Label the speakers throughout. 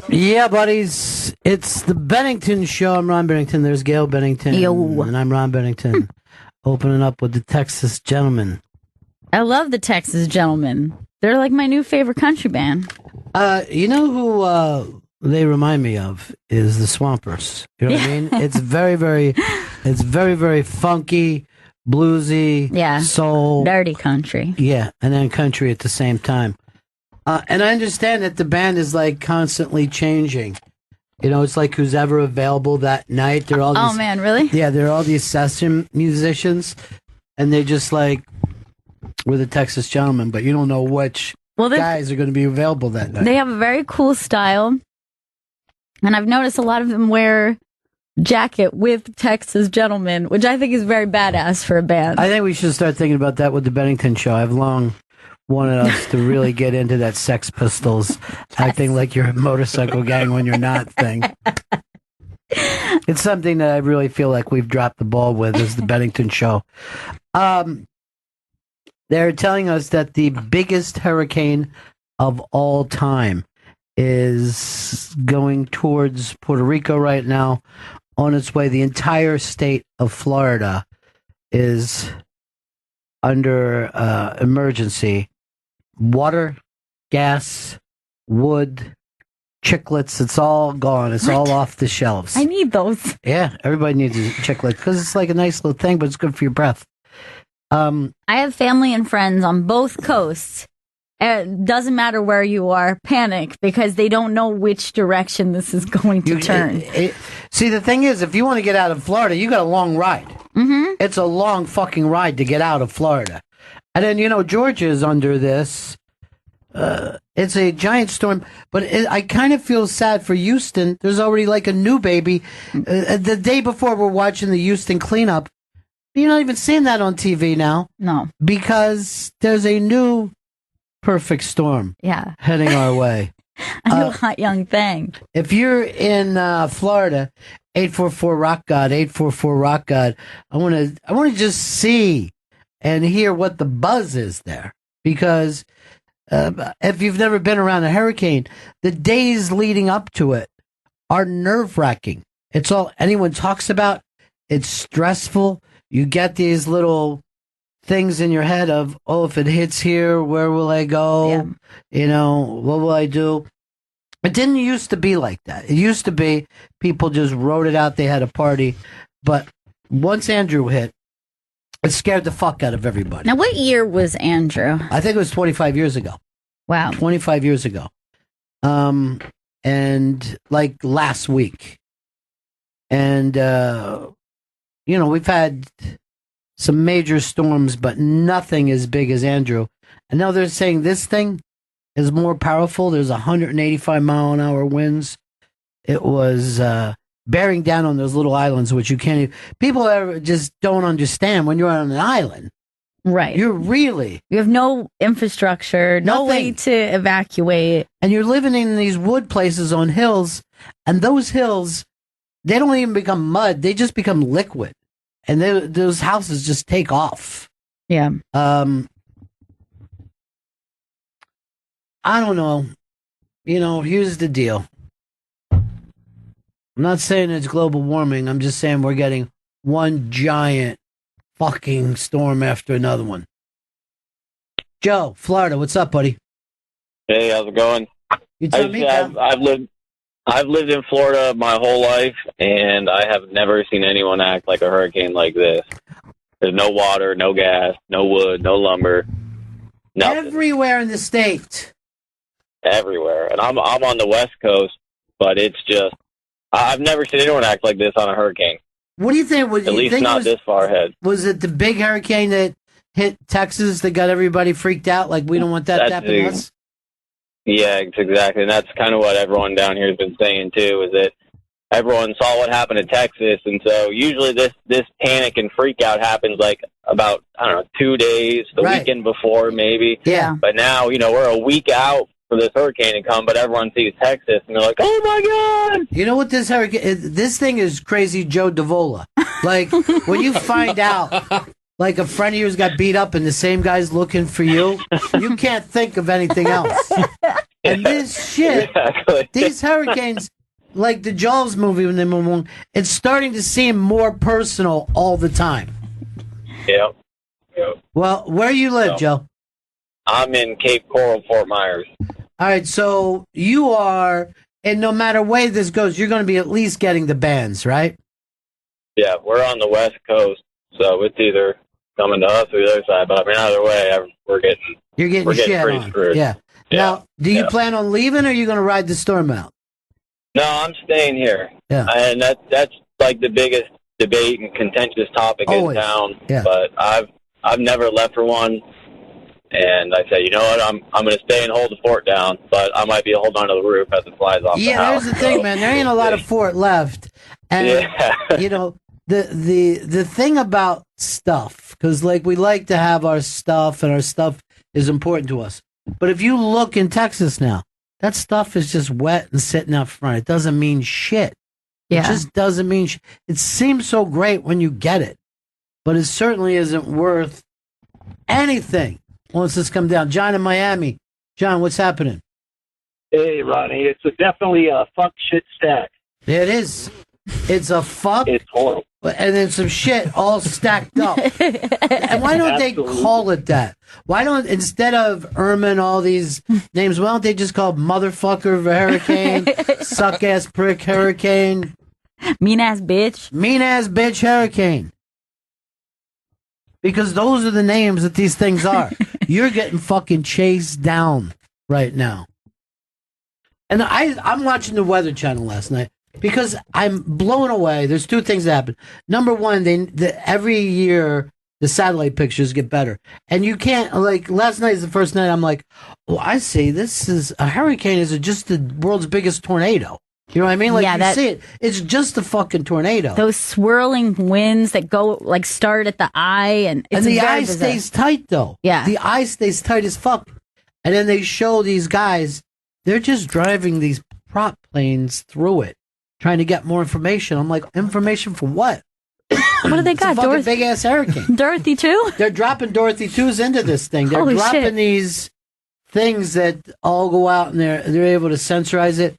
Speaker 1: Yeah, buddies. It's the Bennington Show. I'm Ron Bennington. There's Gail Bennington.
Speaker 2: Yo.
Speaker 1: And I'm Ron Bennington. Opening up with the Texas Gentlemen.
Speaker 2: I love the Texas Gentlemen. They're like my new favorite country band.
Speaker 1: You know who they remind me of is the Swampers. You know what I mean? It's very, very funky, bluesy, soul.
Speaker 2: Dirty country.
Speaker 1: Yeah, and then country at the same time. And I understand that the band is like constantly changing. You know, it's like who's ever available that night. They're all these,
Speaker 2: oh man, really?
Speaker 1: Yeah, they're all these session musicians, and they just like we're the Texas Gentlemen, but you don't know which guys are going to be available that night.
Speaker 2: They have a very cool style, and I've noticed a lot of them wear jacket with Texas Gentlemen, which I think is very badass for a band.
Speaker 1: I think we should start thinking about that with the Bennington Show. I've long wanted us to really get into that Sex Pistols acting like you're a motorcycle gang when you're not thing. It's something that I really feel like we've dropped the ball with is the Bennington Show. They're telling us that the biggest hurricane of all time is going towards Puerto Rico right now on its way. The entire state of Florida is under emergency. Water, gas, wood, chiclets, it's all gone. It's all off the shelves.
Speaker 2: I need those.
Speaker 1: Yeah, everybody needs a chiclet because it's like a nice little thing, but it's good for your breath.
Speaker 2: I have family and friends on both coasts. It doesn't matter where you are, panic because they don't know which direction this is going to turn.
Speaker 1: See, the thing is, if you want to get out of Florida, you got a long ride.
Speaker 2: Mm-hmm.
Speaker 1: It's a long fucking ride to get out of Florida. And then, you know, Georgia is under this. It's a giant storm, but I kind of feel sad for Houston. There's already like a new baby. The day before we're watching the Houston cleanup, you're not even seeing that on TV now.
Speaker 2: No.
Speaker 1: Because there's a new perfect storm heading our way.
Speaker 2: A new hot young thing.
Speaker 1: If you're in Florida, 844 Rock God, 844 Rock God. I want to just see and hear what the buzz is there, because if you've never been around a hurricane, the days leading up to it are nerve-wracking. It's all anyone talks about. It's stressful. You get these little things in your head of, oh, if it hits here, where will I go?
Speaker 2: Yeah.
Speaker 1: You know, what will I do? It didn't used to be like that. It used to be people just wrote it out. They had a party. But once Andrew hit, it scared the fuck out of everybody.
Speaker 2: Now, what year was Andrew?
Speaker 1: I think it was 25 years ago.
Speaker 2: Wow.
Speaker 1: 25 years ago. And like last week. And, you know, we've had some major storms, but nothing as big as Andrew. And now they're saying this thing is more powerful. There's 185 mile an hour winds. It was bearing down on those little islands, which you can't even, people ever just don't understand when you're on an island.
Speaker 2: Right.
Speaker 1: You
Speaker 2: have no infrastructure, no way to evacuate.
Speaker 1: And you're living in these wood places on hills, and those hills, they don't even become mud. They just become liquid. And those houses just take off.
Speaker 2: Yeah.
Speaker 1: I don't know. You know, here's the deal. I'm not saying it's global warming. I'm just saying we're getting one giant fucking storm after another one. Joe, Florida, what's up, buddy?
Speaker 3: Hey, how's it going?
Speaker 1: You tell me.
Speaker 3: I've lived in Florida my whole life, and I have never seen anyone act like a hurricane like this. There's no water, no gas, no wood, no lumber, nothing.
Speaker 1: Everywhere in the state.
Speaker 3: Everywhere. And I'm on the West Coast, but it's just, I've never seen anyone act like this on a hurricane.
Speaker 1: What do you think?
Speaker 3: At least not this far ahead.
Speaker 1: Was it the big hurricane that hit Texas that got everybody freaked out? Like, we don't want that to happen to us?
Speaker 3: Yeah, exactly. And that's kind of what everyone down here has been saying, too, is that everyone saw what happened in Texas. And so usually this panic and freak out happens like about, 2 days, the weekend before maybe.
Speaker 1: Yeah.
Speaker 3: But now, we're a week out for this hurricane to come, but everyone sees Texas and they're like, oh my God!
Speaker 1: You know what this hurricane, this thing is crazy Joe Davola. Like, when you find out like a friend of yours got beat up and the same guy's looking for you, you can't think of anything else. And this shit, these hurricanes, like the Jaws movie when they move along, it's starting to seem more personal all the time.
Speaker 3: Yep.
Speaker 1: Well, where you live, Joe?
Speaker 3: I'm in Cape Coral, Fort Myers.
Speaker 1: All right, so you are, and no matter way this goes, you're going to be at least getting the bands, right?
Speaker 3: Yeah, we're on the West Coast, so it's either coming to us or the other side. But I mean, either way, we're getting
Speaker 1: shit
Speaker 3: pretty
Speaker 1: on.
Speaker 3: screwed.
Speaker 1: Yeah. Now, do you plan on leaving, or are you going to ride the storm out?
Speaker 3: No, I'm staying here.
Speaker 1: Yeah,
Speaker 3: and that's like the biggest debate and contentious topic in town.
Speaker 1: Yeah.
Speaker 3: But I've never left for one. And I said, you know what, I'm going to stay and hold the fort down, but I might be holding onto the roof as it flies off the house.
Speaker 1: Here's the thing, man. There ain't a lot of fort left. And, you know, the thing about stuff, because, like, we like to have our stuff, and our stuff is important to us. But if you look in Texas now, that stuff is just wet and sitting out front. It doesn't mean shit.
Speaker 2: Yeah.
Speaker 1: It just doesn't mean shit. It seems so great when you get it, but it certainly isn't worth anything. Once this come down. John in Miami. John, what's happening?
Speaker 4: Hey, Ronnie. It's definitely a fuck shit stack.
Speaker 1: It is. It's a fuck.
Speaker 4: It's horrible.
Speaker 1: And then some shit all stacked up. And why don't they call it that? Why don't, instead of Irma and all these names, why don't they just call it motherfucker hurricane, suck ass prick hurricane,
Speaker 2: mean ass bitch
Speaker 1: hurricane? Because those are the names that these things are. You're getting fucking chased down right now. And I'm watching the Weather Channel last night because I'm blown away. There's two things that happen. Number one, every year the satellite pictures get better. And you can't, like, last night is the first night I'm like, oh, I see, this is, a hurricane is just the world's biggest tornado. You know what I mean? Like, you see it. It's just a fucking tornado.
Speaker 2: Those swirling winds that go, like, start at the eye. And
Speaker 1: the eye stays tight, though.
Speaker 2: Yeah.
Speaker 1: The eye stays tight as fuck. And then they show these guys, they're just driving these prop planes through it, trying to get more information. I'm like, information for what?
Speaker 2: What do they got?
Speaker 1: It's a fucking big-ass hurricane.
Speaker 2: Dorothy 2?
Speaker 1: They're dropping Dorothy 2s into this thing. They're dropping these things that all go out, and they're able to sensorize it.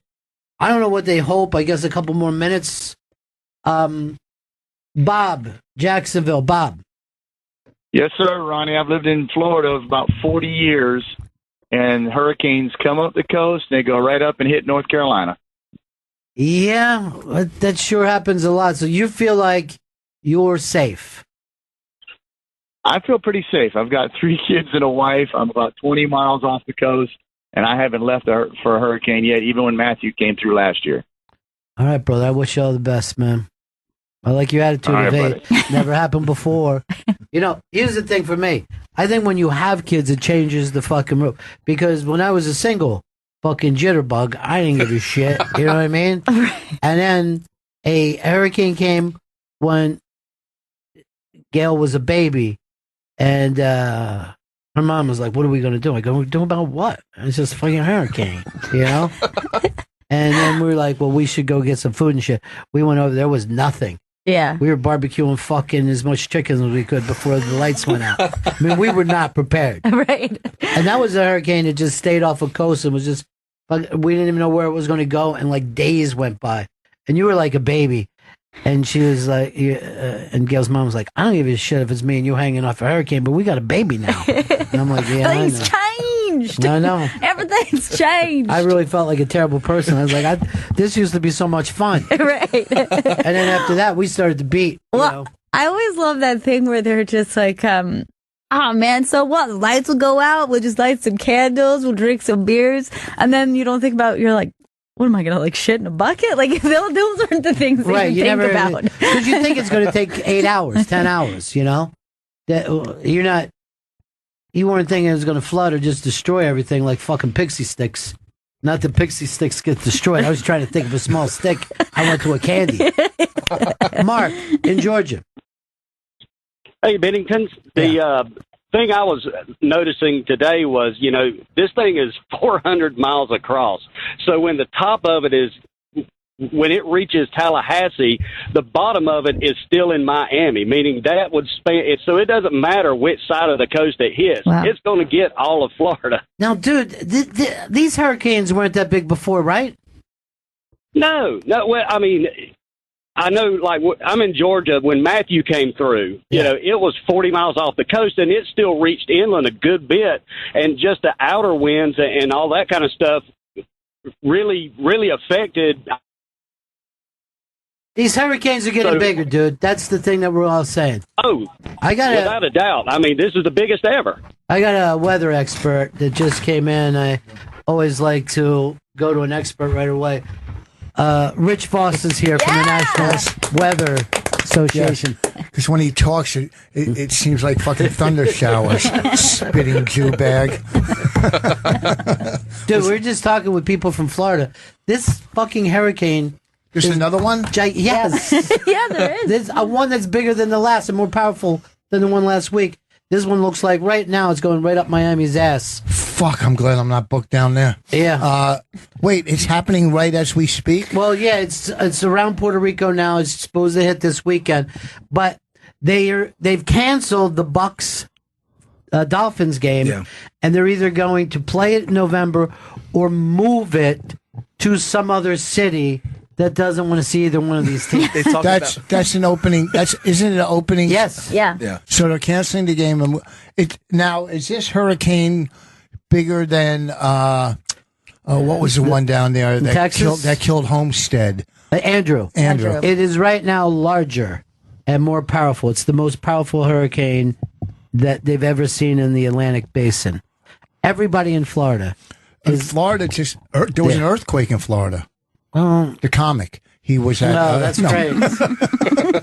Speaker 1: I don't know what they hope. I guess a couple more minutes. Bob, Jacksonville. Bob.
Speaker 5: Yes, sir, Ronnie. I've lived in Florida for about 40 years, and hurricanes come up the coast, and they go right up and hit North Carolina.
Speaker 1: Yeah, that sure happens a lot. So you feel like you're safe?
Speaker 5: I feel pretty safe. I've got 3 kids and a wife. I'm about 20 miles off the coast. And I haven't left for a hurricane yet, even when Matthew came through last year.
Speaker 1: All right, brother. I wish you all the best, man. I like your attitude of it. Never happened before. You know, here's the thing for me. I think when you have kids, it changes the fucking route. Because when I was a single fucking jitterbug, I didn't give a shit. You know what I mean? And then a hurricane came when Gail was a baby. And, her mom was like, what are we going to do? I go, do about what? It's just a fucking hurricane, you know? And then we were like, well, we should go get some food and shit. We went over, there was nothing.
Speaker 2: Yeah.
Speaker 1: We were barbecuing fucking as much chicken as we could before the lights went out. I mean, we were not prepared.
Speaker 2: Right.
Speaker 1: And that was a hurricane that just stayed off a coast and was just, we didn't even know where it was going to go. And like days went by. And you were like a baby. And she was like, and Gail's mom was like, I don't give a shit if it's me and you hanging off a hurricane, but we got a baby now. And I'm like, yeah,
Speaker 2: Things changed.
Speaker 1: I know.
Speaker 2: Everything's changed.
Speaker 1: I really felt like a terrible person. I was like, this used to be so much fun.
Speaker 2: Right.
Speaker 1: And then after that, we started to beat.
Speaker 2: Well,
Speaker 1: you know?
Speaker 2: I always love that thing where they're just like, oh man, so what? Lights will go out. We'll just light some candles. We'll drink some beers. And then you don't think about, you're like, what am I going to, like, shit in a bucket? Like, those aren't the things that you think about.
Speaker 1: Because you think it's going to take 8 hours, 10 hours, you know? That you weren't thinking it was going to flood or just destroy everything like fucking pixie sticks. Not that pixie sticks get destroyed. I was trying to think of a small stick. I went to a candy. Mark, in Georgia.
Speaker 6: Hey, Bennington. The thing I was noticing today was, you know, this thing is 400 miles across. So when the top of it is when it reaches Tallahassee, the bottom of it is still in Miami, meaning that would span it. So it doesn't matter which side of the coast it hits.
Speaker 2: Wow.
Speaker 6: It's going to get all of Florida.
Speaker 1: Now, dude, these hurricanes weren't that big before, right?
Speaker 6: No. Well, I mean, I know, like, I'm in Georgia. When Matthew came through, you know, it was 40 miles off the coast, and it still reached inland a good bit. And just the outer winds and all that kind of stuff really, really affected.
Speaker 1: These hurricanes are getting bigger, dude. That's the thing that we're all saying.
Speaker 6: Oh, without a doubt. I mean, this is the biggest ever.
Speaker 1: I got a weather expert that just came in. I always like to go to an expert right away. Rich Voss is here from the National Weather Association.
Speaker 7: Because when he talks, it seems like fucking thunder showers. Spitting Jew bag.
Speaker 1: Dude, we're just talking with people from Florida. This fucking hurricane...
Speaker 7: There's another one?
Speaker 1: Yes.
Speaker 2: Yeah, there is.
Speaker 1: There's a one that's bigger than the last and more powerful than the one last week. This one looks like right now it's going right up Miami's ass.
Speaker 7: Fuck, I'm glad I'm not booked down there.
Speaker 1: Yeah.
Speaker 7: Wait, it's happening right as we speak?
Speaker 1: Well, yeah, it's around Puerto Rico now. It's supposed to hit this weekend. But they've canceled the Bucks Dolphins game, and they're either going to play it in November or move it to some other city that doesn't want to see either one of these teams.
Speaker 7: That's an opening. Isn't it an opening?
Speaker 1: Yes.
Speaker 2: Yeah.
Speaker 7: So they're canceling the game. And now, is this hurricane bigger than what was the one down there that killed Homestead?
Speaker 1: Andrew. It is right now larger and more powerful. It's the most powerful hurricane that they've ever seen in the Atlantic Basin. Everybody in Florida.
Speaker 7: There was an earthquake in Florida. The comic. He was at...
Speaker 1: No, that's great.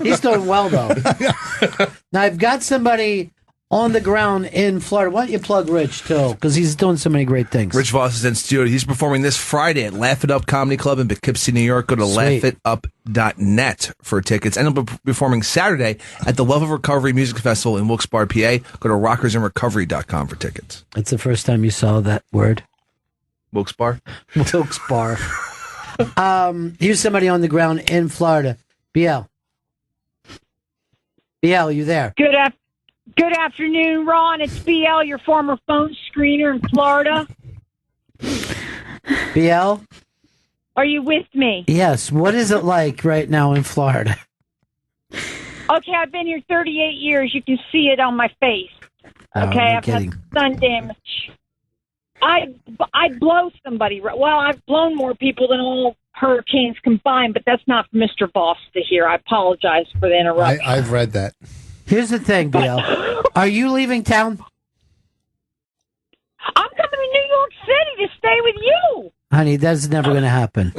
Speaker 1: He's doing well, though. Now, I've got somebody on the ground in Florida. Why don't you plug Rich, too? Because he's doing so many great things.
Speaker 8: Rich Voss is in studio. He's performing this Friday at Laugh It Up Comedy Club in Poughkeepsie, New York. Go to laughitup.net for tickets. And he'll be performing Saturday at the Love of Recovery Music Festival in Wilkes-Barre, PA. Go to rockersandrecovery.com for tickets.
Speaker 1: It's the first time you saw that word.
Speaker 8: Wilkes-Barre?
Speaker 1: Wilkes-Barre. Here's somebody on the ground in Florida. BL, you there?
Speaker 9: Good afternoon, Ron. It's BL, your former phone screener in Florida.
Speaker 1: BL?
Speaker 9: Are you with me?
Speaker 1: Yes. What is it like right now in Florida?
Speaker 9: Okay, I've been here 38 years. You can see it on my face. Okay, I've had sun damage. I'd blow somebody. Well, I've blown more people than all hurricanes combined, but that's not for Mr. Voss to hear. I apologize for the interruption.
Speaker 7: I've read that.
Speaker 1: Here's the thing, BL. Are you leaving town?
Speaker 9: I'm coming to New York City to stay with you.
Speaker 1: Honey, that's never going to happen.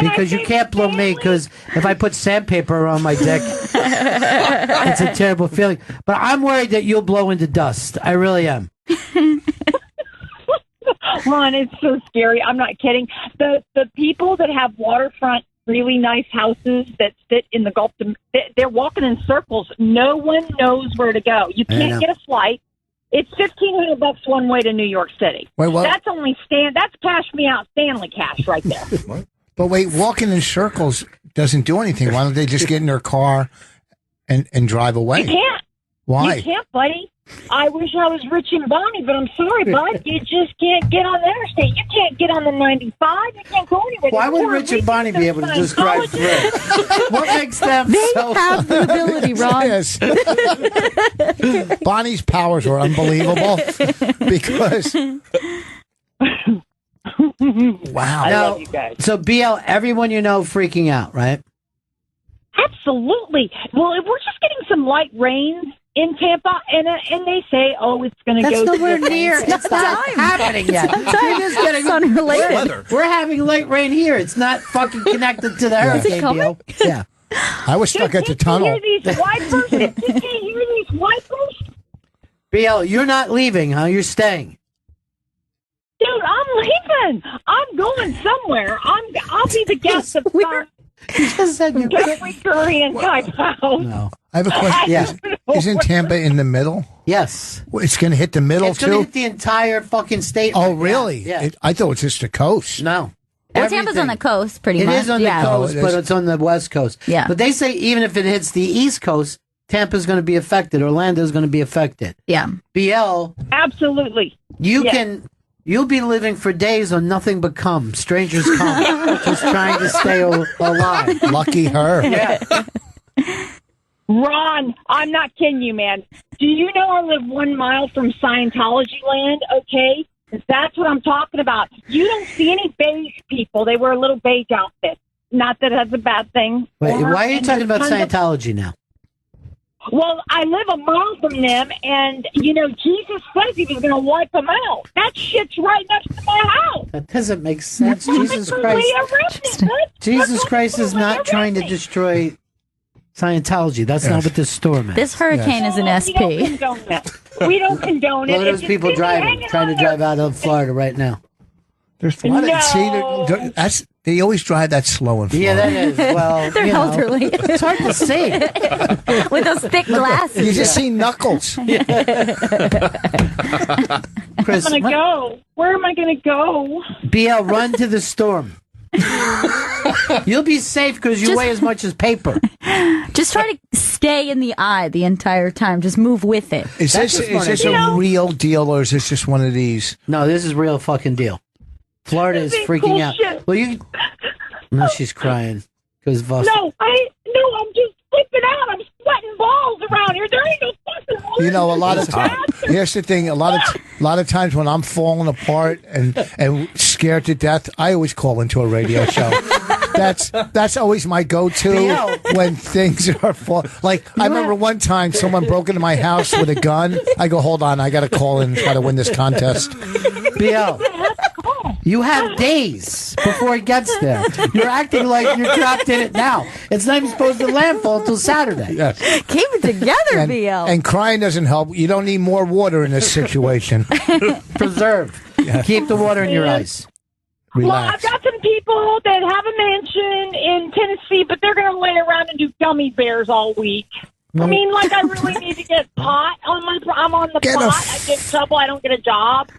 Speaker 1: Because you can't blow me, because if I put sandpaper on my dick, it's a terrible feeling. But I'm worried that you'll blow into dust. I really am.
Speaker 9: Ron, it's so scary. I'm not kidding. The people that have waterfront, really nice houses that sit in the Gulf, they're walking in circles. No one knows where to go. You can't get a flight. It's $1,500 one way to New York City.
Speaker 7: Wait, what?
Speaker 9: That's cash me out Stanley cash right there.
Speaker 7: But wait, walking in circles doesn't do anything. Why don't they just get in their car and drive away?
Speaker 9: You can't.
Speaker 7: Why?
Speaker 9: You can't, buddy. I wish I was Rich and Bonnie, but I'm sorry, bud. You just can't get on the interstate. You can't get on the 95. You can't go anywhere.
Speaker 1: Why would Rich and Bonnie be able to just drive through? What makes them so...
Speaker 2: They have the ability, Ron.
Speaker 7: Yes. Bonnie's powers are unbelievable because... Wow.
Speaker 9: I love you guys.
Speaker 1: So, BL, everyone you know freaking out, right?
Speaker 9: Absolutely. Well, if we're just getting some light rain in Tampa, and they say, oh, it's going to go...
Speaker 1: That's nowhere near. It's not happening yet. You're just getting
Speaker 2: unrelated.
Speaker 1: We're having light rain here. It's not fucking connected to the hurricane deal. Yeah.
Speaker 7: I was stuck at the tunnel.
Speaker 9: You hear these wipers? You can't hear these wipers?
Speaker 1: BL, you're not leaving, huh? You're staying.
Speaker 9: Dude, I'm leaving. I'm going somewhere. I'll be the guest of some Jeffrey Korean type house.
Speaker 1: No.
Speaker 7: I have a question.
Speaker 1: Yeah.
Speaker 7: Isn't Tampa in the middle?
Speaker 1: Yes.
Speaker 7: It's going to hit the middle,
Speaker 1: It's going to hit the entire fucking state.
Speaker 7: Oh, really?
Speaker 1: Yeah.
Speaker 7: I thought it was just the coast.
Speaker 1: No.
Speaker 2: Well, Tampa's on the coast, pretty much.
Speaker 1: It is on the coast, but it's on the West Coast.
Speaker 2: Yeah.
Speaker 1: But they say even if it hits the East Coast, Tampa's going to be affected. Orlando's going to be affected.
Speaker 2: Yeah.
Speaker 1: BL.
Speaker 9: Absolutely.
Speaker 1: You'll be living for days on nothing but cum. Strangers come. Just trying to stay alive.
Speaker 7: Lucky her.
Speaker 1: Yeah.
Speaker 9: Ron, I'm not kidding you, man. Do you know I live 1 mile from Scientology land, okay? That's what I'm talking about. You don't see any beige people. They wear little beige outfits. Not that that's a bad thing.
Speaker 1: Wait, why are you talking about Scientology now?
Speaker 9: Well, I live a mile from them, and, Jesus says he was going to wipe them out. That shit's right next to my house.
Speaker 1: That doesn't make sense. Jesus Christ is not trying to destroy Scientology. That's not what this storm is.
Speaker 2: This hurricane is an SP.
Speaker 9: We don't condone it.
Speaker 1: Well, there's people trying to drive out of Florida right now.
Speaker 7: There's a lot of, they always drive that slow in Florida.
Speaker 1: Yeah, that is. Well,
Speaker 2: they're elderly.
Speaker 1: It's hard to see.
Speaker 2: With those thick glasses.
Speaker 7: You just see knuckles.
Speaker 1: Chris,
Speaker 9: I'm going to go. Where am I going to go?
Speaker 1: BL, run to the storm. You'll be safe because you weigh as much as paper.
Speaker 2: Just try to stay in the eye the entire time. Just move with it.
Speaker 7: Is this a real deal, or is this just one of these?
Speaker 1: No, this is real fucking deal. Florida is freaking out. Well, no, she's crying because Voss.
Speaker 9: No, I'm just flipping out. I'm sweating balls around here. There ain't no fucking water.
Speaker 7: A lot of times. Here's the thing: a lot of times when I'm falling apart and scared to death, I always call into a radio show. That's always my go-to when things are I remember one time someone broke into my house with a gun. I go, hold on, I got to call in and try to win this contest.
Speaker 1: BL, you have days before it gets there. You're acting like you're trapped in it now. It's not even supposed to landfall until Saturday.
Speaker 7: Yes.
Speaker 2: Keep it together, BL.
Speaker 7: And crying doesn't help. You don't need more water in this situation.
Speaker 1: Preserve. Yeah. Keep the water in your eyes. Relax.
Speaker 9: Well, I've got some people that have a mansion in Tennessee, but they're going to lay around and do gummy bears all week. I mean, I really need to get pot on I'm on the pot. I get in trouble. I don't get a job.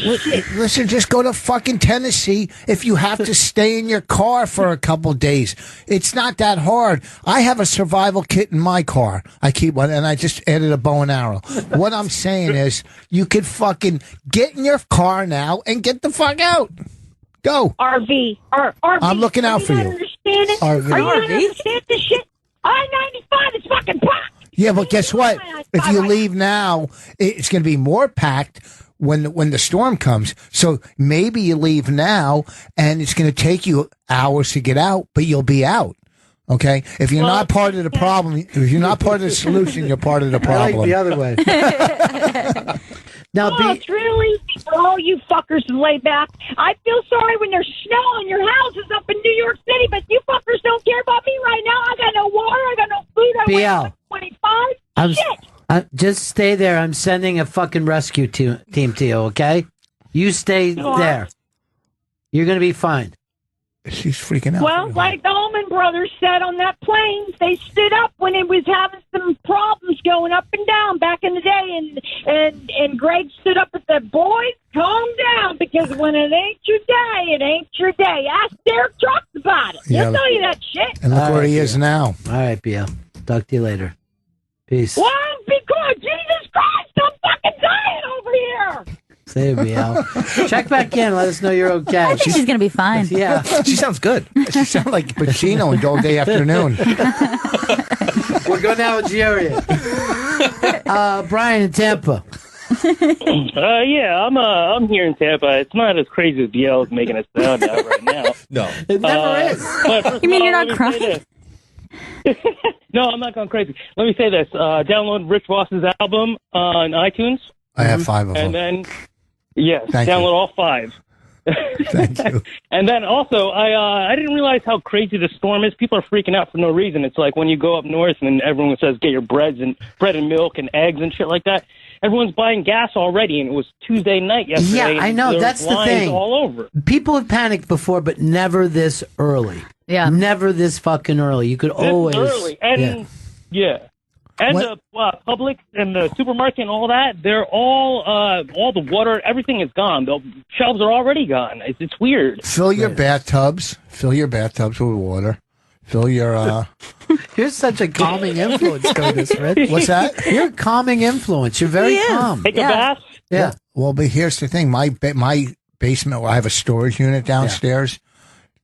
Speaker 7: Listen, just go to fucking Tennessee if you have to stay in your car for a couple days. It's not that hard. I have a survival kit in my car. I keep one, and I just added a bow and arrow. What I'm saying is, you could fucking get in your car now and get the fuck out. Go.
Speaker 9: RV.
Speaker 7: I'm looking out for you.
Speaker 9: RV.
Speaker 7: Are you
Speaker 9: understand this shit? I-95 is fucking packed.
Speaker 7: Yeah, but guess what? If you leave now, it's going to be more packed when the storm comes. So maybe you leave now, and it's going to take you hours to get out, but you'll be out. Okay? If you're not part of the problem, if you're not part of the solution, you're part of the problem.
Speaker 1: I like the other way. Now,
Speaker 9: it's real easy for all you fuckers to lay back. I feel sorry when there's snow on your houses up in New York City, but you fuckers don't care about me right now. I got no water. I got no food. I weigh 25. Shit.
Speaker 1: Just stay there. I'm sending a fucking rescue team to you, okay? You stay there. You're going to be fine.
Speaker 7: She's freaking out.
Speaker 9: Well, like the Allman Brothers said on that plane, they stood up when it was having some problems going up and down back in the day, and Greg stood up with the boys, calm down, because when it ain't your day, it ain't your day. Ask Derek Trucks about it. He'll tell you that shit.
Speaker 7: And look where he is now.
Speaker 1: All right, BL. Talk to you later. Peace.
Speaker 9: Well, because Jesus Christ, I'm fucking dying over here.
Speaker 1: Save me out. Check back in. Let us know you're okay.
Speaker 2: I think she's going to be fine.
Speaker 1: Yeah.
Speaker 8: She sounds good.
Speaker 7: She sounds like Pacino in Dog Day Afternoon.
Speaker 1: We'll go now with Jerry. Brian in Tampa.
Speaker 10: Yeah, I'm here in Tampa. It's not as crazy as BL is making it sound out right now.
Speaker 8: No.
Speaker 1: It never is.
Speaker 2: You mean you're not crying?
Speaker 10: No, I'm not going crazy. Let me say this. Download Rich Voss's album on iTunes.
Speaker 7: I have 5 of them.
Speaker 10: And then, yes,
Speaker 7: Thank
Speaker 10: download
Speaker 7: you.
Speaker 10: all 5.
Speaker 7: Thank you.
Speaker 10: And then also, I didn't realize how crazy the storm is. People are freaking out for no reason. It's like when you go up north and everyone says get your bread and milk and eggs and shit like that. Everyone's buying gas already, and it was Tuesday night yesterday.
Speaker 1: Yeah, I know. That's the thing.
Speaker 10: All over.
Speaker 1: People have panicked before, but never this early.
Speaker 2: Yeah.
Speaker 1: Never this fucking early. You could always.
Speaker 10: Early. And, yeah. And the Publix and the supermarket and all that, they're all the water, everything is gone. The shelves are already gone. It's weird.
Speaker 7: Fill your bathtubs with water. Fill your.
Speaker 1: You're such a calming influence, Curtis, Rich.
Speaker 7: What's that?
Speaker 1: You're a calming influence. You're very calm.
Speaker 10: Take a bath.
Speaker 1: Yeah.
Speaker 7: Well, but here's the thing. My basement, where I have a storage unit downstairs.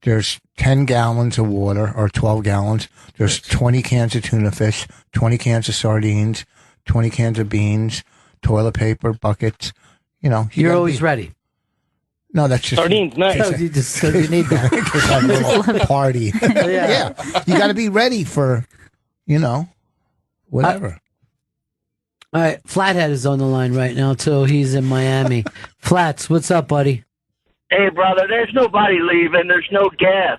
Speaker 7: There's 10 gallons of water, or 12 gallons. There's 20 cans of tuna fish, 20 cans of sardines, 20 cans of beans, toilet paper, buckets. You know,
Speaker 1: you're always ready.
Speaker 7: No, that's just
Speaker 10: sardines. Nice.
Speaker 1: You need that.
Speaker 7: Just have a little party. Yeah, you got to be ready for, whatever.
Speaker 1: All right, Flathead is on the line right now too. He's in Miami. Flats, what's up, buddy?
Speaker 4: Hey, brother, there's nobody leaving. There's no gas.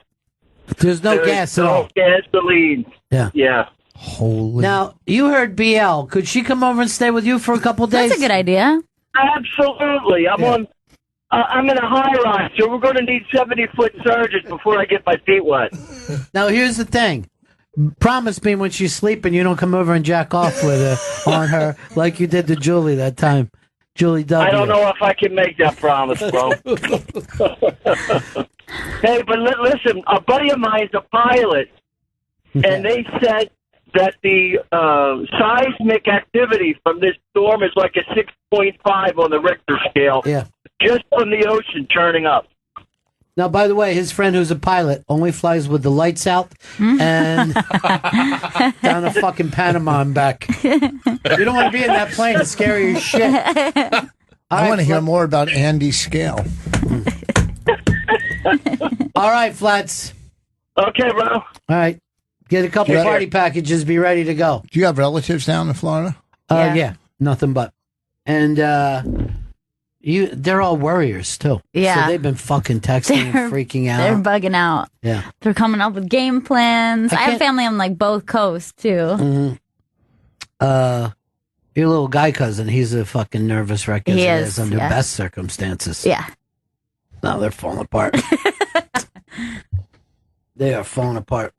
Speaker 1: There's no gas at all.
Speaker 4: Gasoline.
Speaker 1: Yeah.
Speaker 4: Yeah.
Speaker 7: Holy.
Speaker 1: Now, you heard BL. Could she come over and stay with you for a couple days?
Speaker 2: That's a good idea.
Speaker 4: Absolutely. I'm in a high rise, so we're going to need 70-foot surges before I get my feet wet.
Speaker 1: Now, here's the thing. Promise me when she's sleeping, you don't come over and jack off with her on her like you did to Julie that time. Julie W.
Speaker 4: I don't know if I can make that promise, bro. Hey, but listen, a buddy of mine is a pilot, and they said that the seismic activity from this storm is like a 6.5 on the Richter scale.
Speaker 1: Yeah.
Speaker 4: Just from the ocean turning up.
Speaker 1: Now, by the way, his friend who's a pilot only flies with the lights out and down to fucking Panama and back. You don't want to be in that plane. It's scary as shit.
Speaker 7: I want to hear more about Andy's scale.
Speaker 1: All right, Flats.
Speaker 4: Okay, bro.
Speaker 1: All right. Get a couple party packages. Be ready to go.
Speaker 7: Do you have relatives down in Florida?
Speaker 1: Yeah. Nothing but. And they're all worriers, too.
Speaker 2: Yeah.
Speaker 1: So they've been fucking texting and freaking out.
Speaker 2: They're bugging out.
Speaker 1: Yeah.
Speaker 2: They're coming up with game plans. I have family on like both coasts, too.
Speaker 1: Mm-hmm. Your little guy cousin, he's a fucking nervous wreck as
Speaker 2: He
Speaker 1: it
Speaker 2: is,
Speaker 1: is under
Speaker 2: yeah.
Speaker 1: best circumstances.
Speaker 2: Yeah.
Speaker 1: Now they're falling apart. They are falling apart.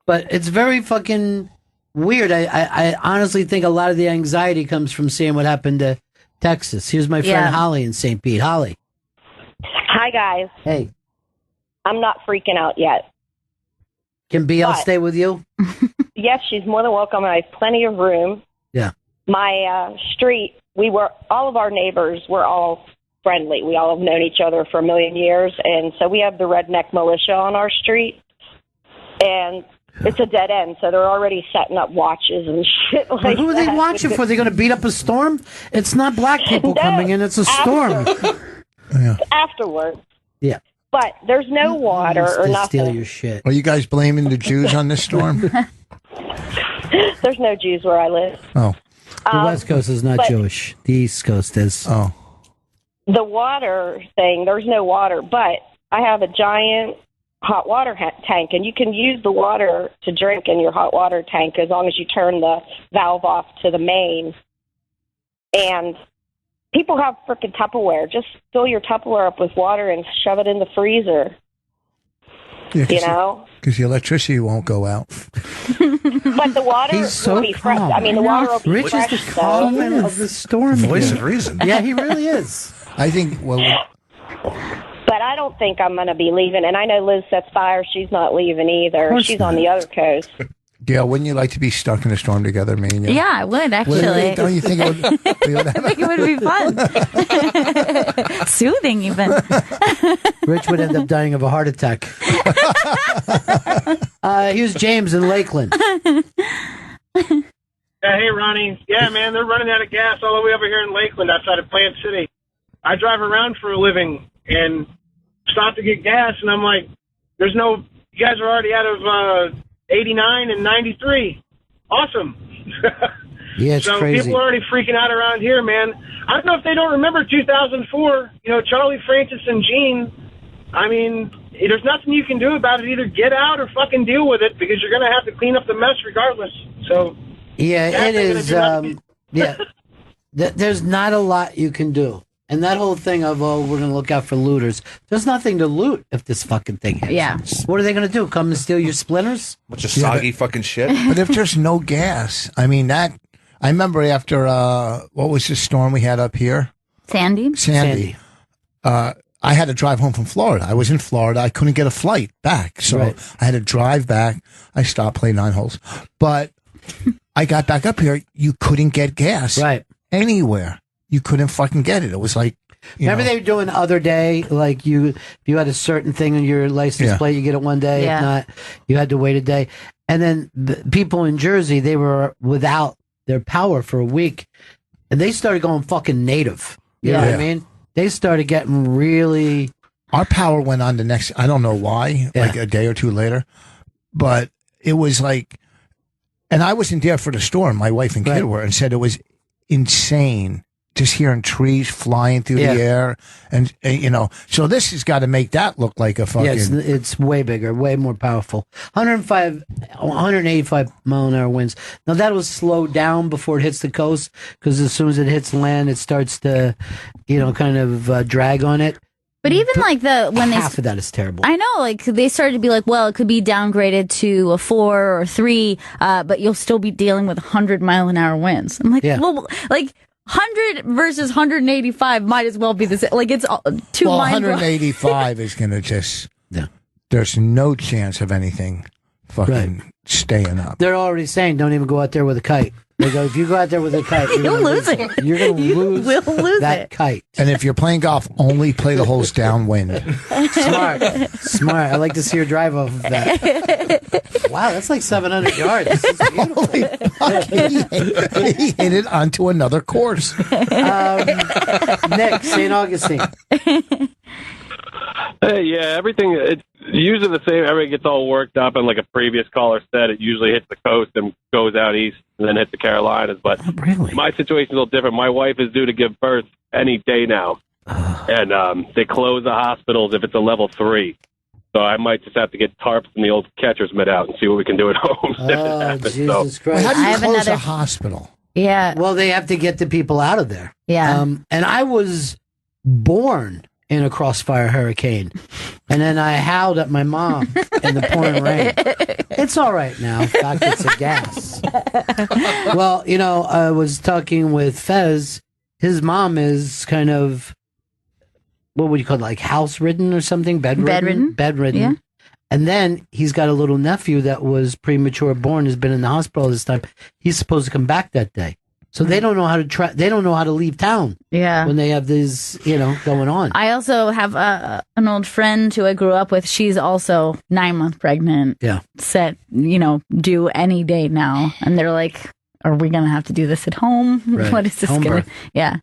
Speaker 1: But it's very fucking weird. I honestly think a lot of the anxiety comes from seeing what happened to Texas. Here's my friend Holly in St. Pete. Holly.
Speaker 11: Hi, guys.
Speaker 1: Hey.
Speaker 11: I'm not freaking out yet.
Speaker 1: Can BL stay with you?
Speaker 11: Yes, she's more than welcome. I have plenty of room.
Speaker 1: Yeah.
Speaker 11: My street, all of our neighbors were all friendly. We all have known each other for a million years. And so we have the redneck militia on our street. And it's a dead end, so they're already setting up watches and shit like that.
Speaker 1: Who are they watching for? They're going to beat up a storm? It's not black people coming in. It's a storm.
Speaker 11: Afterwards.
Speaker 1: Yeah.
Speaker 11: But there's no water or nothing.
Speaker 1: Steal your shit.
Speaker 7: Are you guys blaming the Jews on this storm?
Speaker 11: There's no Jews where I live.
Speaker 7: Oh.
Speaker 1: The West Coast is not Jewish. The East Coast is.
Speaker 7: Oh.
Speaker 11: The water thing, there's no water, but I have a giant hot water tank, and you can use the water to drink in your hot water tank as long as you turn the valve off to the main. And people have frickin' Tupperware. Just fill your Tupperware up with water and shove it in the freezer.
Speaker 7: Yeah,
Speaker 11: you know?
Speaker 7: Because the electricity won't go out.
Speaker 11: But the water will be fresh. I mean, the water will be
Speaker 1: Rich
Speaker 11: fresh.
Speaker 1: is the calm of the storm.
Speaker 8: Voice of reason.
Speaker 1: Yeah, he really is.
Speaker 7: I think,
Speaker 11: But I don't think I'm going to be leaving. And I know Liz sets fire. She's not leaving either. She's on the other coast.
Speaker 7: Gail, wouldn't you like to be stuck in a storm together, me and you?
Speaker 2: Yeah, I would, actually.
Speaker 7: Don't you think it would?
Speaker 2: I think it would be fun. Soothing, even.
Speaker 1: Rich would end up dying of a heart attack. Here's James in Lakeland.
Speaker 12: Hey, Ronnie. Yeah, man, they're running out of gas all the way over here in Lakeland outside of Plant City. I drive around for a living and stop to get gas, and I'm like, you guys are already out of 89 and 93. Awesome.
Speaker 1: Yeah, it's
Speaker 12: so
Speaker 1: crazy.
Speaker 12: People are already freaking out around here, man. I don't know if they don't remember 2004, Charlie, Francis, and Gene. I mean, there's nothing you can do about it. Either get out or fucking deal with it, because you're going to have to clean up the mess regardless. So,
Speaker 1: yeah, it is. Yeah, there's not a lot you can do. And that whole thing of, we're going to look out for looters. There's nothing to loot if this fucking thing hits.
Speaker 2: Yeah.
Speaker 1: What are they going to do? Come and steal your splinters?
Speaker 8: Bunch of soggy fucking shit.
Speaker 7: But if there's no gas, I mean, I remember after, what was the storm we had up here?
Speaker 2: Sandy.
Speaker 7: I had to drive home from Florida. I was in Florida. I couldn't get a flight back. So I had to drive back. I stopped playing 9 holes. But I got back up here. You couldn't get gas. Anywhere. You couldn't fucking get it. It was like,
Speaker 1: remember they were doing other day, like if you had a certain thing on your license plate, you get it one day. If not, you had to wait a day. And then the people in Jersey, they were without their power for a week, and they started going fucking native. You know what I mean? They started getting really.
Speaker 7: Our power went on the next. I don't know why. Like a day or two later, but it was like, and I wasn't there for the storm. My wife and kid were, and said it was insane. Just hearing trees flying through the air, and so this has got to make that look like a fucking.
Speaker 1: Yeah, it's way bigger, way more powerful. 185 mile an hour winds. Now that will slow down before it hits the coast, because as soon as it hits land, it starts to, kind of drag on it.
Speaker 2: But even like when
Speaker 1: half of that is terrible.
Speaker 2: I know, like they started to be like, well, it could be downgraded to a 4 or 3, but you'll still be dealing with 100 mile an hour winds. I'm like, well, like. 100 versus 185 might as well be the same. Like, it's too
Speaker 7: well,
Speaker 2: mind-blowing.
Speaker 7: 185 is going to just... There's no chance of anything fucking staying up.
Speaker 1: They're already saying don't even go out there with a kite. They go, if you go out there with a kite,
Speaker 2: you'll lose it.
Speaker 1: You're going to lose that kite.
Speaker 7: And if you're playing golf, only play the holes downwind.
Speaker 1: Smart. I like to see her drive off of that. Wow, that's like 700 yards. This is beautiful.
Speaker 7: He hit it onto another course.
Speaker 1: Nick, St. Augustine.
Speaker 13: Hey, yeah, everything, it's usually the same. Everything gets all worked up, and like a previous caller said, it usually hits the coast and goes out east and then hits the Carolinas. But my situation's a little different. My wife is due to give birth any day now, and they close the hospitals if it's a level 3. So I might just have to get tarps and the old catcher's mitt out and see what we can do at home.
Speaker 1: Oh, Jesus Christ.
Speaker 7: How do you close a hospital?
Speaker 2: Yeah.
Speaker 1: Well, they have to get the people out of there.
Speaker 2: Yeah.
Speaker 1: And I was born in a crossfire hurricane, and then I howled at my mom in the pouring rain. It's all right now. In fact, it's a gas. Well, I was talking with Fez. His mom is kind of, what would you call it, like house-ridden or something? Bedridden.
Speaker 2: Yeah.
Speaker 1: And then he's got a little nephew that was premature born, has been in the hospital this time. He's supposed to come back that day. So they don't know how to they don't know how to leave town.
Speaker 2: Yeah.
Speaker 1: When they have this, going on.
Speaker 2: I also have an old friend who I grew up with. She's also 9 months pregnant.
Speaker 1: Yeah.
Speaker 2: Set, due any day now. And they're like, are we going to have to do this at home?
Speaker 1: Right.
Speaker 2: What is this
Speaker 1: Home
Speaker 2: going to?
Speaker 1: birth.
Speaker 2: Yeah.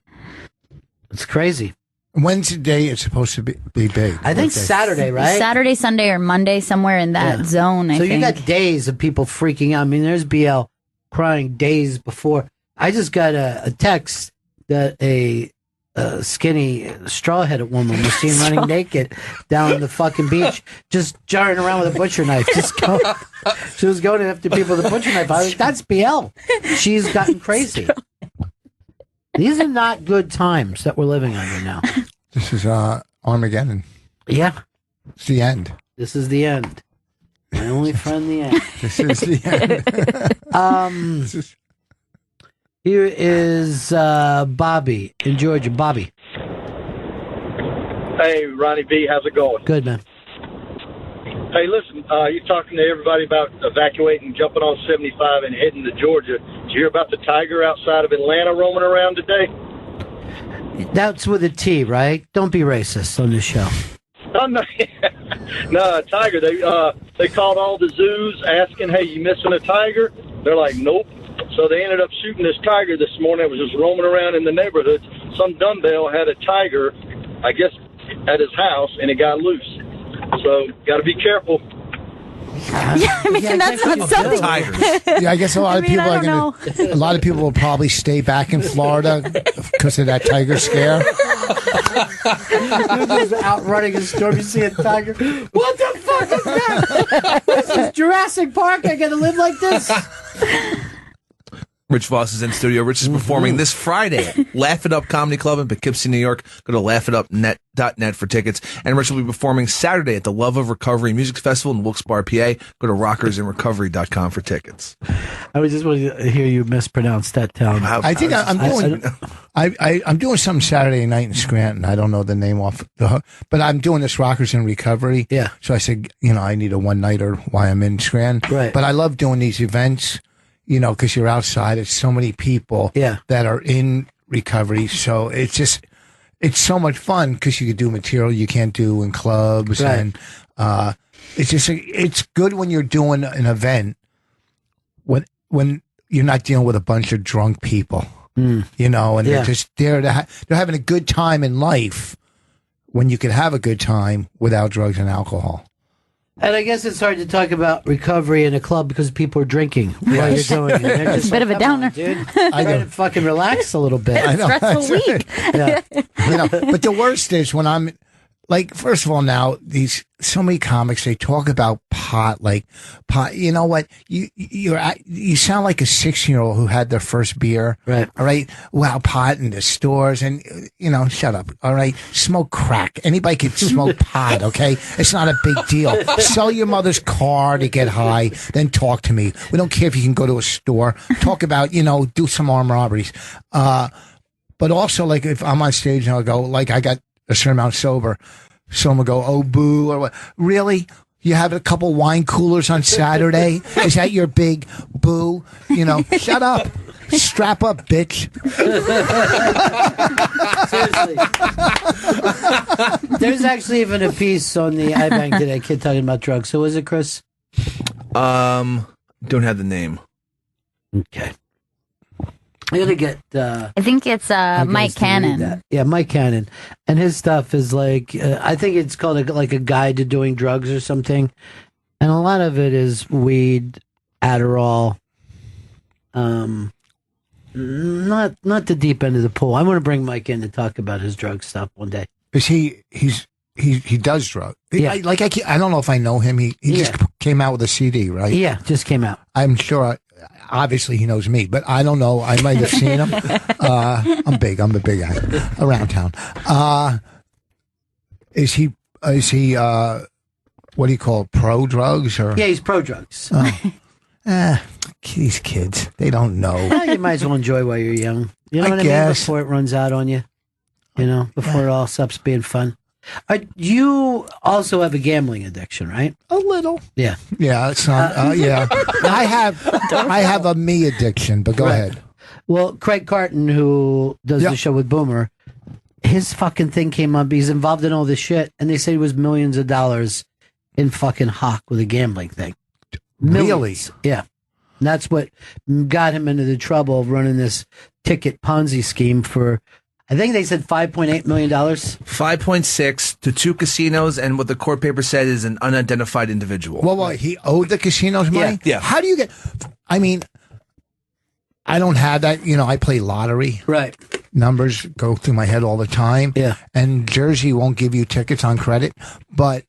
Speaker 1: It's crazy.
Speaker 7: When's the day it's supposed to be big?
Speaker 1: I think Saturday, right?
Speaker 2: Saturday, Sunday, or Monday, somewhere in that zone, I
Speaker 1: so
Speaker 2: think.
Speaker 1: You got days of people freaking out. I mean, there's BL crying days before. I just got a text that a skinny straw-headed woman was seen running naked down the fucking beach, just jarring around with a butcher knife. She was going after people with a butcher knife. I was like, that's BL. She's gotten crazy. These are not good times that we're living under now.
Speaker 7: This is Armageddon.
Speaker 1: Yeah.
Speaker 7: It's the end.
Speaker 1: This is the end. My only friend, the end.
Speaker 7: This is the end.
Speaker 1: Here is Bobby in Georgia. Bobby.
Speaker 14: Hey, Ronnie B, how's it going?
Speaker 1: Good, man.
Speaker 14: Hey, listen, you're talking to everybody about evacuating, jumping on 75 and heading to Georgia. Did you hear about the tiger outside of Atlanta roaming around today?
Speaker 1: That's with a T, right? Don't be racist on this show.
Speaker 14: Oh, no, no, tiger. They called all the zoos asking, hey, you missing a tiger? They're like, nope. So they ended up shooting this tiger this morning. It was just roaming around in the neighborhood. Some dumbbell had a tiger, I guess, at his house, and it got loose. So, got to be careful.
Speaker 2: Yeah, I mean, that's not something.
Speaker 7: Yeah, I guess a lot of people are going to. A lot of people will probably stay back in Florida because of that tiger scare.
Speaker 1: You're just out running in a storm. You see a tiger. What the fuck is that? This is Jurassic Park. I got to live like this.
Speaker 8: Rich Voss is in studio. Rich is performing this Friday at Laugh It Up Comedy Club in Poughkeepsie, New York. Go to laughitupnet.net for tickets. And Rich will be performing Saturday at the Love of Recovery Music Festival in Wilkes-Barre, PA. Go to rockersinrecovery.com for tickets.
Speaker 1: I just wanted to hear you mispronounce that town.
Speaker 7: I think I'm doing something Saturday night in Scranton. I don't know the name off the hook, but I'm doing this Rockers in Recovery.
Speaker 1: Yeah.
Speaker 7: So I said, I need a one-nighter while I'm in Scranton.
Speaker 1: Right.
Speaker 7: But I love doing these events, because you're outside. It's so many people that are in recovery. So it's so much fun because you can do material you can't do in clubs.
Speaker 1: Right.
Speaker 7: And it's good when you're doing an event when you're not dealing with a bunch of drunk people. And they're just there they're having a good time in life when you can have a good time without drugs and alcohol.
Speaker 1: And I guess it's hard to talk about recovery in a club because people are drinking while you're doing it. They're just
Speaker 2: It's a bit of a downer.
Speaker 1: Dude, try to fucking relax a little bit.
Speaker 7: I know.
Speaker 2: Stressful week.
Speaker 1: Yeah.
Speaker 7: But the worst is when I'm like, first of all, now so many comics, they talk about pot, like pot. You know what? You sound like a 16-year-old who had their first beer.
Speaker 1: Right.
Speaker 7: All right. Wow. Pot in the stores and, shut up. All right. Smoke crack. Anybody can smoke pot. Okay. It's not a big deal. Sell your mother's car to get high. Then talk to me. We don't care if you can go to a store. Talk about, do some armed robberies. But also, like, if I'm on stage and I'll go, like, I got a certain amount sober, someone will go, oh, boo, or what? Really? You have a couple wine coolers on Saturday? Is that your big boo? Shut up. Strap up, bitch.
Speaker 1: Seriously. There's actually even a piece on the iBank today, kid talking about drugs. Who is it, Chris?
Speaker 8: Don't have the name.
Speaker 1: Okay. I gotta get.
Speaker 2: I think it's Mike Cannon.
Speaker 1: Yeah, Mike Cannon, and his stuff is like I think it's called a guide to doing drugs or something, and a lot of it is weed, Adderall. Not the deep end of the pool. I want to bring Mike in to talk about his drug stuff one day.
Speaker 7: Because he does drugs.
Speaker 1: Yeah.
Speaker 7: I don't know if I know him. He just came out with a CD, right?
Speaker 1: Yeah, just came out.
Speaker 7: I'm sure. Obviously, he knows me, but I don't know. I might have seen him. I'm big. I'm a big guy around town. Is he? What do you call it, pro drugs or?
Speaker 1: Yeah, he's pro drugs.
Speaker 7: These kids, they don't know.
Speaker 1: Well, you might as well enjoy while you're young. You know what I mean? Before it runs out on you. Before it all stops being fun. You also have a gambling addiction, right?
Speaker 7: A little.
Speaker 1: Yeah.
Speaker 7: Yeah, it's not. Yeah, I have a me addiction. But go ahead.
Speaker 1: Well, Craig Carton, who does the show with Boomer, his fucking thing came up. He's involved in all this shit, and they said he was millions of dollars in fucking hock with a gambling thing. Millions.
Speaker 7: Really?
Speaker 1: Yeah. And that's what got him into the trouble of running this ticket Ponzi scheme for. I think they said $5.8 million.
Speaker 8: 5.6 to 2 casinos, and what the court paper said is an unidentified individual.
Speaker 7: Well, he owed the casinos money?
Speaker 8: Yeah.
Speaker 7: How do you get... I mean, I don't have that. I play lottery.
Speaker 1: Right.
Speaker 7: Numbers go through my head all the time.
Speaker 1: Yeah.
Speaker 7: And Jersey won't give you tickets on credit. But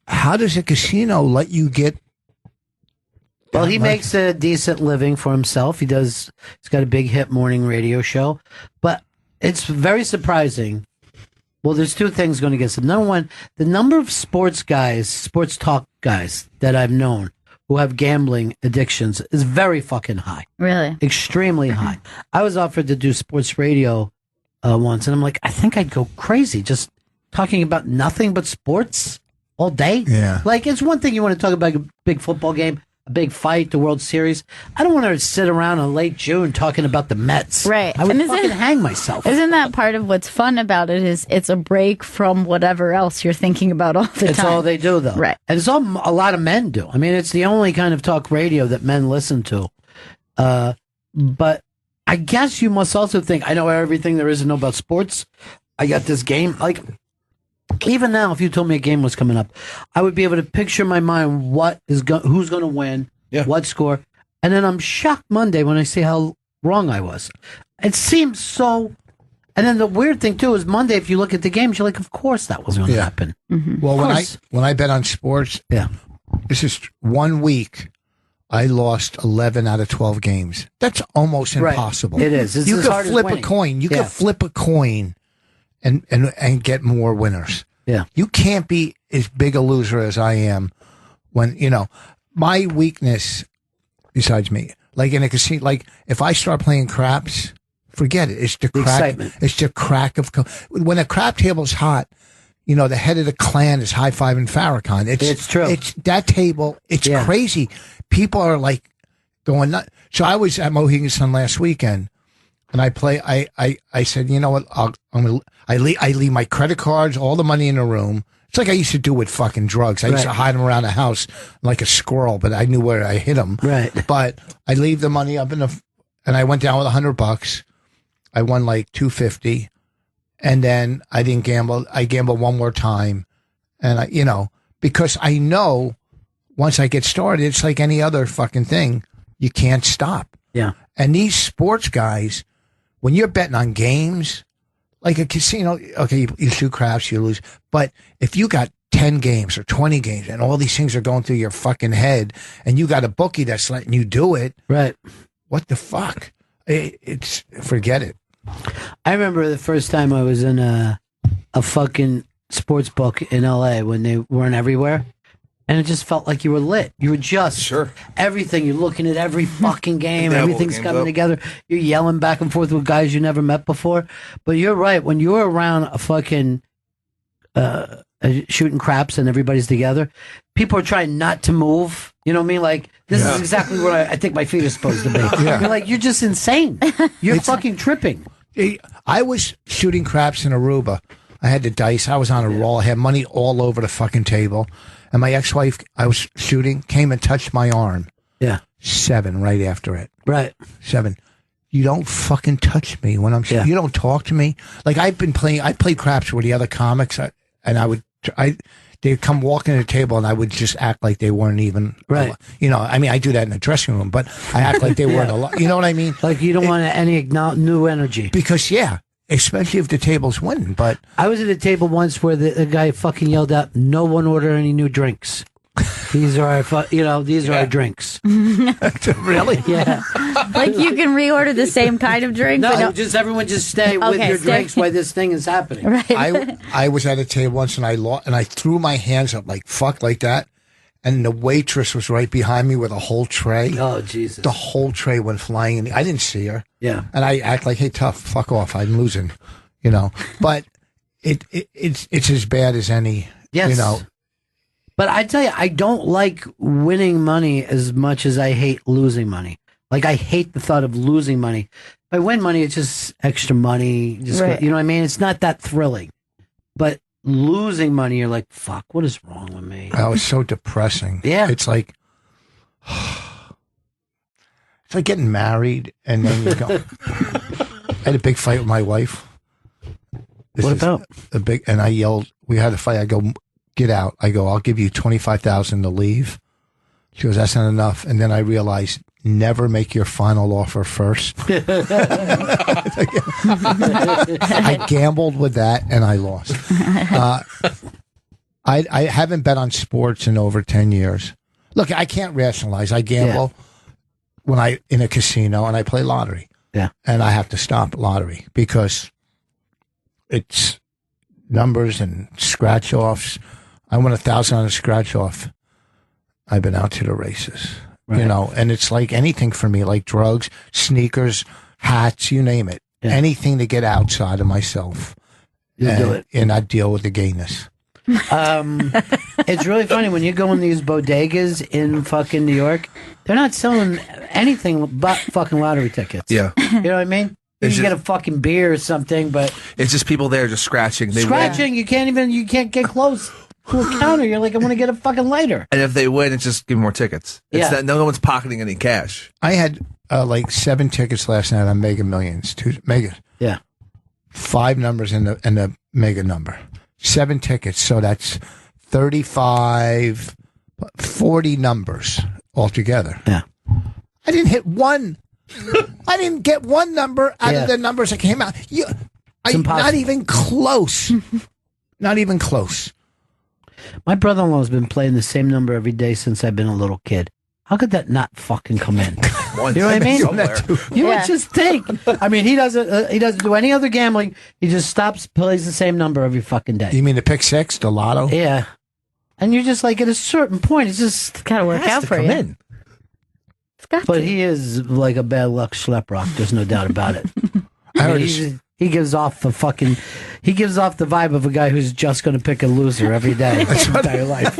Speaker 7: how does a casino let you get...
Speaker 1: Well, he makes a decent living for himself. He's got a big hit morning radio show. But... it's very surprising. Well, there's two things going against him. Number one, the number of sports talk guys that I've known who have gambling addictions is very fucking high.
Speaker 2: Really?
Speaker 1: Extremely high. I was offered to do sports radio once, and I'm like, I think I'd go crazy just talking about nothing but sports all day.
Speaker 7: Yeah.
Speaker 1: Like, it's one thing you want to talk about a big football game, a big fight, the World Series. I don't want to sit around in late June talking about the Mets.
Speaker 2: Right.
Speaker 1: I would fucking hang myself.
Speaker 2: Isn't that part of what's fun about it is it's a break from whatever else you're thinking about all the time.
Speaker 1: It's all they do, though.
Speaker 2: Right.
Speaker 1: And it's all a lot of men do. I mean, it's the only kind of talk radio that men listen to. But I guess you must also think, I know everything there is to know about sports. I got this game. Like, even now, if you told me a game was coming up, I would be able to picture in my mind who's going to win, what score, and then I'm shocked Monday when I see how wrong I was. It seems so. And then the weird thing too is Monday, if you look at the games, you're like, of course that was going to happen.
Speaker 2: Mm-hmm.
Speaker 7: Well, when I bet on sports, this is 1 week. I lost 11 out of 12 games. That's almost
Speaker 1: Right.
Speaker 7: impossible.
Speaker 1: It is. It's
Speaker 7: you
Speaker 1: as
Speaker 7: could
Speaker 1: hard as
Speaker 7: flip a
Speaker 1: winning.
Speaker 7: coin. You
Speaker 1: Yeah.
Speaker 7: could flip a coin and get more winners.
Speaker 1: Yeah.
Speaker 7: You can't be as big a loser as I am when, my weakness, besides me, like in a casino, like if I start playing craps, forget it. It's the crack.
Speaker 1: Excitement.
Speaker 7: It's the crack of, when a crap table's hot, the head of the clan is high-fiving Farrakhan.
Speaker 1: It's true.
Speaker 7: It's that table. It's crazy. People are like going nuts. So I was at Mohegan Sun last weekend, and I said, you know what? I leave my credit cards, all the money in the room. It's like I used to do with fucking drugs. I used to hide them around the house like a squirrel, but I knew where I hid them.
Speaker 1: Right.
Speaker 7: But I leave the money up and I went down with $100. I won like $250. And then I didn't gamble. I gambled one more time. And because I know once I get started, it's like any other fucking thing. You can't stop.
Speaker 1: Yeah.
Speaker 7: And these sports guys, when you're betting on games, like a casino, okay, you shoot craps, you lose. But if you got 10 games or 20 games and all these things are going through your fucking head and you got a bookie that's letting you do it.
Speaker 1: Right.
Speaker 7: What the fuck? It's forget it.
Speaker 1: I remember the first time I was in a fucking sports book in LA when they weren't everywhere. And it just felt like you were lit. You were just everything. You're looking at every fucking game. Everything's coming together. You're yelling back and forth with guys you never met before. But you're right. When you're around a fucking shooting craps and everybody's together, people are trying not to move. You know what I mean? Like, this is exactly what I think my feet are supposed to be. You're like, you're just insane. You're fucking tripping.
Speaker 7: I was shooting craps in Aruba. I had the dice. I was on a roll. I had money all over the fucking table. And my ex-wife, I was shooting, came and touched my arm.
Speaker 1: Yeah.
Speaker 7: 7 right after it.
Speaker 1: Right.
Speaker 7: 7. You don't fucking touch me when I'm shooting. You don't talk to me. Like I played craps with the other comics, they'd come walking to the table and I would just act like they weren't even,
Speaker 1: right.
Speaker 7: I do that in the dressing room, but I act like they weren't alive. You know what I mean?
Speaker 1: Like you don't want any new energy.
Speaker 7: Because, especially if the table's winning. But
Speaker 1: I was at a table once where the guy fucking yelled out, "No one order any new drinks. These are our, these are our drinks."
Speaker 7: Really?
Speaker 1: Yeah.
Speaker 2: Like you can reorder the same kind of drink.
Speaker 1: No, just everyone just stay with your drinks while this thing is happening.
Speaker 2: Right.
Speaker 7: I was at a table once and I threw my hands up like fuck like that. And the waitress was right behind me with a whole tray.
Speaker 1: Oh, Jesus.
Speaker 7: The whole tray went flying in. I didn't see her.
Speaker 1: Yeah.
Speaker 7: And I act like, hey, tough, fuck off. I'm losing, But it's as bad as any,
Speaker 1: Yes. But I tell you, I don't like winning money as much as I hate losing money. Like, I hate the thought of losing money. If I win money, it's just extra money.
Speaker 2: Right.
Speaker 1: You know what I mean? It's not that thrilling. But losing money, you're like, fuck, what is wrong with me?
Speaker 7: Oh, it's so depressing.
Speaker 1: Yeah.
Speaker 7: It's like getting married and then you go. I had a big fight with my wife.
Speaker 1: What about?
Speaker 7: And I yelled, we had a fight. I go, get out. I go, I'll give you $25,000 to leave. She goes, that's not enough. And then I realized, never make your final offer first. I gambled with that and I lost. I haven't bet on sports in over 10 years. Look, I can't rationalize. I gamble when in a casino and I play lottery.
Speaker 1: Yeah.
Speaker 7: And I have to stop lottery because it's numbers and scratch offs. I won $1,000 on a scratch off. I've been out to the races.
Speaker 1: Right.
Speaker 7: And it's like anything for me, like drugs, sneakers, hats, you name it.
Speaker 1: Yeah.
Speaker 7: Anything to get outside of myself.
Speaker 1: You do it.
Speaker 7: And not deal with the gayness.
Speaker 1: It's really funny when you go in these bodegas in fucking New York, they're not selling anything but fucking lottery tickets.
Speaker 8: Yeah.
Speaker 1: You know what I mean? You can get a fucking beer or something, but
Speaker 8: it's just people there just scratching. They
Speaker 1: scratching, you can't get close to a counter. You're like, I want to get a fucking lighter.
Speaker 8: And if they win, it's just give more tickets. It's
Speaker 1: Yeah.
Speaker 8: no one's pocketing any cash.
Speaker 7: I had like 7 tickets last night on Mega Millions. 2 Mega.
Speaker 1: Yeah.
Speaker 7: 5 numbers in the Mega number. 7 tickets. So that's 35, 40 numbers altogether.
Speaker 1: Yeah.
Speaker 7: I didn't hit one. I didn't get one number out of the numbers that came out. Not even close. Not even close.
Speaker 1: My brother-in-law has been playing the same number every day since I've been a little kid. How could that not fucking come in?
Speaker 8: Once.
Speaker 1: You know what I mean?
Speaker 8: Somewhere.
Speaker 1: You would just think. I mean, he doesn't do any other gambling. He just stops, plays the same number every fucking day.
Speaker 7: You mean the pick six, the lotto?
Speaker 1: Yeah. And you're just like, at a certain point, it's just
Speaker 2: gotta work out for you.
Speaker 1: in. But he is like a bad luck schleprock. There's no doubt about it. I mean, he gives off the vibe of a guy who's just going to pick a loser every day his entire life.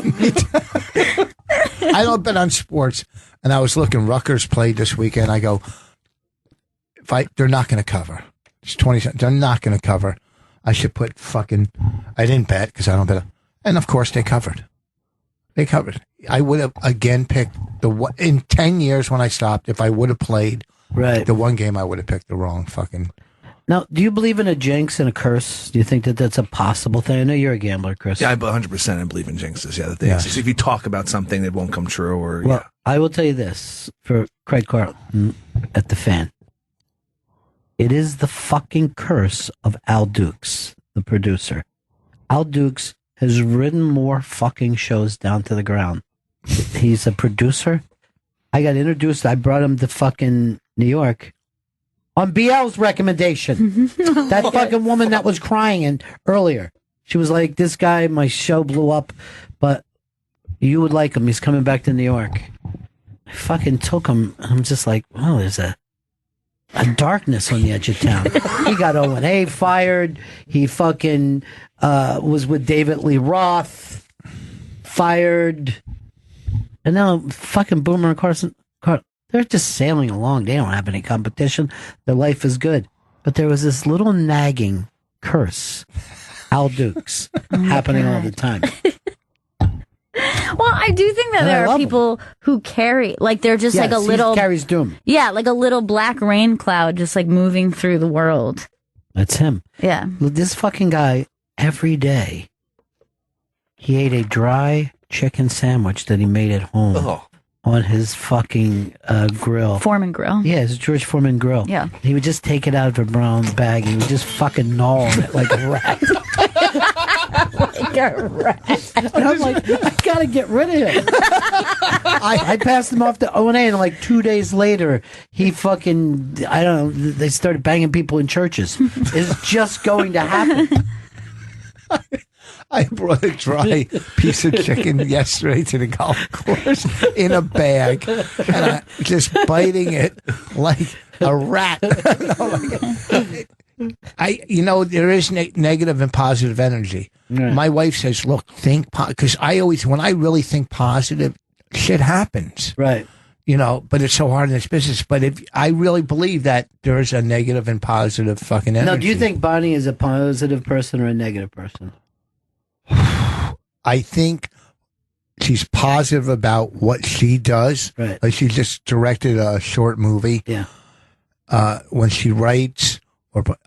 Speaker 7: I don't bet on sports, and I was looking. Rutgers played this weekend. I go, they're not going to cover. It's 20. They're not going to cover. I should put fucking. I didn't bet because I don't bet. And of course, they covered. They covered. I would have again picked in 10 years when I stopped. If I would have played the one game, I would have picked the wrong fucking.
Speaker 1: Now, do you believe in a jinx and a curse? Do you think that that's a possible thing? I know you're a gambler, Chris.
Speaker 8: Yeah, 100% I believe in jinxes. Yeah, the thing is, if you talk about something, it won't come true. Or
Speaker 1: I will tell you this for Craig Carlton at the Fan. It is the fucking curse of Al Dukes, the producer. Al Dukes has written more fucking shows down to the ground. He's a producer. I got introduced. I brought him to fucking New York. On BL's recommendation. That fucking woman that was crying earlier. She was like, this guy, my show blew up, but you would like him. He's coming back to New York. I fucking took him. I'm just like, oh, there's a darkness on the edge of town. He got O&A fired. He fucking was with David Lee Roth. Fired. And now fucking Boomer and Carson. They're just sailing along. They don't have any competition. Their life is good. But there was this little nagging curse, Al Dukes, happening all the time.
Speaker 2: Well, I do think that there are people who carry, like they're just like a little...
Speaker 1: carries doom.
Speaker 2: Yeah, like a little black rain cloud just like moving through the world.
Speaker 1: That's him.
Speaker 2: Yeah.
Speaker 1: This fucking guy, every day, he ate a dry chicken sandwich that he made at home. On his fucking grill.
Speaker 2: Foreman grill.
Speaker 1: Yeah, it's a George Foreman grill.
Speaker 2: Yeah.
Speaker 1: He would just take it out of a brown bag and he would just fucking gnaw on it like a rat.
Speaker 2: Like a rat.
Speaker 1: And I'm like, I gotta get rid of him. I passed him off to O&A and like 2 days later, he fucking, I don't know, they started banging people in churches. It's just going to happen.
Speaker 7: I brought a dry piece of chicken yesterday to the golf course in a bag, and I just biting it like a rat. There is negative and positive energy. Right. My wife says, "Look, think because when I really think positive, shit happens."
Speaker 1: Right.
Speaker 7: But it's so hard in this business. But if I really believe that there's a negative and positive fucking energy.
Speaker 1: Now, do you think Bonnie is a positive person or a negative person?
Speaker 7: I think she's positive about what she does.
Speaker 1: Right.
Speaker 7: Like she just directed a short movie.
Speaker 1: Yeah.
Speaker 7: When she writes,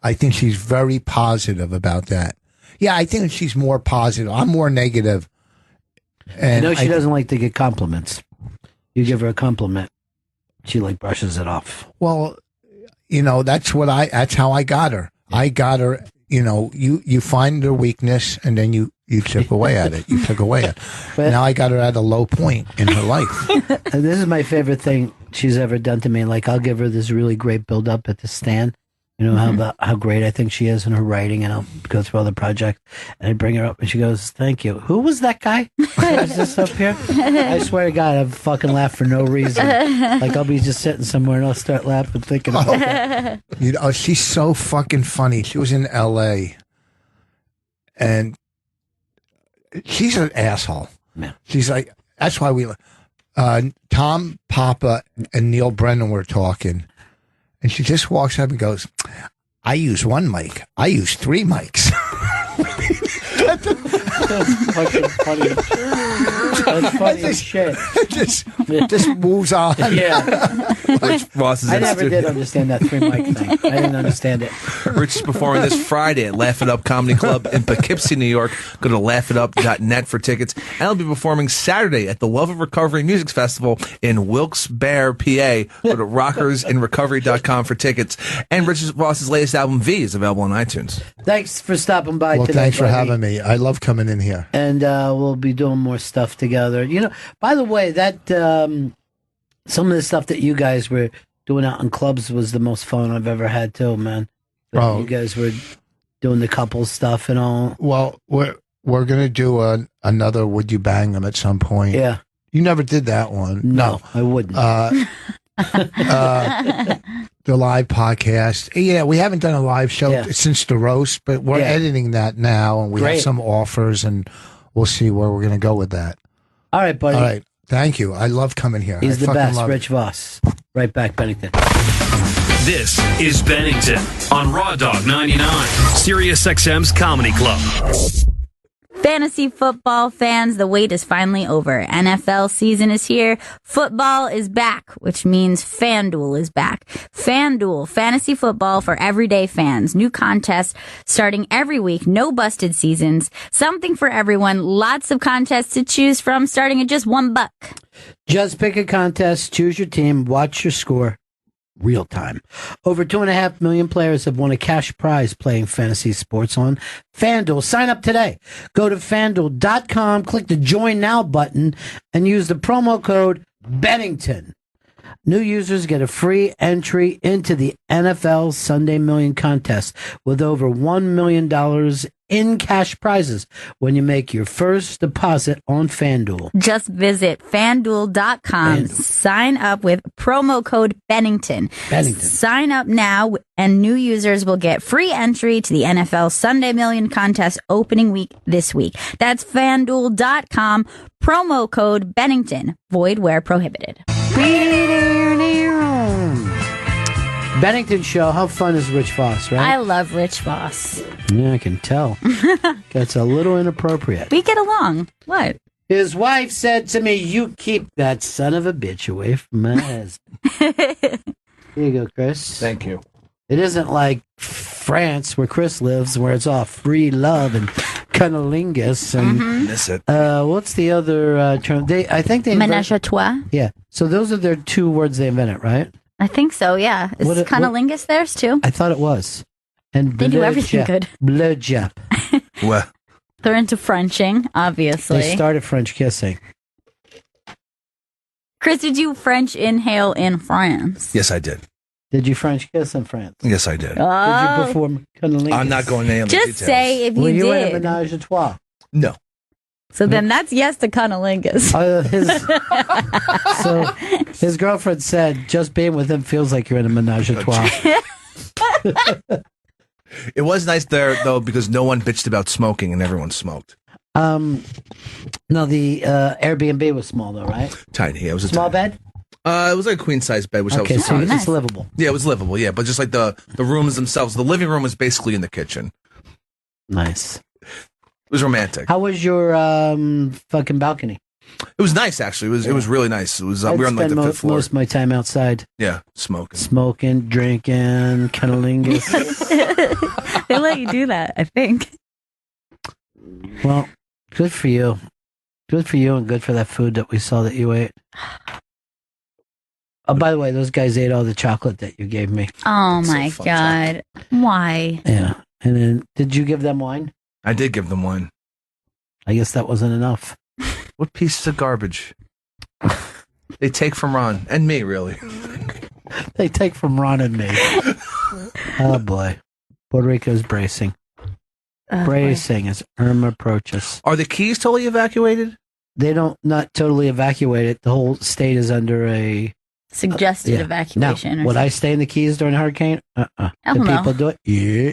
Speaker 7: I think she's very positive about that. Yeah, I think she's more positive. I'm more negative. And
Speaker 1: I know she doesn't like to get compliments. You give her a compliment, she like brushes it off.
Speaker 7: Well, that's how I got her. I got her. You find her weakness and then you chip away at it. You took away at it. Now I got her at a low point in her life.
Speaker 1: This is my favorite thing she's ever done to me. Like, I'll give her this really great build up at the stand. How great I think she is in her writing, and I'll go through all the projects. And I bring her up, and she goes, "Thank you." Who was that guy? Is this up here? I swear to God, I fucking laugh for no reason. Like, I'll be just sitting somewhere, and I'll start laughing, thinking about that.
Speaker 7: She's so fucking funny. She was in L.A. and she's an asshole.
Speaker 1: Yeah.
Speaker 7: She's like, that's why we. Tom Papa and Neil Brennan were talking. And she just walks up and goes, "I use one mic. I use 3 mics."
Speaker 1: That's fucking funny. That's funny as shit.
Speaker 7: Just moves on.
Speaker 1: Yeah.
Speaker 8: Voss is
Speaker 1: I never did understand that 3 mic thing. I didn't understand it.
Speaker 8: Rich is performing this Friday at Laugh It Up Comedy Club in Poughkeepsie, New York. Go to laughitup.net for tickets. And he'll be performing Saturday at the Love of Recovery Music Festival in Wilkes-Barre, PA. Go to rockersinrecovery.com for tickets. And Rich Voss's latest album, V, is available on iTunes.
Speaker 1: Thanks for stopping by today.
Speaker 7: Thanks for having me. I love coming in here.
Speaker 1: And we'll be doing more stuff together. By the way, that some of the stuff that you guys were doing out in clubs was the most fun I've ever had too, man.
Speaker 7: Oh.
Speaker 1: You guys were doing the couple stuff and all.
Speaker 7: Well, we're gonna do another Would You Bang Them at some point.
Speaker 1: Yeah.
Speaker 7: You never did that one.
Speaker 1: No, I wouldn't.
Speaker 7: The live podcast. Yeah, we haven't done a live show since the roast, but we're editing that now, and we have some offers, and we'll see where we're going to go with that.
Speaker 1: All right, buddy.
Speaker 7: All right. Thank you. I love coming here.
Speaker 1: He's the
Speaker 7: fucking
Speaker 1: best,
Speaker 7: love
Speaker 1: Rich Voss. Right back, Bennington.
Speaker 15: This is Bennington on Raw Dog 99, Sirius XM's Comedy Club.
Speaker 2: Fantasy football fans, the wait is finally over. NFL season is here. Football is back, which means FanDuel is back. FanDuel, fantasy football for everyday fans. New contests starting every week. No busted seasons. Something for everyone. Lots of contests to choose from, starting at just $1.
Speaker 1: Just pick a contest, choose your team, watch your score. Real time. Over 2.5 million players have won a cash prize playing fantasy sports on FanDuel. Sign up today. Go to FanDuel.com, click the Join Now button, and use the promo code Bennington. New users get a free entry into the NFL Sunday Million Contest with over $1 million in cash prizes when you make your first deposit on FanDuel.
Speaker 2: Just visit FanDuel.com. Sign up with promo code Bennington. Sign up now, and new users will get free entry to the NFL Sunday Million Contest opening week this week. That's FanDuel.com. Promo code Bennington. Void where prohibited.
Speaker 1: Bennington Show. How fun is Rich Voss, right?
Speaker 2: I love Rich Voss.
Speaker 1: Yeah, I can tell. That's a little inappropriate.
Speaker 2: We get along. What?
Speaker 1: His wife said to me, "You keep that son of a bitch away from my husband." Here you go, Chris.
Speaker 8: Thank you.
Speaker 1: It isn't like France, where Chris lives, where it's all free love and cunnilingus and
Speaker 8: Miss it.
Speaker 1: what's the other term? I think they
Speaker 2: Ménage à trois.
Speaker 1: Yeah. So those are their two words they invented, right?
Speaker 2: I think so, yeah. Is
Speaker 1: What-
Speaker 2: cunnilingus theirs too?
Speaker 1: I thought it was. And
Speaker 2: They do everything
Speaker 1: blowjob.
Speaker 2: good.
Speaker 1: Blowjob.
Speaker 8: Well,
Speaker 2: They're into Frenching, obviously.
Speaker 1: They started French kissing.
Speaker 2: Chris, did you French inhale in France?
Speaker 8: yes, I did.
Speaker 1: Did you French kiss in France?
Speaker 8: Yes, I did.
Speaker 1: Did
Speaker 2: Oh.
Speaker 1: you perform cunnilingus?
Speaker 8: I'm not going into
Speaker 2: Just
Speaker 8: details.
Speaker 2: say if
Speaker 1: Were
Speaker 2: you
Speaker 1: you in a
Speaker 2: did.
Speaker 1: menage a trois?
Speaker 8: No.
Speaker 2: So then that's yes to cunnilingus.
Speaker 1: So his girlfriend said, just being with him feels like you're in a menage a trois.
Speaker 8: It was nice there, though, because no one bitched about smoking and everyone smoked.
Speaker 1: No, the Airbnb was small though, right?
Speaker 8: Tiny. Yeah, it was a
Speaker 1: Small
Speaker 8: tiny-
Speaker 1: bed?
Speaker 8: It was like a queen size bed, which I
Speaker 1: Okay,
Speaker 8: was
Speaker 1: so
Speaker 8: surprised.
Speaker 1: it's livable.
Speaker 8: Yeah, it was livable. Yeah, but just like the rooms themselves, the living room was basically in the kitchen.
Speaker 1: Nice.
Speaker 8: It was romantic.
Speaker 1: How was your fucking balcony?
Speaker 8: It was nice, actually. It was really nice. It was. We were on like the fifth floor.
Speaker 1: Most of my time outside.
Speaker 8: Yeah, smoking,
Speaker 1: drinking, cunnilingus.
Speaker 2: They let you do that, I think.
Speaker 1: Well, good for you. Good for you, and good for that food that we saw that you ate. Oh, by the way, those guys ate all the chocolate that you gave me.
Speaker 2: Oh my God. Why?
Speaker 1: Yeah. And then, did you give them wine?
Speaker 8: I did give them wine.
Speaker 1: I guess that wasn't enough.
Speaker 8: What pieces of garbage? They take from Ron and me, really.
Speaker 1: They take from Ron and me. Oh boy, Puerto Rico's bracing. Bracing as Irma approaches.
Speaker 8: Are the Keys totally evacuated?
Speaker 1: They don't not totally evacuate it. The whole state is under a
Speaker 2: Suggested evacuation.
Speaker 1: Now,
Speaker 2: or
Speaker 1: would I stay in the Keys during a hurricane?
Speaker 2: I
Speaker 1: Do
Speaker 2: don't know.
Speaker 1: people do it? Yeah.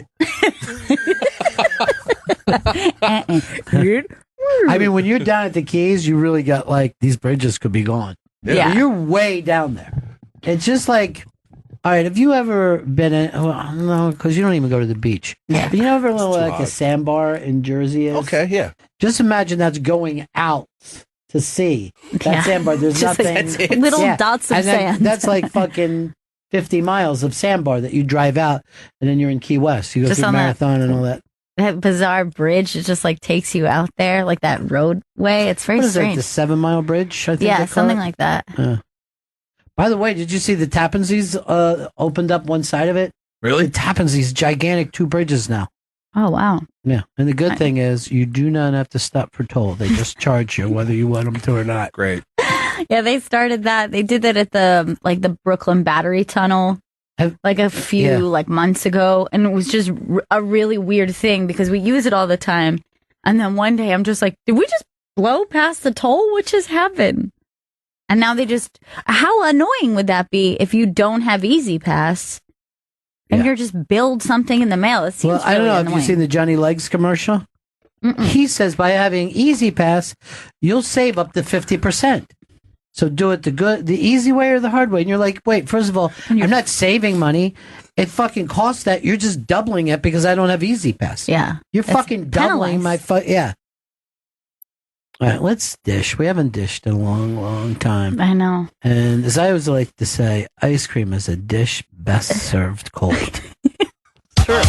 Speaker 1: I mean, when you're down at the Keys, you really got like these bridges could be gone.
Speaker 2: Yeah.
Speaker 1: You're way down there. It's just like, all right, have you ever been in, well, no, because you don't even go to the beach.
Speaker 2: Yeah.
Speaker 1: But you know, ever know like
Speaker 8: hot.
Speaker 1: a sandbar in Jersey is?
Speaker 8: Okay, yeah.
Speaker 1: Just imagine that's going out to sea. That
Speaker 2: Yeah.
Speaker 1: sandbar, there's
Speaker 2: Just like
Speaker 1: nothing.
Speaker 2: little dots of
Speaker 1: And then
Speaker 2: sand.
Speaker 1: That's like fucking 50 miles of sandbar that you drive out, and then you're in Key West. You go
Speaker 2: Just
Speaker 1: through
Speaker 2: on that-
Speaker 1: Marathon and all that.
Speaker 2: That bizarre bridge, it just like takes you out there, like that roadway. It's very
Speaker 1: What is
Speaker 2: strange.
Speaker 1: it, the 7 Mile Bridge? I think
Speaker 2: Yeah,
Speaker 1: they call
Speaker 2: something
Speaker 1: it?
Speaker 2: like that.
Speaker 1: By the way, did you see the Tappan Zee's opened up one side of it?
Speaker 8: Really?
Speaker 1: The Tappan Zee's gigantic 2 bridges now.
Speaker 2: Oh, wow.
Speaker 1: Yeah, and the good thing is you do not have to stop for toll. They just charge you whether you want them to or not.
Speaker 8: Great.
Speaker 2: Yeah, they started that. They did that at the Brooklyn Battery Tunnel like a few months ago, and it was just a really weird thing because we use it all the time. And then one day I'm just like, did we just blow past the toll? What just happened? And now how annoying would that be if you don't have Easy Pass and you're just billed something in the mail? It seems
Speaker 1: I don't know
Speaker 2: annoying.
Speaker 1: if you've seen the Johnny Legs commercial. He says by having Easy Pass, you'll save up to 50%. So do it the easy way or the hard way. And you're like, wait, first of all, I'm not saving money. It fucking costs that. You're just doubling it because I don't have Easy Pass.
Speaker 2: Yeah.
Speaker 1: You're fucking doubling my yeah. All right, let's dish. We haven't dished in a long, long time.
Speaker 2: I know.
Speaker 1: And as I always like to say, ice cream is a dish best served cold.
Speaker 2: True.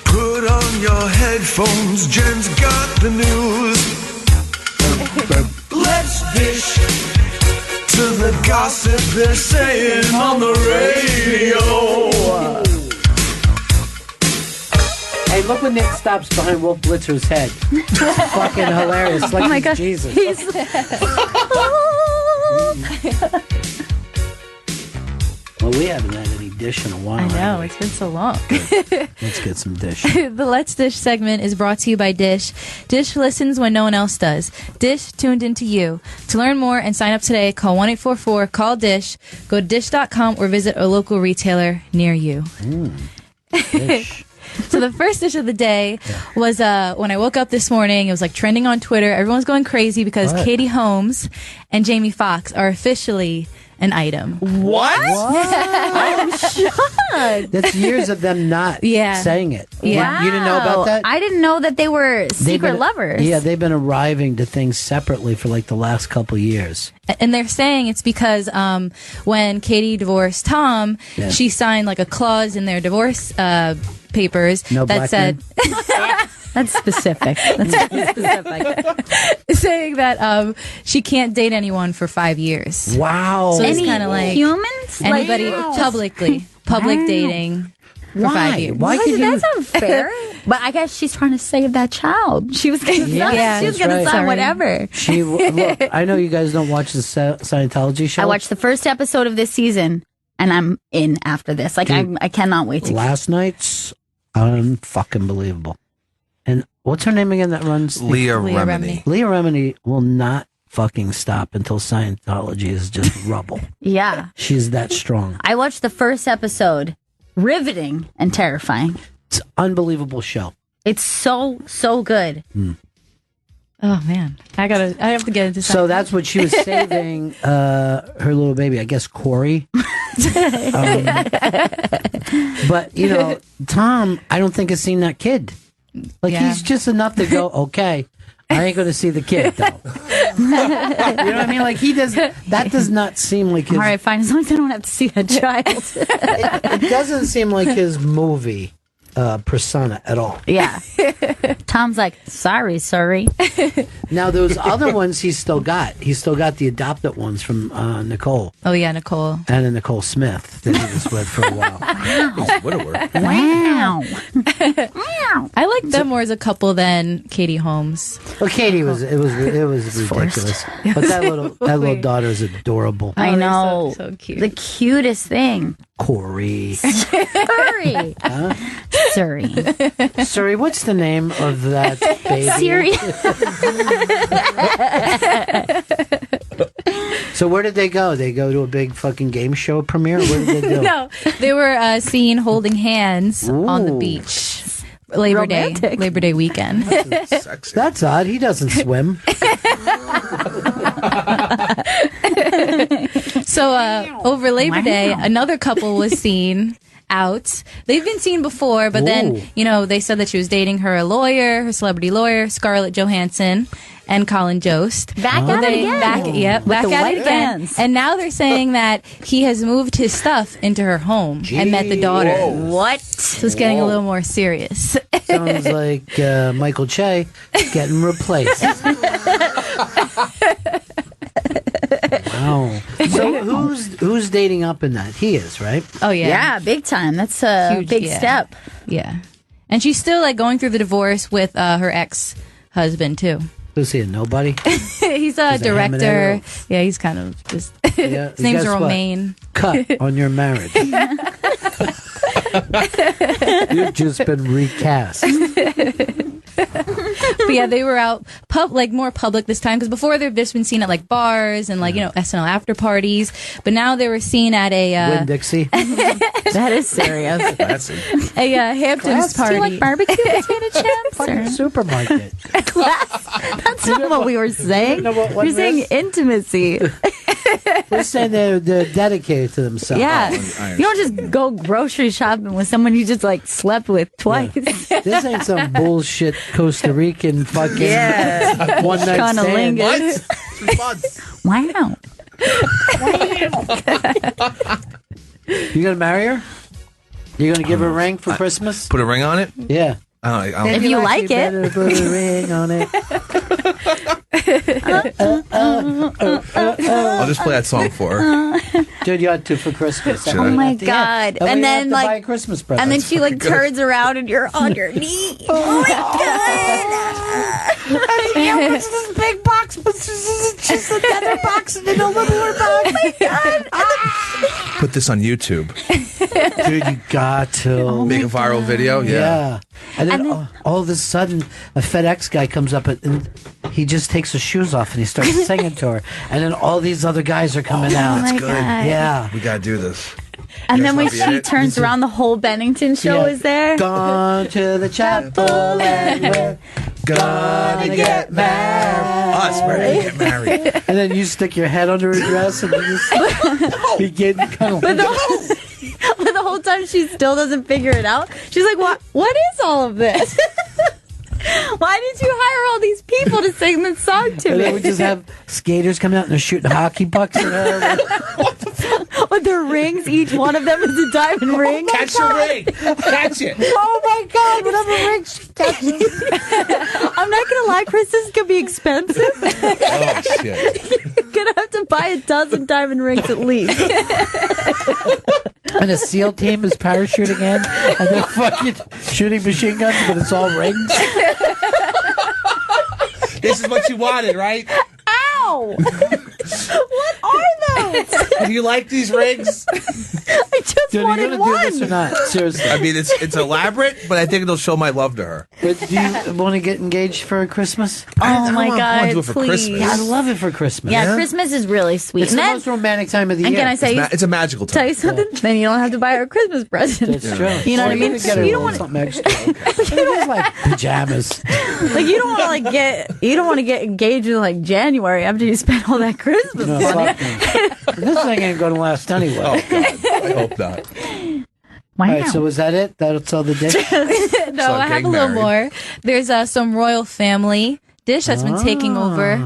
Speaker 16: Put on your headphones, Jen's got the news. Let's dish to the gossip they're saying on the radio.
Speaker 1: Hey, look when Nick stops behind Wolf Blitzer's head. Fucking hilarious. Like
Speaker 2: oh my God.
Speaker 1: Jesus. Well, we haven't had any dish in a while.
Speaker 17: I know, it's been so long.
Speaker 1: Let's get some dish.
Speaker 17: The Let's Dish segment is brought to you by Dish. Dish listens when no one else does. Dish tuned into you. To learn more and sign up today, call 1-844-CALL-DISH, go to dish.com or visit a local retailer near you.
Speaker 1: Dish.
Speaker 17: So the first dish of the day was when I woke up this morning. It was like trending on Twitter. Everyone's going crazy because Katie Holmes and Jamie Foxx are officially an item.
Speaker 1: What?
Speaker 2: I'm shocked.
Speaker 1: That's years of them not saying it.
Speaker 2: Yeah.
Speaker 1: You didn't know about that?
Speaker 2: I didn't know that they were secret lovers.
Speaker 1: Yeah, they've been arriving to things separately for like the last couple years.
Speaker 17: And they're saying it's because when Katie divorced Tom, she signed like a clause in their divorce papers that said
Speaker 2: that's specific.
Speaker 17: saying that she can't date anyone for 5 years.
Speaker 1: Wow.
Speaker 17: So it's kind of like
Speaker 2: humans,
Speaker 17: anybody public dating for 5 years.
Speaker 1: Why could
Speaker 2: that's unfair? But I guess she's trying to save that child. She was going to
Speaker 17: Yeah,
Speaker 2: she was going to sign whatever.
Speaker 1: Look, I know you guys don't watch the Scientology show.
Speaker 2: I watched the first episode of this season, and I'm in after this. Like, I cannot wait to.
Speaker 1: Last night's unfucking believable. And what's her name again that runs?
Speaker 8: Leah Remini.
Speaker 1: Leah Remini will not fucking stop until Scientology is just rubble.
Speaker 2: Yeah.
Speaker 1: She's that strong.
Speaker 2: I watched the first episode. Riveting and terrifying.
Speaker 1: It's an unbelievable show.
Speaker 2: It's so good.
Speaker 17: Oh man, I have to get into.
Speaker 1: So that's what she was saving her little baby, I guess Corey. But you know, Tom, I don't think has seen that kid. Like he's just enough to go. Okay, I ain't going to see the kid though. You know what I mean? Like he does. That does not seem like his.
Speaker 2: All right, fine. As long as I don't have to see that child.
Speaker 1: It doesn't seem like his movie persona at all.
Speaker 2: Yeah. Tom's like, sorry.
Speaker 1: Now those other ones he's still got. He's still got the adopted ones from Nicole.
Speaker 17: Oh yeah, Nicole.
Speaker 1: And Nicole Smith that he was with for a while.
Speaker 2: Wow.
Speaker 17: I like them more as a couple than Katie Holmes.
Speaker 1: Well, Katie was ridiculous. But that little daughter is adorable.
Speaker 2: I know.
Speaker 17: So cute.
Speaker 2: The cutest thing.
Speaker 1: Corey.
Speaker 2: Surrey.
Speaker 1: Huh?
Speaker 2: Surrey.
Speaker 1: Surrey, what's the name of that baby?
Speaker 2: Siri.
Speaker 1: So where did they go? They go to a big fucking game show premiere? What did they do?
Speaker 17: No, they were seen holding hands on the beach. Labor Day weekend.
Speaker 1: That's odd. He doesn't swim.
Speaker 17: So over Labor Day, another couple was seen out. They've been seen before, but then, they said that she was dating her celebrity lawyer, Scarlett Johansson, and Colin Jost.
Speaker 2: Back at it again.
Speaker 17: Back at it again. And now they're saying that he has moved his stuff into her home and met the daughter.
Speaker 2: Whoa. What?
Speaker 17: So it's getting a little more serious.
Speaker 1: Sounds like Michael Che getting replaced. Wow. So who's dating up in that? He is, right?
Speaker 17: Oh yeah,
Speaker 2: Yeah, big time. That's a big
Speaker 17: yeah.
Speaker 2: step.
Speaker 17: Yeah, and she's still like going through the divorce with her ex-husband too.
Speaker 1: Who's he? Nobody.
Speaker 17: He's a
Speaker 1: He's a
Speaker 17: director. Yeah, he's kind of just.
Speaker 1: Yeah,
Speaker 17: His name's
Speaker 1: guess what?
Speaker 17: Romaine.
Speaker 1: Cut on your marriage. You've just been recast.
Speaker 17: But yeah, they were out more public this time because before they've just been seen at like bars and like SNL after parties, but now they were seen at a
Speaker 1: Winn-Dixie.
Speaker 2: That is serious.
Speaker 17: a Hamptons party.
Speaker 2: Do you like barbecue potato chips?
Speaker 1: Fucking supermarket.
Speaker 2: That's not what we were saying.
Speaker 1: what
Speaker 2: We're saying
Speaker 1: is?
Speaker 2: intimacy.
Speaker 1: We're saying they're dedicated to themselves.
Speaker 2: Yeah. You don't just go grocery shopping with someone you just like slept with twice.
Speaker 1: This ain't some bullshit Costa Rican fucking
Speaker 2: Yeah.
Speaker 1: one night stand.
Speaker 2: Wow.
Speaker 1: You gonna marry her? You gonna give her a ring for Christmas?
Speaker 8: Put a ring on it?
Speaker 1: Yeah.
Speaker 8: I don't
Speaker 2: If you like it.
Speaker 1: Better put a ring on it.
Speaker 8: I'll just play that song for her.
Speaker 1: Dude, you had to for Christmas.
Speaker 8: Should
Speaker 2: Oh
Speaker 8: I?
Speaker 2: my
Speaker 1: Yeah.
Speaker 2: God.
Speaker 1: That way
Speaker 2: And
Speaker 1: you
Speaker 2: then
Speaker 1: have to
Speaker 2: like
Speaker 1: buy a Christmas present.
Speaker 2: and then she like
Speaker 8: good.
Speaker 2: turns around and you're on your knee. Oh my God. Yeah, what's this big box? But it's just a leather box and then a littler box. Oh my God.
Speaker 8: Put this on YouTube.
Speaker 1: Dude, you got to.
Speaker 8: Make a viral video. Yeah.
Speaker 1: And then, all of a sudden, a FedEx guy comes up and he just takes his shoes off and he starts singing to her. And then all these other guys are coming out.
Speaker 2: my
Speaker 8: That's good.
Speaker 2: God.
Speaker 1: Yeah.
Speaker 8: We gotta do this.
Speaker 2: And then when
Speaker 8: wanna be in
Speaker 2: she
Speaker 8: it?
Speaker 2: turns around, the whole Bennington show
Speaker 1: Yeah.
Speaker 2: is there.
Speaker 1: Gone to the chapel and we're gonna get married.
Speaker 8: Us, we're gonna get married.
Speaker 1: And then you stick your head under her dress and you just begin kind of.
Speaker 2: But the whole time she still doesn't figure it out. She's like, what is all of this? Why did you hire all these people to sing this song to
Speaker 1: And
Speaker 2: me?
Speaker 1: then we just have skaters coming out and they're shooting hockey pucks at her.
Speaker 2: With their rings, each one of them is a diamond ring.
Speaker 8: Catch your ring. Catch it.
Speaker 2: Oh my God, whatever ring she catches. I'm not going to lie, Christmas can be expensive.
Speaker 8: Oh shit.
Speaker 2: You're going to have to buy a dozen diamond rings at least.
Speaker 1: And a SEAL team is parachuting in and they're fucking shooting machine guns, but it's all rings.
Speaker 8: This is what you wanted, right?
Speaker 2: Ow! What are those?
Speaker 8: Do you like these rings?
Speaker 2: I just
Speaker 1: Dude, are you
Speaker 2: wanted
Speaker 1: gonna
Speaker 2: one.
Speaker 1: do this or not? Seriously.
Speaker 8: I mean, it's elaborate, but I think it'll show my love to her.
Speaker 1: But do you want to get engaged for Christmas?
Speaker 2: Oh my
Speaker 8: I wanna
Speaker 2: God,
Speaker 8: do it for
Speaker 2: please.
Speaker 8: Christmas.
Speaker 1: Yeah, I love it for Christmas.
Speaker 2: Yeah, Christmas is really sweet.
Speaker 1: It's the most romantic time of the
Speaker 2: and
Speaker 1: year.
Speaker 2: can I say,
Speaker 8: It's a magical
Speaker 2: tell
Speaker 8: time.
Speaker 2: you something? Then you don't have to buy her a Christmas present.
Speaker 1: That's true.
Speaker 2: You know what I mean?
Speaker 1: You get her
Speaker 2: You don't want
Speaker 1: something extra. You don't like pajamas.
Speaker 2: like you don't want to get engaged in like January after you spend all that Christmas
Speaker 1: No,
Speaker 2: money.
Speaker 1: fuck no. This thing ain't going to last anyway.
Speaker 8: Oh God, I hope not.
Speaker 2: Wow.
Speaker 1: All right, so was that it? That's all the dish?
Speaker 17: No, I have a little more. There's some royal family dish that's been taking over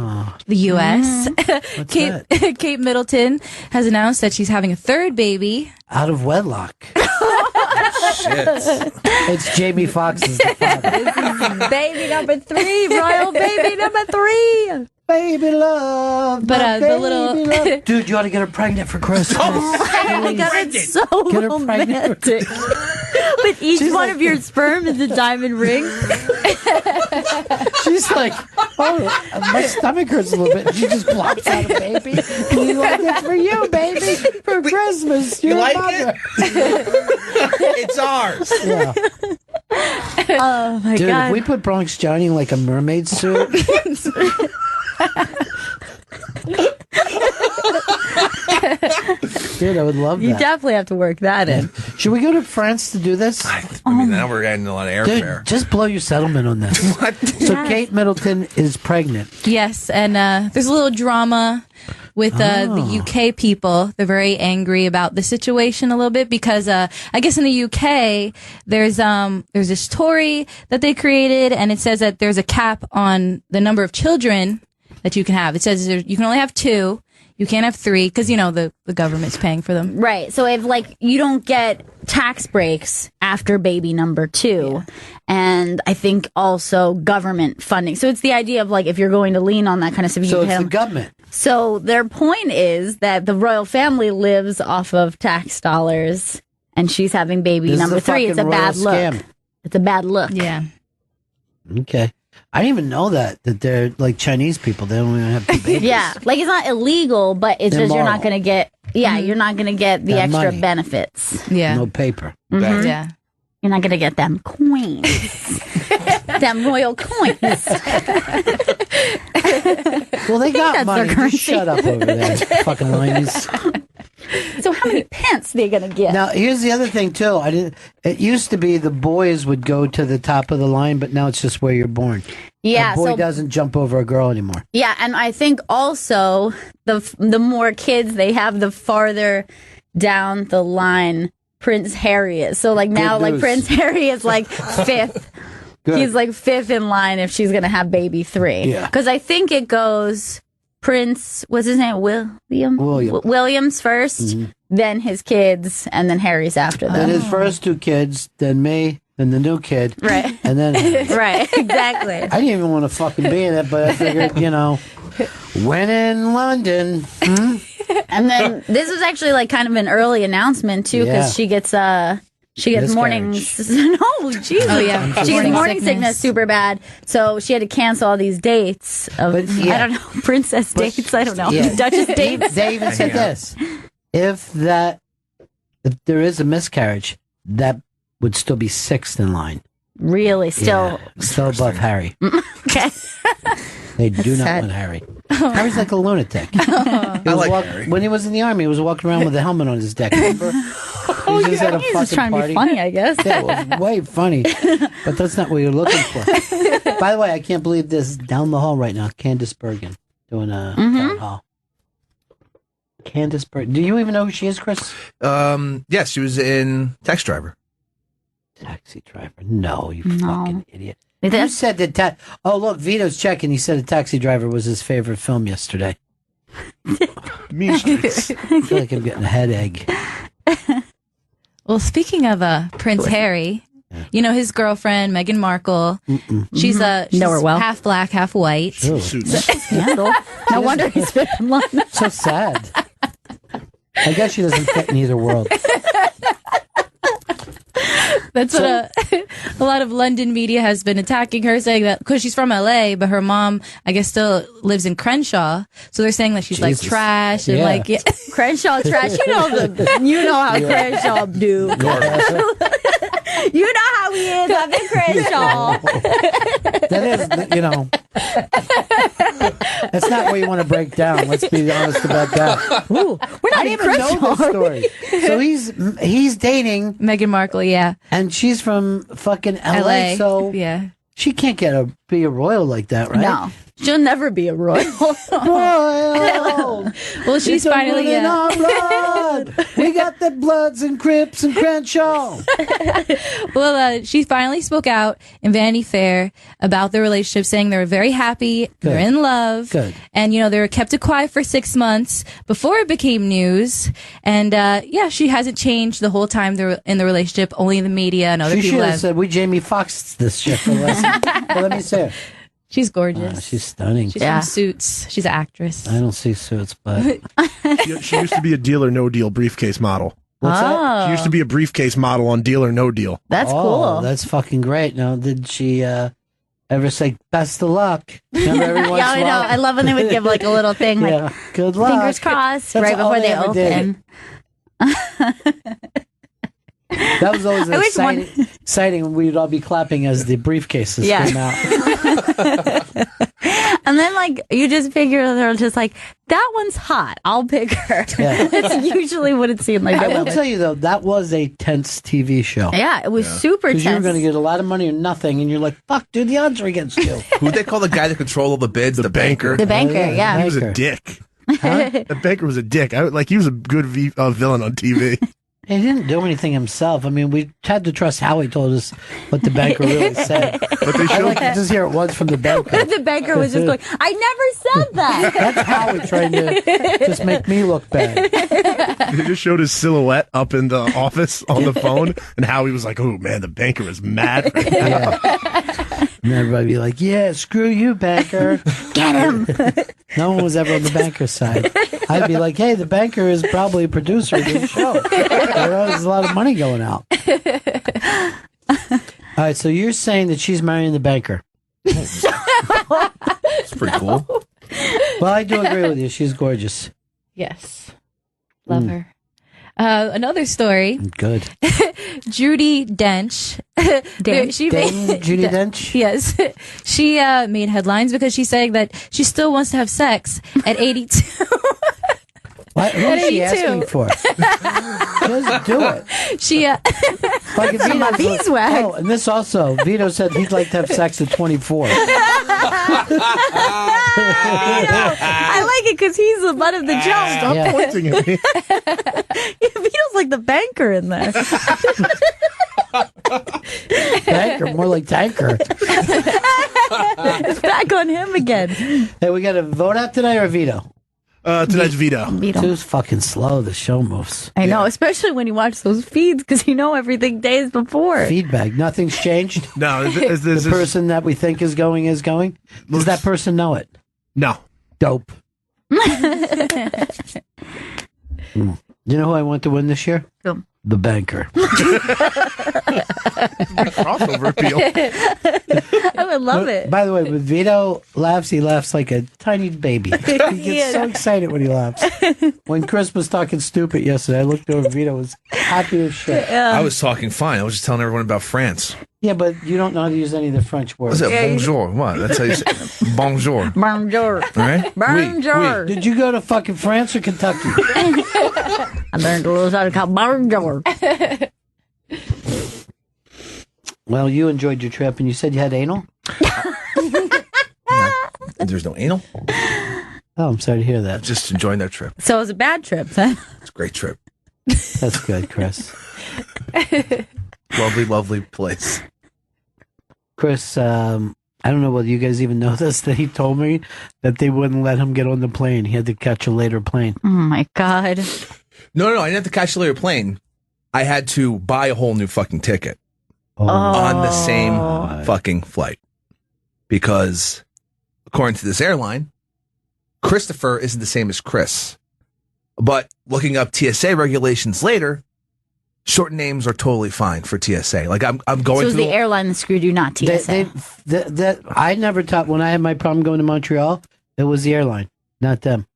Speaker 17: the U.S. Kate Middleton has announced that she's having a third baby.
Speaker 1: Out of wedlock.
Speaker 8: Shit.
Speaker 1: It's Jamie Foxx's the father.
Speaker 2: This is baby number 3, royal baby number 3.
Speaker 1: Baby love.
Speaker 17: But
Speaker 1: my
Speaker 17: the
Speaker 1: baby
Speaker 17: little-
Speaker 1: love. Dude, you ought to get her pregnant for Christmas.
Speaker 2: Oh my God, it's so
Speaker 1: Get her pregnant.
Speaker 2: romantic. But each one of your sperm is a diamond ring.
Speaker 1: She's like, oh, my stomach hurts a little bit. She just plops out a baby. And you're like, it's for you, baby, for Christmas. You're
Speaker 8: You like
Speaker 1: mother.
Speaker 8: It's ours.
Speaker 1: Yeah.
Speaker 2: Oh my
Speaker 1: Dude,
Speaker 2: God.
Speaker 1: if we put Bronx Johnny in like a mermaid suit. Dude, I would love
Speaker 2: You
Speaker 1: that.
Speaker 2: definitely have to work that in.
Speaker 1: Should we go to France to do this?
Speaker 8: I mean, now we're getting a lot of airfare.
Speaker 1: Dude, just blow your settlement on this.
Speaker 8: What?
Speaker 1: So Kate Middleton is pregnant.
Speaker 17: Yes, and there's a little drama with the UK people. They're very angry about the situation a little bit because I guess in the UK there's this Tory that they created, and it says that there's a cap on the number of children that you can have. It says you can only have 2. You can't have 3 because, you know, the government's paying for them.
Speaker 2: Right. So if like you don't get tax breaks after baby number 2, and I think also government funding. So it's the idea of like if you're going to lean on that kind of stuff, you
Speaker 1: So
Speaker 2: can
Speaker 1: it's
Speaker 2: have
Speaker 1: the government.
Speaker 2: So their point is that the royal family lives off of tax dollars, and she's having baby
Speaker 1: This is
Speaker 2: number
Speaker 1: a
Speaker 2: 3. It's a
Speaker 1: fucking
Speaker 2: bad
Speaker 1: royal
Speaker 2: look.
Speaker 1: scam.
Speaker 2: It's a bad look.
Speaker 17: Yeah.
Speaker 1: Okay. I didn't even know that they're like Chinese people. They don't even have two babies.
Speaker 2: Yeah, like it's not illegal, but it's
Speaker 1: They're
Speaker 2: just you're not
Speaker 1: moral.
Speaker 2: going to get. Yeah, you're not going to get the
Speaker 1: That
Speaker 2: extra
Speaker 1: money.
Speaker 2: benefits.
Speaker 17: Yeah.
Speaker 1: No paper.
Speaker 2: Mhm.
Speaker 17: Yeah.
Speaker 2: You're not going to get them coins, them royal coins.
Speaker 1: Well, they got
Speaker 2: That's
Speaker 1: money.
Speaker 2: their
Speaker 1: Just
Speaker 2: currency.
Speaker 1: shut up over there, fucking lines.
Speaker 2: So how many pence they going to get?
Speaker 1: Now, here's the other thing too. It used to be the boys would go to the top of the line, but now it's just where you're born.
Speaker 2: Yeah,
Speaker 1: a boy
Speaker 2: so-
Speaker 1: doesn't jump over a girl anymore.
Speaker 2: Yeah, and I think also the more kids they have, the farther down the line Prince Harry is. So like now, like
Speaker 1: news.
Speaker 2: Prince Harry is like 5th.
Speaker 1: Good.
Speaker 2: He's like 5th in line if she's gonna have baby 3.
Speaker 1: Yeah.
Speaker 2: Because I think it goes Prince. What's his name? Williams first, then his kids, and then Harry's after
Speaker 1: Then
Speaker 2: them.
Speaker 1: his first 2 kids, then me, then the new kid,
Speaker 2: Right.
Speaker 1: and then
Speaker 2: Right. Exactly.
Speaker 1: I didn't even want to fucking be in it, but I figured, when in London.
Speaker 2: And then this was actually like kind of an early announcement too, because
Speaker 1: Yeah.
Speaker 2: she gets morning. No, Jesus.
Speaker 17: Oh, yeah.
Speaker 2: She gets
Speaker 17: Morning
Speaker 2: morning
Speaker 17: sickness.
Speaker 2: sickness super bad, so she had to cancel all these dates of
Speaker 1: But, yeah.
Speaker 2: I don't know princess dates. I don't know
Speaker 1: Yeah.
Speaker 2: Duchess dates.
Speaker 1: They even said this: if there is a miscarriage, that would still be 6th in line.
Speaker 2: Really, still
Speaker 1: Yeah, still above Harry.
Speaker 2: okay.
Speaker 1: They do not
Speaker 2: Sad.
Speaker 1: want Harry. Harry's like a lunatic. I
Speaker 8: like Harry.
Speaker 1: When he was in the army, he was walking around with a helmet on his deck. Remember?
Speaker 2: Oh
Speaker 1: He was just
Speaker 2: yeah,
Speaker 1: at a
Speaker 2: he's just
Speaker 1: fucking
Speaker 2: trying to
Speaker 1: party.
Speaker 2: be funny, I guess.
Speaker 1: Yeah, it was way funny, but that's not what you're looking for. By the way, I can't believe this down the hall right now. Candace Bergen doing a town hall. Candace Bergen. Do you even know who she is, Chris?
Speaker 8: Yes, she was in Taxi Driver.
Speaker 1: Taxi Driver. No, you
Speaker 2: No.
Speaker 1: fucking idiot.
Speaker 2: Who
Speaker 1: You said that. Oh, look, Vito's checking. He said a Taxi Driver was his favorite film yesterday.
Speaker 18: Mean Streets.
Speaker 1: I feel like I'm getting a headache.
Speaker 17: Well, speaking of Prince Harry, his girlfriend Meghan Markle. She's
Speaker 2: Know her well.
Speaker 17: half black, half white.
Speaker 2: Scandal. No wonder he's 5th in line.
Speaker 1: So sad. I guess she doesn't fit in either world.
Speaker 17: That's what a lot of London media has been attacking her, saying that because she's from LA, but her mom, I guess, still lives in Crenshaw. So they're saying that she's like
Speaker 1: Jesus.
Speaker 17: trash and
Speaker 1: Yeah.
Speaker 17: like
Speaker 2: Crenshaw trash. You know how Crenshaw do. You know how he is up in Crenshaw.
Speaker 1: That is, that's not what you want to break down. Let's be honest about that.
Speaker 2: Ooh, we're not
Speaker 1: I
Speaker 2: in
Speaker 1: didn't even know
Speaker 2: Crenshaw.
Speaker 1: this story. So he's dating
Speaker 17: Meghan Markle, yeah.
Speaker 1: and she's from fucking LA,
Speaker 17: LA,
Speaker 1: so
Speaker 17: yeah.
Speaker 1: she can't be a royal like that, right?
Speaker 2: No, she'll never be a royal.
Speaker 1: Royal.
Speaker 17: Well, she's
Speaker 1: It's a
Speaker 17: finally
Speaker 1: running our blood. We got the Bloods and Crips and Crenshaw.
Speaker 17: Well, she finally spoke out in Vanity Fair about their relationship, saying they were very happy, they're in love,
Speaker 1: Good.
Speaker 17: and they were kept it quiet for 6 months before it became news. And she hasn't changed the whole time they're in the relationship. Only the media and other
Speaker 1: She
Speaker 17: people
Speaker 1: should have
Speaker 17: have.
Speaker 1: said, we Jamie Foxxed this shit for less. Well, let me say it.
Speaker 17: She's gorgeous.
Speaker 1: She's stunning.
Speaker 17: She's from Suits. She's an actress.
Speaker 1: I don't see Suits, but
Speaker 18: She used to be a Deal or No Deal briefcase model.
Speaker 1: what's that?
Speaker 18: She used to be a briefcase model on Deal or No Deal.
Speaker 2: That's
Speaker 1: Oh,
Speaker 2: cool.
Speaker 1: That's fucking great. Now, did she ever say best of luck? Remember every once
Speaker 2: Yeah,
Speaker 1: in
Speaker 2: I
Speaker 1: a
Speaker 2: know.
Speaker 1: while?
Speaker 2: I love when they would give like a little thing, like
Speaker 1: Yeah, good luck.
Speaker 2: fingers crossed,
Speaker 1: That's
Speaker 2: right
Speaker 1: all
Speaker 2: before they
Speaker 1: ever did.
Speaker 2: open.
Speaker 1: That was always
Speaker 2: I wish
Speaker 1: exciting when we'd all be clapping as the briefcases
Speaker 2: Yeah.
Speaker 1: came out.
Speaker 2: And then, like, you just figure they're just like, that one's hot. I'll pick her.
Speaker 1: Yeah.
Speaker 2: That's usually what it seemed like.
Speaker 1: I will tell you, though, that was a tense TV show.
Speaker 2: Yeah, it was super
Speaker 1: Because you were
Speaker 2: tense.
Speaker 1: going to get a lot of money or nothing, and you're like, fuck, dude, the odds are against you.
Speaker 8: Who'd they call the guy that controlled all the bids? The banker.
Speaker 2: The banker, yeah.
Speaker 18: He was a dick. The banker was a dick. He was a good villain on TV.
Speaker 1: He didn't do anything himself. I mean, we had to trust how he told us what the banker really said.
Speaker 18: But they
Speaker 1: I
Speaker 18: showed
Speaker 1: like to just hear it once from the banker.
Speaker 2: The banker was just going, I never said that.
Speaker 1: That's Howie trying to just make me look bad.
Speaker 18: They just showed his silhouette up in the office on the phone, and Howie was like, "Oh man, the banker is mad." Right now.
Speaker 1: And everybody be like, yeah, screw you, banker.
Speaker 2: Get him.
Speaker 1: No one was ever on the banker side. I'd be like, hey, the banker is probably a producer of this show. There's a lot of money going out. All right, so you're saying that she's marrying the banker.
Speaker 8: It's pretty cool.
Speaker 1: Well, I do agree with you. She's gorgeous.
Speaker 17: Yes. Love her. Another story.
Speaker 1: Good.
Speaker 17: Judy Dench.
Speaker 1: Judy Dench?
Speaker 17: Yes. She made headlines because she's saying that she still wants to have sex at 82.
Speaker 1: What? Who is she asking for? Just do it.
Speaker 17: She
Speaker 1: Fucking
Speaker 2: Some
Speaker 1: Vito's
Speaker 2: beeswax.
Speaker 1: like, oh, and this also, Vito said he'd like to have sex at 24.
Speaker 2: I like it because he's the butt of the joke.
Speaker 18: Stop
Speaker 1: Yeah.
Speaker 18: pointing at me.
Speaker 2: Vito's like the banker in there.
Speaker 1: Banker, more like tanker.
Speaker 2: It's back on him again.
Speaker 1: Hey, we got a vote out today or Vito?
Speaker 18: Tonight's Vito.
Speaker 1: Two's fucking slow, the show moves.
Speaker 2: I know, especially when you watch those feeds because you know everything days before.
Speaker 1: Feedback, nothing's changed?
Speaker 18: No,
Speaker 1: The person that we think is going. Does that person know it?
Speaker 18: No.
Speaker 1: Dope. You know who I want to win this year?
Speaker 2: Who?
Speaker 1: The banker.
Speaker 18: Crossover appeal.
Speaker 2: I would love it.
Speaker 1: By the way, when Vito laughs, he laughs like a tiny baby. He gets so excited when he laughs. When Chris was talking stupid yesterday, I looked over, Vito was happy as shit.
Speaker 8: I was talking fine. I was just telling everyone about France.
Speaker 1: Yeah, but you don't know how to use any of the French words.
Speaker 8: What's that? Bonjour. What? That's how you say bonjour.
Speaker 2: Bonjour.
Speaker 8: All right?
Speaker 2: Bonjour.
Speaker 1: Did you go to fucking France or Kentucky?
Speaker 2: I learned a little something called bonjour.
Speaker 1: Well, you enjoyed your trip, and you said you had anal?
Speaker 8: There's no anal.
Speaker 1: Oh, I'm sorry to hear that.
Speaker 8: Just enjoying that trip.
Speaker 2: So it was a bad trip, then.
Speaker 8: It's a great trip.
Speaker 1: That's good, Chris.
Speaker 8: Lovely, lovely place.
Speaker 1: Chris, I don't know whether you guys even know this, that he told me that they wouldn't let him get on the plane. He had to catch a later plane.
Speaker 2: Oh, my God.
Speaker 8: No, I didn't have to catch a later plane. I had to buy a whole new fucking ticket on the same fucking flight. Because, according to this airline, Christopher isn't the same as Chris. But looking up TSA regulations later, short names are totally fine for TSA. Like I'm going.
Speaker 2: So it was
Speaker 8: through
Speaker 2: the airline that screwed you, not TSA.
Speaker 1: I never thought when I had my problem going to Montreal, it was the airline, not them.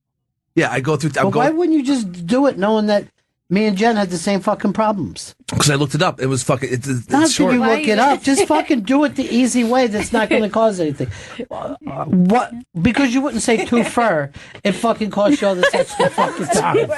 Speaker 8: Yeah, I go through.
Speaker 1: Why wouldn't you just do it knowing that me and Jen had the same fucking problems?
Speaker 8: Because I looked it up. It was fucking. It's
Speaker 1: Not that
Speaker 8: short.
Speaker 1: you look it up. Just fucking do it the easy way. That's not going to cause anything. What? Because you wouldn't say too fur. It fucking costs you all this extra fucking time.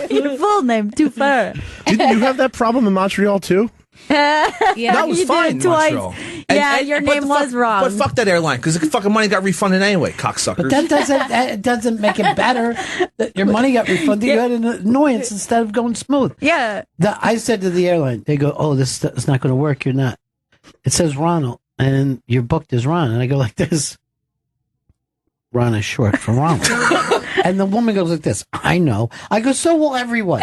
Speaker 2: Your full name, too far.
Speaker 18: Didn't you have that problem in Montreal too?
Speaker 2: Yeah,
Speaker 8: that was
Speaker 2: you
Speaker 8: fine
Speaker 2: did it twice.
Speaker 8: in Montreal.
Speaker 2: Yeah, your name was wrong.
Speaker 8: But fuck that airline, because the fucking money got refunded anyway, cocksuckers.
Speaker 1: But that doesn't make it better that your money got refunded. You had an annoyance instead of going smooth.
Speaker 2: Yeah.
Speaker 1: I said to the airline, they go, "Oh, this is not going to work. You're not." It says Ronald, and you're booked as Ron, and I go like this. Ron is short for Ronald. And the woman goes like this. I know. I go, so will everyone.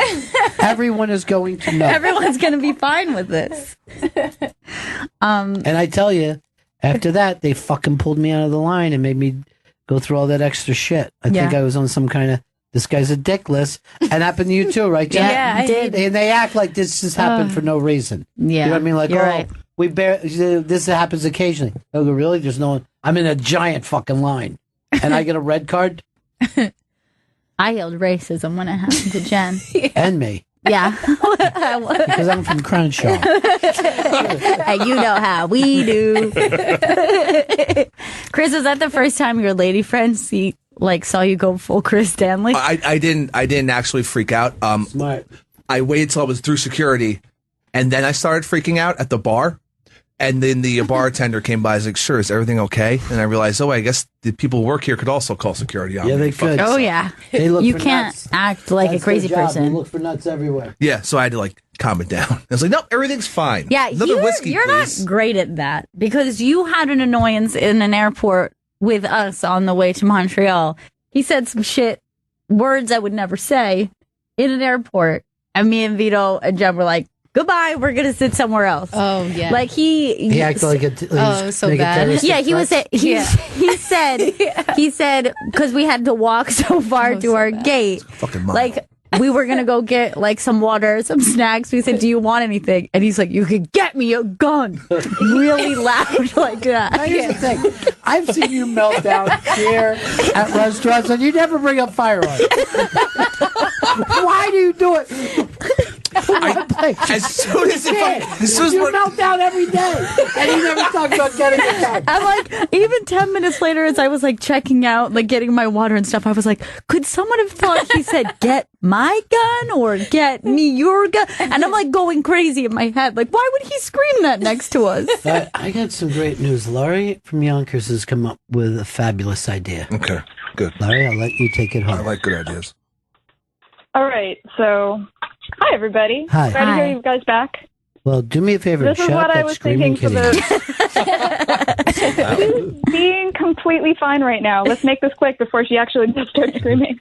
Speaker 1: Everyone is going to know.
Speaker 2: Everyone's going to be fine with this.
Speaker 1: And I tell you, after that, they fucking pulled me out of the line and made me go through all that extra shit. I think I was on some kind of, this guy's a dick list. And happened to you too, right, Jen?
Speaker 2: Yeah, I did.
Speaker 1: And they act like this just happened for no reason.
Speaker 2: Yeah.
Speaker 1: You know what I mean? Like,
Speaker 2: you're right.
Speaker 1: this happens occasionally. I go, really? There's no one. I'm in a giant fucking line. And I get a red card?
Speaker 2: I yelled racism when it happened to Jen.
Speaker 1: And me.
Speaker 2: Yeah.
Speaker 1: Because I'm from Crenshaw.
Speaker 2: Hey, you know how we do. Chris, is that the first time your lady friends saw you go full Chris Stanley?
Speaker 8: I didn't actually freak out.
Speaker 1: Smart.
Speaker 8: I waited till I was through security, and then I started freaking out at the bar. And then the bartender came by. I was like, "Sure, is everything okay?" And I realized, I guess the people who work here could also call security on me.
Speaker 1: Yeah, they could.
Speaker 2: Oh yeah,
Speaker 1: They look
Speaker 2: you
Speaker 1: for
Speaker 2: can't
Speaker 1: nuts.
Speaker 2: act like
Speaker 1: That's
Speaker 2: a crazy
Speaker 1: their job.
Speaker 2: person.
Speaker 1: They look for nuts everywhere.
Speaker 8: Yeah, so I had to calm it down. I was like, "No, everything's fine."
Speaker 2: Yeah,
Speaker 8: Another whiskey,
Speaker 2: you're
Speaker 8: please.
Speaker 2: not great at that because you had an annoyance in an airport with us on the way to Montreal. He said some words I would never say in an airport, and me and Vito and Jen were like, goodbye. We're gonna sit somewhere else.
Speaker 17: Oh yeah.
Speaker 2: Like
Speaker 1: He acted like
Speaker 17: so bad.
Speaker 2: Yeah, he was. He said because we had to walk so far to our gate.
Speaker 8: Fucking mom.
Speaker 2: Like we were gonna go get like some water, some snacks. We said, "Do you want anything?" And he's like, "You could get me a gun." Really loud like that.
Speaker 1: Now, here's the thing. I've seen you melt down here at restaurants, and you never bring up firearms. Why do you do it?
Speaker 8: As soon as
Speaker 1: you melt down every day, and you never talk about getting a gun.
Speaker 2: I'm like, even 10 minutes later, as I was like checking out, like getting my water and stuff, I was like, could someone have thought he said, "Get my gun" or "Get me your gun"? And I'm like going crazy in my head. Like, why would he scream that next to us?
Speaker 1: I got some great news. Laurie from Yonkers has come up with a fabulous idea.
Speaker 8: Okay, good.
Speaker 1: Laurie, I'll let you take it home.
Speaker 8: I like good ideas.
Speaker 19: All right, so hi everybody.
Speaker 1: Hi.
Speaker 19: Glad to hear you guys back.
Speaker 1: Well, do me a favor.
Speaker 19: This is
Speaker 1: shut
Speaker 19: what I
Speaker 1: that
Speaker 19: was
Speaker 1: screaming
Speaker 19: thinking for
Speaker 1: kitty.
Speaker 19: She's being completely fine right now. Let's make this quick before she actually does start screaming.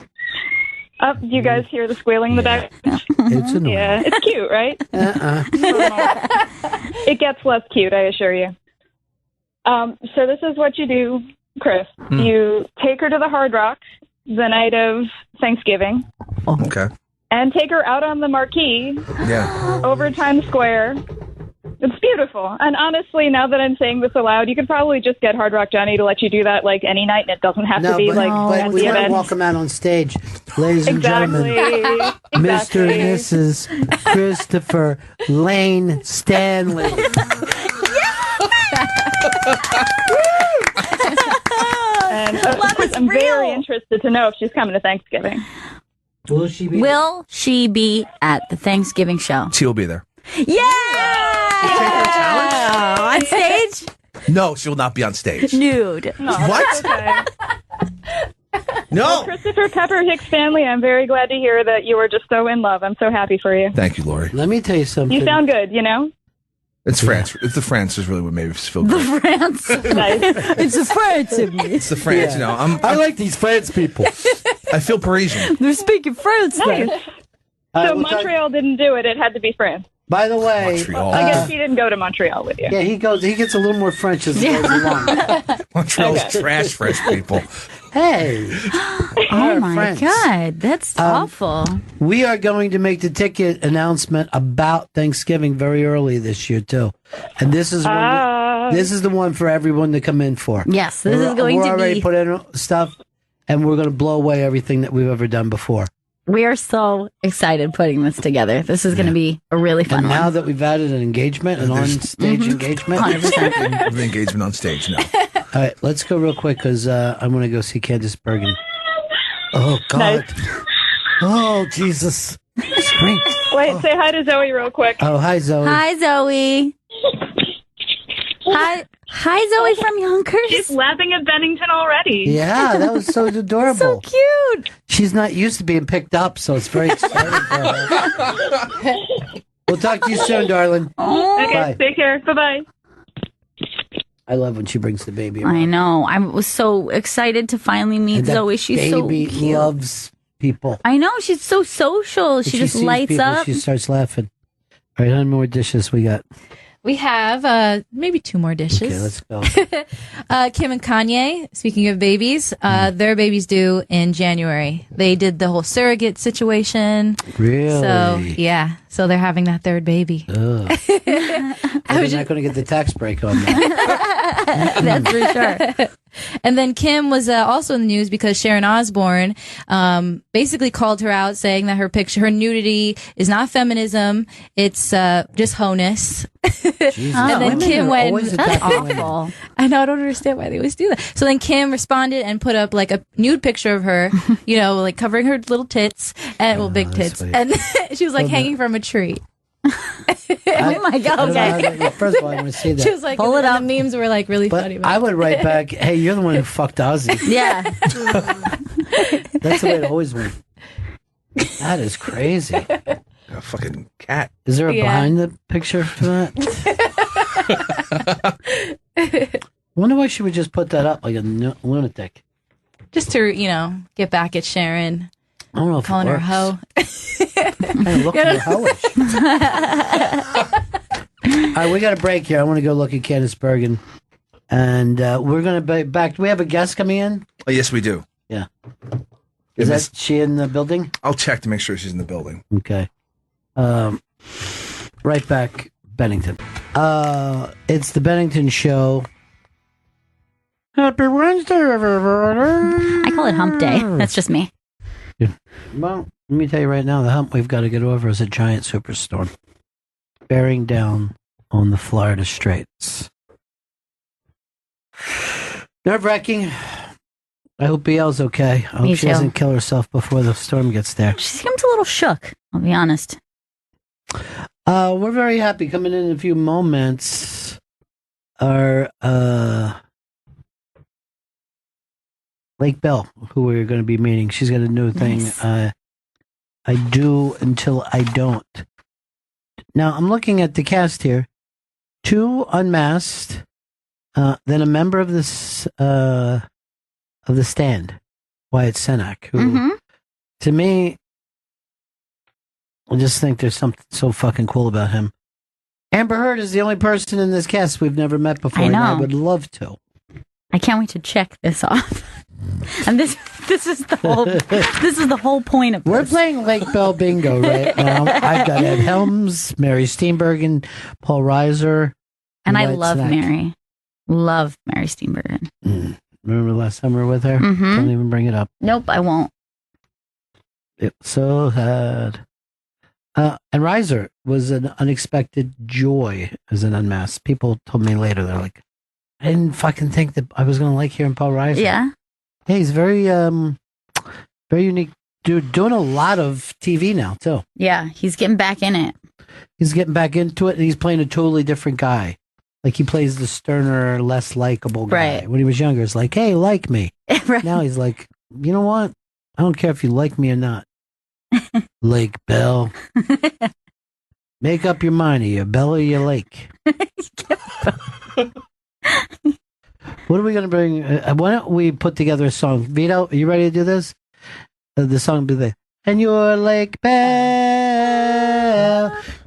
Speaker 19: Do you guys hear the squealing in the back?
Speaker 1: It's annoying.
Speaker 19: Yeah, it's cute, right? It gets less cute, I assure you. So this is what you do, Chris. You take her to the Hard Rock the night of Thanksgiving.
Speaker 8: Okay.
Speaker 19: And take her out on the marquee over Times Square. It's beautiful. And honestly, now that I'm saying this aloud, you could probably just get Hard Rock Johnny to let you do that like any night, and it doesn't have to be
Speaker 1: but
Speaker 19: at
Speaker 1: we
Speaker 19: the
Speaker 1: want to
Speaker 19: event.
Speaker 1: walk him out on stage, ladies and
Speaker 19: Exactly.
Speaker 1: gentlemen. Mr. and Mrs. Christopher Lane Stanley.
Speaker 19: And of course, I'm very interested to know if she's coming to Thanksgiving.
Speaker 1: Will she be?
Speaker 2: Will she be at the Thanksgiving show?
Speaker 8: She will be there.
Speaker 2: Yeah! On stage?
Speaker 8: No, she will not be on stage.
Speaker 2: Nude.
Speaker 19: No,
Speaker 8: What?
Speaker 19: that's okay.
Speaker 8: No.
Speaker 19: Well, Christopher Pepper Hicks family, I'm very glad to hear that you were just so in love. I'm so happy for you.
Speaker 8: Thank you, Lori.
Speaker 1: Let me tell you something.
Speaker 19: You sound good, you know?
Speaker 8: It's France. It's the France is really what made us feel good.
Speaker 2: The France. It's the France in me.
Speaker 8: It's the France, you know.
Speaker 1: I like these France people.
Speaker 8: I feel Parisian.
Speaker 2: They're speaking French.
Speaker 19: Nice. So
Speaker 1: we'll
Speaker 19: Montreal didn't do it. It had to be France.
Speaker 1: By the way,
Speaker 8: Montreal.
Speaker 19: I guess he didn't go to Montreal with you.
Speaker 1: yeah, he gets a little more French as he goes along.
Speaker 8: Montreal's trash French people.
Speaker 1: Hey.
Speaker 2: Oh my God, that's awful.
Speaker 1: We are going to make the ticket announcement about Thanksgiving very early this year too, and this is this is the one for everyone to come in for.
Speaker 2: Yes, this is going
Speaker 1: we're
Speaker 2: to
Speaker 1: already
Speaker 2: be.
Speaker 1: put in stuff, and we're going to blow away everything that we've ever done before.
Speaker 2: We are so excited putting this together. This is going to be a really fun
Speaker 1: And
Speaker 2: one.
Speaker 1: now that we've added an engagement, an on-stage engagement,
Speaker 2: 100%.
Speaker 8: The engagement on stage now.
Speaker 1: All right, let's go real quick because I'm going to go see Candace Bergen. Oh God! Oh Jesus! Scream.
Speaker 19: Wait, say hi to Zoe real quick.
Speaker 1: Oh, hi Zoe.
Speaker 2: Hi, Zoe. Hi, Zoe from Yonkers.
Speaker 19: She's laughing at Bennington already.
Speaker 1: Yeah, that was so adorable.
Speaker 2: So cute.
Speaker 1: She's not used to being picked up, so it's very exciting for her. We'll talk to you soon, darling.
Speaker 19: Okay,
Speaker 1: Bye.
Speaker 19: take care. Bye-bye.
Speaker 1: I love when she brings the baby around.
Speaker 2: I know. I was so excited to finally meet
Speaker 1: And that
Speaker 2: Zoe. She's so
Speaker 1: baby
Speaker 2: cute.
Speaker 1: loves people.
Speaker 2: I know. She's so social.
Speaker 1: When
Speaker 2: She just
Speaker 1: sees
Speaker 2: lights
Speaker 1: people,
Speaker 2: up.
Speaker 1: She starts laughing. All right, how many more dishes we got?
Speaker 17: We have maybe 2 more dishes.
Speaker 1: Okay, let's go.
Speaker 17: Kim and Kanye, speaking of babies, their baby's due in January. They did the whole surrogate situation.
Speaker 1: Really?
Speaker 17: So, yeah. So they're having that third baby.
Speaker 1: Ugh. They're not going to get the tax break on that.
Speaker 17: That's for sure. And then Kim was also in the news because Sharon Osbourne basically called her out, saying that her nudity is not feminism, it's just honess.
Speaker 1: Jesus.
Speaker 17: And then
Speaker 1: Women
Speaker 17: Kim
Speaker 1: are
Speaker 17: went,
Speaker 1: always
Speaker 2: That's
Speaker 1: attacking women.
Speaker 2: awful.
Speaker 17: I know, I don't understand why they always do that. So then Kim responded and put up like a nude picture of her, you know, like covering her little tits and big tits,
Speaker 1: sweet.
Speaker 17: and she was like hanging from a tree.
Speaker 2: Oh my God.
Speaker 1: I don't know how
Speaker 2: Okay.
Speaker 1: that- first of all, I want to see that.
Speaker 17: She was like,
Speaker 2: Pull it
Speaker 17: and
Speaker 2: up.
Speaker 17: the memes were like really
Speaker 1: But
Speaker 17: funny. About
Speaker 1: I would write back, hey, you're the one who fucked Ozzy.
Speaker 2: Yeah.
Speaker 1: That's the way it always went. That is crazy.
Speaker 8: A fucking cat.
Speaker 1: Is there a
Speaker 17: Yeah.
Speaker 1: behind the picture for that? I wonder why she would just put that up like a lunatic.
Speaker 17: just to, you know, get back at Sharon,
Speaker 1: I don't know if
Speaker 17: calling
Speaker 1: it
Speaker 17: her
Speaker 1: works.
Speaker 17: a hoe.
Speaker 1: I look more hellish. All right, we got a break here. I want to go look at Candice Bergen. And we're going to be back. Do we have a guest coming in?
Speaker 8: Oh, yes, we do.
Speaker 1: Yeah. Is she in the building?
Speaker 8: I'll check to make sure she's in the building.
Speaker 1: Okay. Right back, Bennington. It's the Bennington Show. Happy Wednesday, everybody.
Speaker 20: I call it hump day. That's just me.
Speaker 1: Yeah. Well, let me tell you right now, the hump we've got to get over is a giant superstorm bearing down on the Florida Straits. Nerve-wracking. I hope BL's okay. I hope she doesn't kill herself before the storm gets there.
Speaker 20: She seems a little shook, I'll be honest.
Speaker 1: We're very happy. Coming in a few moments are Lake Bell, who we're going to be meeting. She's got a new thing. Nice. I do until I don't. Now, I'm looking at the cast here. 2 unmasked, then a member of this of the Stand, Wyatt Cenac, who, to me, I just think there's something so fucking cool about him. Amber Heard is the only person in this cast we've never met before, and I would love to.
Speaker 20: I can't wait to check this off. And this is the whole point of this.
Speaker 1: We're playing Lake Bell Bingo right now. I've got Ed Helms, Mary Steenburgen, Paul Reiser,
Speaker 20: and I love Mary. Love Mary Steenburgen.
Speaker 1: Remember last time we were with her? Don't even bring it up.
Speaker 20: Nope, I won't.
Speaker 1: It was so sad. And Reiser was an unexpected joy as an unmasked. People told me later, they're like, I didn't fucking think that I was going to like hearing Paul Reiser.
Speaker 20: Yeah.
Speaker 1: Yeah, he's very unique dude, doing a lot of TV now, too.
Speaker 20: Yeah, he's getting back in it.
Speaker 1: He's getting back into it, and he's playing a totally different guy. Like, he plays the sterner, less likable guy.
Speaker 20: Right.
Speaker 1: When he was younger, it's like, hey, like me.
Speaker 20: Right.
Speaker 1: Now he's like, you know what? I don't care if you like me or not. Lake Bell. Make up your mind. Are you a Bell or you Lake? What are we going to bring? Why don't we put together a song? Vito, are you ready to do this? The song will be there. And your Lake Bell,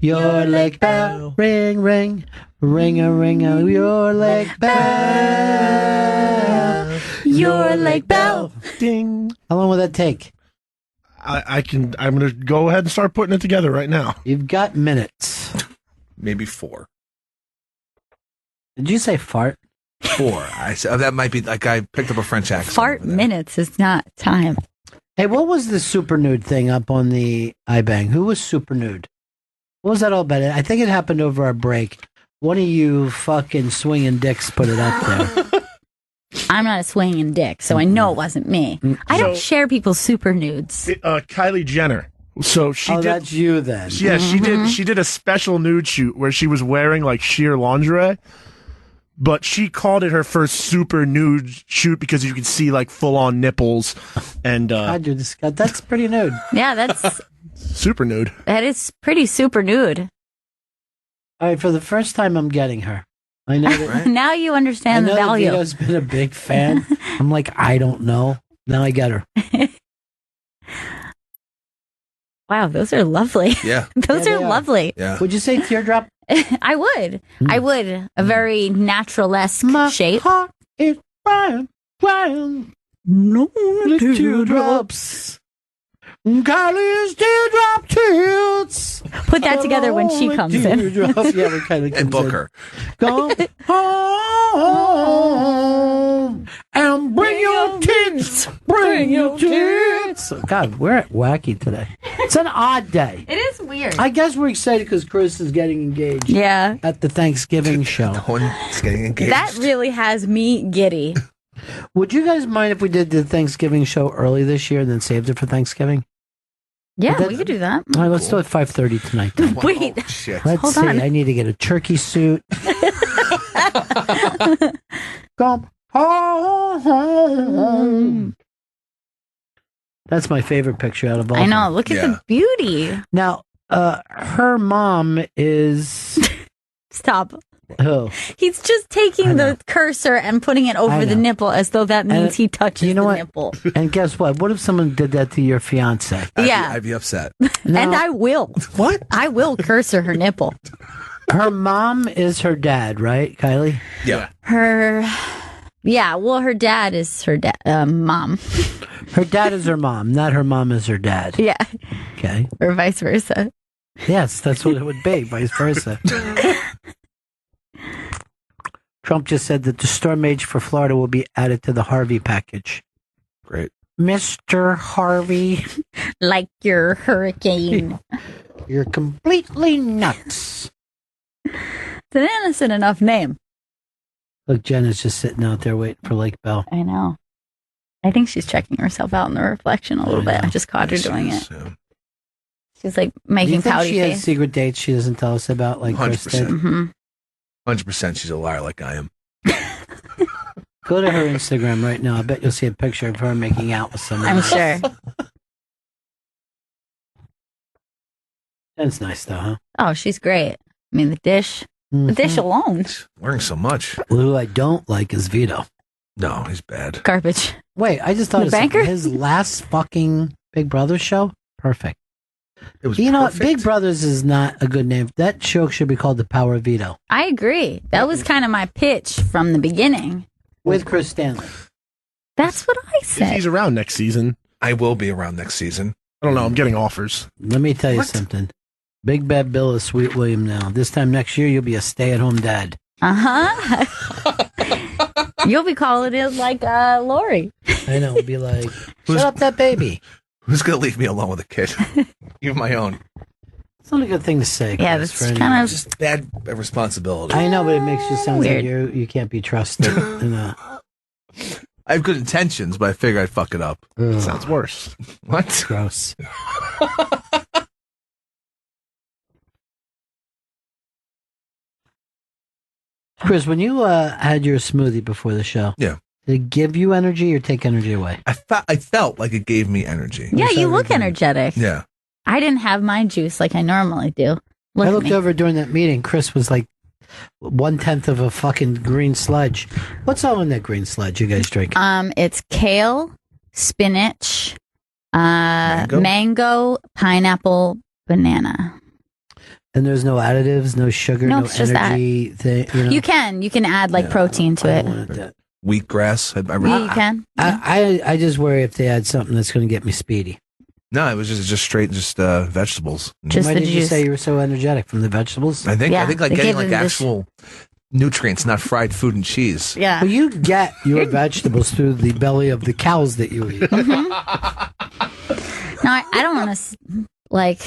Speaker 1: your Lake Bell, ring, ring, ring-a-ring, your Lake Bell, your Lake Bell, ding. How long will that take?
Speaker 18: I'm going to go ahead and start putting it together right now.
Speaker 1: You've got minutes.
Speaker 8: Maybe 4.
Speaker 1: Did you say fart?
Speaker 8: 4. I said that might be like I picked up a French accent.
Speaker 20: Fart minutes is not time.
Speaker 1: Hey, what was the super nude thing up on the iBang? Who was super nude? What was that all about? I think it happened over our break. One of you fucking swinging dicks put it up there.
Speaker 20: I'm not a swinging dick, so I know it wasn't me. I don't share people's super nudes.
Speaker 18: Kylie Jenner. So she did.
Speaker 1: That's you then.
Speaker 18: Yeah, she did a special nude shoot where she was wearing like sheer lingerie, but she called it her first super nude shoot because you could see like full on nipples and.
Speaker 1: That's pretty nude.
Speaker 20: Yeah, that's
Speaker 18: super nude.
Speaker 20: That is pretty super nude.
Speaker 1: All right, for the first time, I'm getting her. I know that.
Speaker 20: Now you understand the value.
Speaker 1: Vito's been a big fan. I'm like, I don't know. Now I get her.
Speaker 20: Wow, those are lovely.
Speaker 8: Yeah.
Speaker 20: Those are lovely.
Speaker 8: Yeah.
Speaker 1: Would you say teardrop?
Speaker 20: I would. I would. A very natural-esque shape.
Speaker 1: Heart is crying, no teardrops. Kylie's teardrop tears.
Speaker 20: Put that together when she comes in.
Speaker 1: Yeah, we kind of
Speaker 8: and book her.
Speaker 1: Come home and bring your tits. Bring your tits. God, we're wacky today. It's an odd day.
Speaker 20: It is weird.
Speaker 1: I guess we're excited because Chris is getting engaged.
Speaker 20: Yeah.
Speaker 1: At the Thanksgiving show.
Speaker 8: No one's getting engaged.
Speaker 20: That really has me giddy.
Speaker 1: Would you guys mind if we did the Thanksgiving show early this year and then saved it for Thanksgiving?
Speaker 20: Yeah, we could do that.
Speaker 1: All right, let's do it 5:30 tonight.
Speaker 20: Wait.
Speaker 8: Oh, shit.
Speaker 1: Let's
Speaker 20: Hold
Speaker 1: see.
Speaker 20: on.
Speaker 1: I need to get a turkey suit. Come home. That's my favorite picture out of all.
Speaker 20: I know. Look at the beauty.
Speaker 1: Now, her mom is
Speaker 20: Stop.
Speaker 1: Oh.
Speaker 2: He's just taking the cursor and putting it over the nipple as though that means he touches the nipple.
Speaker 1: And guess what? What if someone did that to your fiance?
Speaker 8: I'd be upset.
Speaker 2: And I will.
Speaker 1: What?
Speaker 2: I will cursor her nipple.
Speaker 1: Her mom is her dad, right, Kylie?
Speaker 8: Yeah.
Speaker 2: Her dad is her mom.
Speaker 1: Her dad is her mom, not her mom is her dad.
Speaker 2: Yeah.
Speaker 1: Okay.
Speaker 2: Or vice versa.
Speaker 1: Yes, that's what it would be, vice versa. Trump just said that the storm age for Florida will be added to the Harvey package.
Speaker 8: Great.
Speaker 1: Mr. Harvey.
Speaker 2: Like your hurricane.
Speaker 1: You're completely nuts.
Speaker 2: It's an innocent enough name.
Speaker 1: Look, Jen is just sitting out there waiting for Lake Bell.
Speaker 2: I know. I think she's checking herself out in the reflection a little bit. I just caught her doing it. She's like making
Speaker 1: Do you
Speaker 2: pouty
Speaker 1: think she
Speaker 2: face.
Speaker 1: has secret dates she doesn't tell us about, like
Speaker 8: 100%. 100% she's a liar like I am.
Speaker 1: Go to her Instagram right now. I bet you'll see a picture of her making out with someone.
Speaker 2: I'm
Speaker 1: else.
Speaker 2: sure.
Speaker 1: That's nice, though, huh?
Speaker 2: Oh, she's great. I mean, the dish. The dish alone.
Speaker 8: Learning so much.
Speaker 1: Well, who I don't like is Vito.
Speaker 8: No, he's bad.
Speaker 2: Garbage.
Speaker 1: Wait, I just thought
Speaker 2: The
Speaker 1: of something.
Speaker 2: banker?
Speaker 1: His last fucking Big Brother show, perfect.
Speaker 8: It was
Speaker 1: you know what? Big Brothers is not a good name. That show should be called The Power of Vito.
Speaker 2: I agree. That was kind of my pitch from the beginning.
Speaker 1: With Chris Stanley.
Speaker 2: That's what I
Speaker 18: If
Speaker 2: said.
Speaker 18: he's around next season.
Speaker 8: I will be around next season.
Speaker 18: I don't know. I'm getting offers.
Speaker 1: Let me tell you something. Big Bad Bill is Sweet William now. This time next year, you'll be a stay-at-home dad.
Speaker 2: You'll be calling it like Lori.
Speaker 1: I know. It'll be like, shut up that baby.
Speaker 8: Who's going to leave me alone with a kid? Even my own.
Speaker 1: It's not a good thing to say.
Speaker 2: Yeah,
Speaker 1: Chris,
Speaker 2: that's
Speaker 1: for anyone.
Speaker 2: kind of
Speaker 8: Just bad responsibility.
Speaker 1: I know, but it makes you sound
Speaker 2: Weird.
Speaker 1: like you can't be trusted.
Speaker 8: I have good intentions, but I figure I'd fuck it up.
Speaker 18: Sounds worse.
Speaker 8: What?
Speaker 1: Gross. Chris, when you had your smoothie before the show,
Speaker 8: Yeah.
Speaker 1: did it give you energy or take energy away?
Speaker 8: I felt like it gave me energy.
Speaker 2: Yeah, you look energetic.
Speaker 8: Yeah.
Speaker 2: I didn't have my juice like I normally do. Look
Speaker 1: I
Speaker 2: at
Speaker 1: looked
Speaker 2: me.
Speaker 1: over during that meeting. Chris was like 1/10 of a fucking green sludge. What's all in that green sludge you guys drink?
Speaker 2: It's kale, spinach, mango, pineapple, banana.
Speaker 1: And there's no additives, no sugar,
Speaker 2: No,
Speaker 1: no
Speaker 2: it's just
Speaker 1: energy thing. You know?
Speaker 2: You can add like protein to it.
Speaker 8: Wheatgrass.
Speaker 2: You can.
Speaker 1: I just worry if they add something that's going to get me speedy.
Speaker 8: No, it was just straight vegetables.
Speaker 1: Why did you say you were so energetic from the vegetables?
Speaker 8: I think like getting like actual nutrients, not fried food and cheese.
Speaker 2: Yeah.
Speaker 1: Well, you get your vegetables through the belly of the cows that you eat.
Speaker 2: No, I don't want to like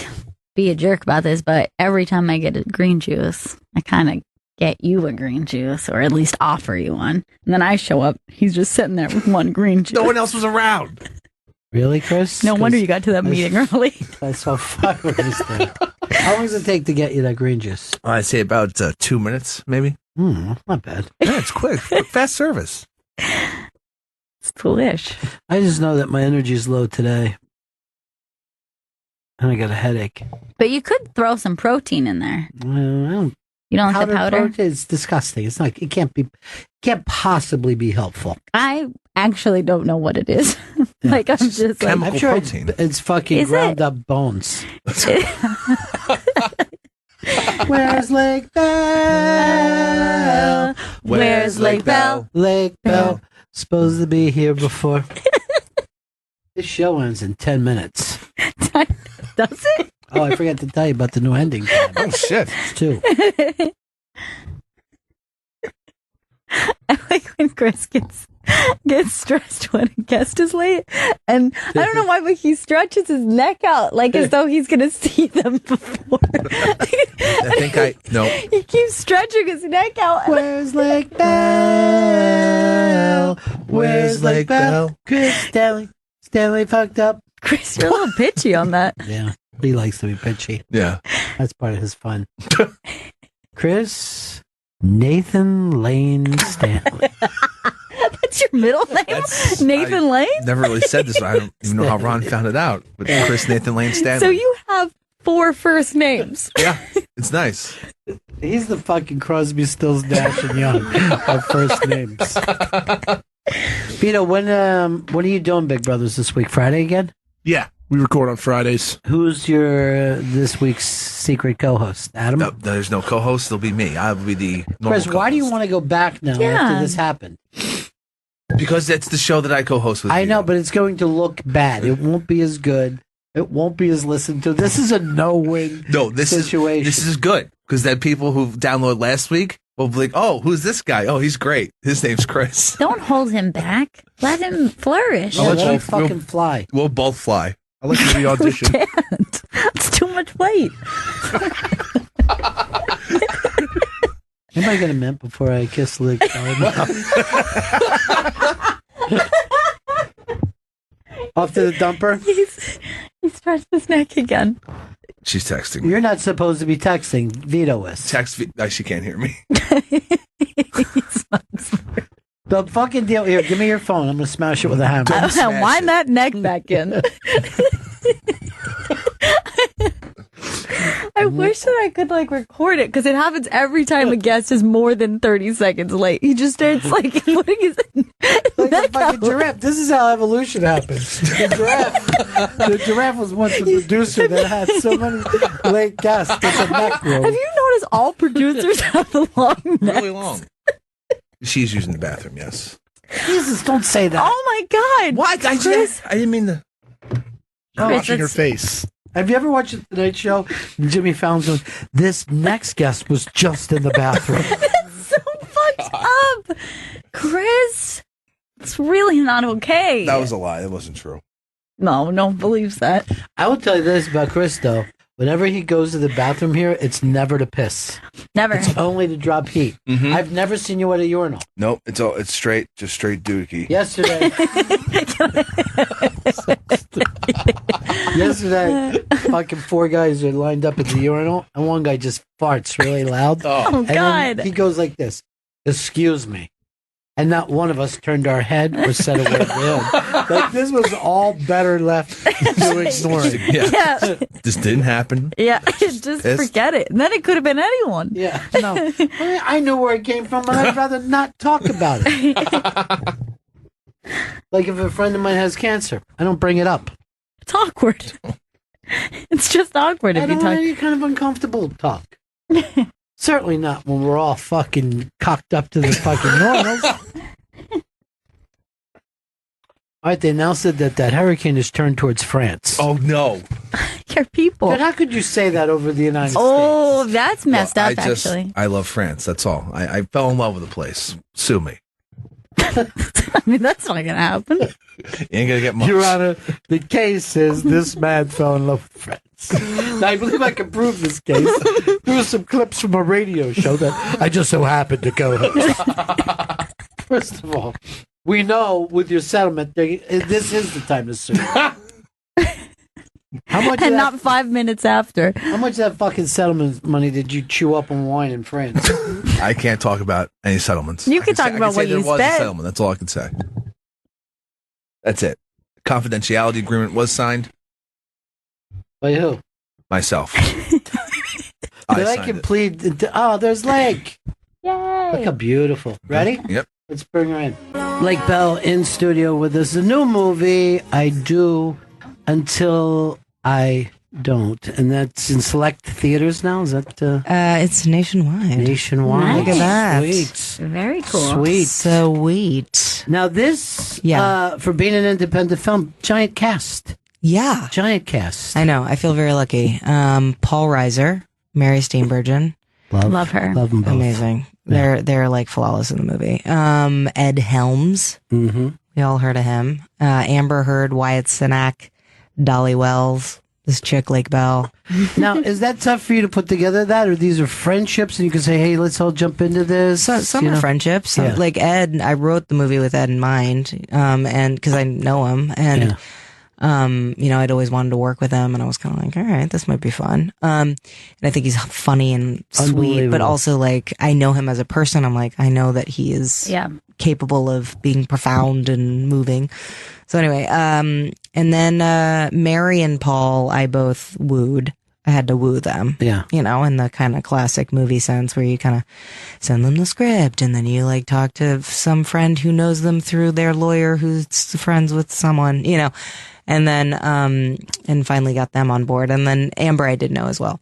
Speaker 2: be a jerk about this, but every time I get a green juice, I kind of get you a green juice, or at least offer you one. And then I show up, he's just sitting there with one green juice.
Speaker 8: No one else was around.
Speaker 1: Really, Chris?
Speaker 2: No wonder you got to that meeting early.
Speaker 1: I saw fireworks there. How long does it take to get you that green juice?
Speaker 8: I'd say about 2 minutes, maybe.
Speaker 1: Not bad.
Speaker 8: Yeah, it's quick. Fast service.
Speaker 2: It's delish.
Speaker 1: I just know that my energy is low today. And I got a headache.
Speaker 2: But you could throw some protein in there.
Speaker 1: I don't.
Speaker 2: You don't like the powder?
Speaker 1: Protein, it's disgusting. It's not. It can't possibly be helpful.
Speaker 2: I actually don't know what it is. Like I'm just like,
Speaker 1: I'm sure it's fucking
Speaker 2: Is
Speaker 1: ground
Speaker 2: it?
Speaker 1: up bones. Where's Lake Bell?
Speaker 2: Where's Lake Bell?
Speaker 1: Lake Bell. Supposed to be here before. This show ends in 10 minutes.
Speaker 2: Does it?
Speaker 1: Oh, I forgot to tell you about the new ending.
Speaker 8: Oh, shit.
Speaker 1: It's 2.
Speaker 2: I like when Chris gets stressed when a guest is late, and I don't know why, but he stretches his neck out like as though he's gonna see them before.
Speaker 8: No.
Speaker 2: He keeps stretching his neck out.
Speaker 1: Where's Lake Bell? Where's Lake Bell? Chris Stanley fucked up.
Speaker 2: Chris, you're a little pitchy on that.
Speaker 1: Yeah, he likes to be pitchy.
Speaker 8: Yeah.
Speaker 1: That's part of his fun. Chris Nathan Lane Stanley.
Speaker 2: That's your middle name, Nathan
Speaker 8: I
Speaker 2: Lane.
Speaker 8: Never really said this. I don't even know how Ron found it out. But Chris Nathan Lane Stanley.
Speaker 2: So you have 4 first names.
Speaker 8: Yeah, it's nice.
Speaker 1: He's the fucking Crosby, Stills, Nash and Young of first names. Vito, when are you doing Big Brothers this week? Friday again?
Speaker 18: Yeah, we record on Fridays.
Speaker 1: Who's your this week's secret co-host? Adam?
Speaker 8: No, there's no co-host. It'll be me. I'll be the normal
Speaker 1: Chris, why do you want to go back now after this happened?
Speaker 8: Because that's the show that I co-host with.
Speaker 1: I know, but it's going to look bad. It won't be as good. It won't be as listened to. This is a no-win situation.
Speaker 8: This is good because then people who downloaded last week will be like, "Oh, who's this guy? Oh, he's great. His name's Chris."
Speaker 20: Don't hold him back. Let him flourish.
Speaker 1: Yeah, let him fucking fly.
Speaker 8: We'll both fly.
Speaker 18: I'll let you re-audition.
Speaker 2: Can't. It's too much weight.
Speaker 1: Anybody get a mint before I kiss Luke? Off to the dumper.
Speaker 2: He stretched his neck again.
Speaker 8: She's texting me.
Speaker 1: You're not supposed to be texting. Vito is.
Speaker 8: She can't hear me.
Speaker 1: The fucking deal. Here, give me your phone. I'm going to smash it with a hammer.
Speaker 2: Wind that neck back in. I wish that I could record it because it happens every time a guest is more than 30 seconds late. He just starts putting his
Speaker 1: like a fucking giraffe. This is how evolution happens. The giraffe was once a producer that had so many late guests that the neck broke.
Speaker 2: Have you noticed all producers have the long necks?
Speaker 8: Really long. She's using the bathroom, yes.
Speaker 1: Jesus, don't say that.
Speaker 2: Oh my God.
Speaker 8: What? I didn't mean to.
Speaker 18: I'm watching her face.
Speaker 1: Have you ever watched The Tonight Show? Jimmy Fallon's going, this next guest was just in the bathroom.
Speaker 2: That's so fucked up. Chris, it's really not okay.
Speaker 8: That was a lie. That wasn't true.
Speaker 2: No one believes that.
Speaker 1: I will tell you this about Chris, though. Whenever he goes to the bathroom here, it's never to piss.
Speaker 2: Never.
Speaker 1: It's only to drop heat.
Speaker 8: Mm-hmm.
Speaker 1: I've never seen you at a urinal.
Speaker 8: Nope. It's straight dookie.
Speaker 1: Yesterday, fucking 4 guys are lined up at the urinal, and one guy just farts really loud.
Speaker 2: Oh,
Speaker 1: and
Speaker 2: God.
Speaker 1: He goes like this, "Excuse me." And not one of us turned our head or said a word to him. Like, this was all better left to ignore it.
Speaker 2: Yeah.
Speaker 8: This didn't happen.
Speaker 2: Yeah, just forget it. And then it could have been anyone.
Speaker 1: Yeah, no. I knew where it came from, but I'd rather not talk about it. Like if a friend of mine has cancer, I don't bring it up.
Speaker 2: It's awkward. It's just awkward
Speaker 1: I
Speaker 2: if you
Speaker 1: don't
Speaker 2: talk.
Speaker 1: want any kind of uncomfortable talk. Certainly not when we're all fucking cocked up to the fucking normals. All right, they now said that hurricane is turned towards France.
Speaker 8: Oh, no.
Speaker 2: Your people.
Speaker 1: But how could you say that over the United States?
Speaker 2: Oh, that's messed up,
Speaker 8: actually. I love France. That's all. I fell in love with the place. Sue me.
Speaker 2: I mean, that's not going to happen.
Speaker 8: You ain't going to get much.
Speaker 1: Your Honor, the case is this man fell in love with France. Now, I believe I can prove this case through some clips from a radio show that I just so happened to co-host. First of all, we know with your settlement, this is the time to sue. How much?
Speaker 2: And not 5 minutes after.
Speaker 1: How much of that fucking settlement money did you chew up on wine in France?
Speaker 8: I can't talk about any settlements.
Speaker 2: You can talk about what you
Speaker 8: there was a
Speaker 2: spent.
Speaker 8: settlement. That's all I can say. That's it. Confidentiality agreement was signed.
Speaker 1: By who?
Speaker 8: Myself.
Speaker 1: I can plead. There's Lake.
Speaker 2: Yay!
Speaker 1: Look how beautiful. Ready?
Speaker 8: Yep.
Speaker 1: Let's bring her in. Lake Bell in studio with us. A new movie, I Do Until I Don't. And that's in select theaters now? Is that?
Speaker 21: It's nationwide.
Speaker 1: Nationwide.
Speaker 21: Look at that.
Speaker 1: Sweet.
Speaker 20: Very cool.
Speaker 1: Sweet.
Speaker 21: Sweet.
Speaker 1: Now this,
Speaker 21: Yeah.
Speaker 1: for being an independent film, giant cast.
Speaker 21: Yeah.
Speaker 1: Giant cast.
Speaker 21: I know. I feel very lucky. Paul Reiser, Mary Steenburgen.
Speaker 2: Love her.
Speaker 1: Love them both.
Speaker 21: Amazing. They're like flawless in the movie. Ed Helms.
Speaker 1: Mm-hmm.
Speaker 21: We all heard of him. Amber Heard, Wyatt Cenac, Dolly Wells, this chick Lake Bell.
Speaker 1: Now, is that tough for you to put together that, or these are friendships and you can say, hey, let's all jump into this?
Speaker 21: Some are friendships.
Speaker 1: Yeah.
Speaker 21: Like Ed, I wrote the movie with Ed in mind, and because I know him, and I'd always wanted to work with him, and I was kind of like, all right, this might be fun. And I think he's funny and sweet, but also like I know him as a person. I'm like, I know that he is capable of being profound and moving. So anyway, and then Mary and Paul, I both wooed. I had to woo them.
Speaker 1: Yeah.
Speaker 21: You know, in the kind of classic movie sense where you kind of send them the script and then you like talk to some friend who knows them through their lawyer who's friends with someone, you know, and then, and finally got them on board. And then Amber, I did know as well.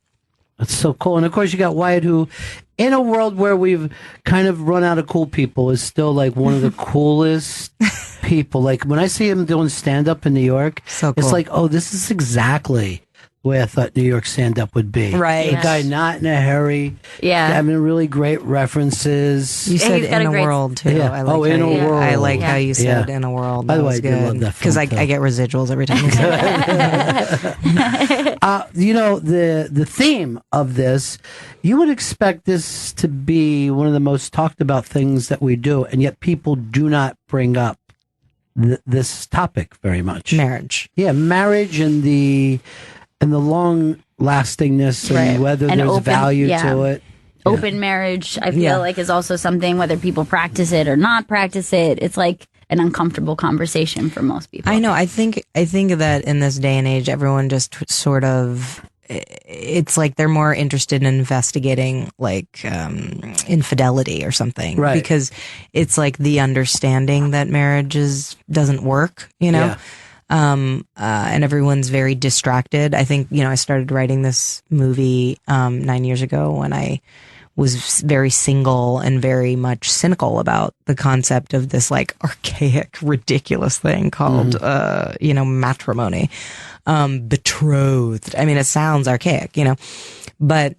Speaker 1: That's so cool. And of course, you got Wyatt, who, in a world where we've kind of run out of cool people, is still like one of the coolest people. Like when I see him doing stand up in New York,
Speaker 21: so cool.
Speaker 1: It's like, oh, this is exactly the way I thought New York stand up would be.
Speaker 21: Right.
Speaker 1: The guy not in a hurry.
Speaker 2: Yeah.
Speaker 1: Having really great references.
Speaker 21: You said in a world too.
Speaker 1: Yeah.
Speaker 21: I like
Speaker 1: in a
Speaker 21: how
Speaker 1: world.
Speaker 21: I like how you said in a world.
Speaker 1: By the way, I
Speaker 21: was
Speaker 1: did love that
Speaker 21: because I get residuals every time you say it.
Speaker 1: You know, the theme of this, you would expect this to be one of the most talked about things that we do, and yet people do not bring up this topic very much.
Speaker 21: Marriage.
Speaker 1: Yeah, marriage and the long lastingness and whether
Speaker 2: And
Speaker 1: there's
Speaker 2: open-
Speaker 1: value
Speaker 2: yeah.
Speaker 1: to it.
Speaker 2: Open marriage, I feel
Speaker 21: Yeah.
Speaker 2: like, is also something, whether people practice it or not practice it, it's like an uncomfortable conversation for most people.
Speaker 21: I know. I think that in this day and age, everyone just sort of, it's like they're more interested in investigating like infidelity or something,
Speaker 1: Right.
Speaker 21: Because it's like the understanding that marriage doesn't work, you know.
Speaker 1: Yeah.
Speaker 21: And everyone's very distracted. I think, you know, I started writing this movie 9 years ago when I was very single and very much cynical about the concept of this like archaic, ridiculous thing called, you know, matrimony, betrothed. I mean, it sounds archaic, you know, but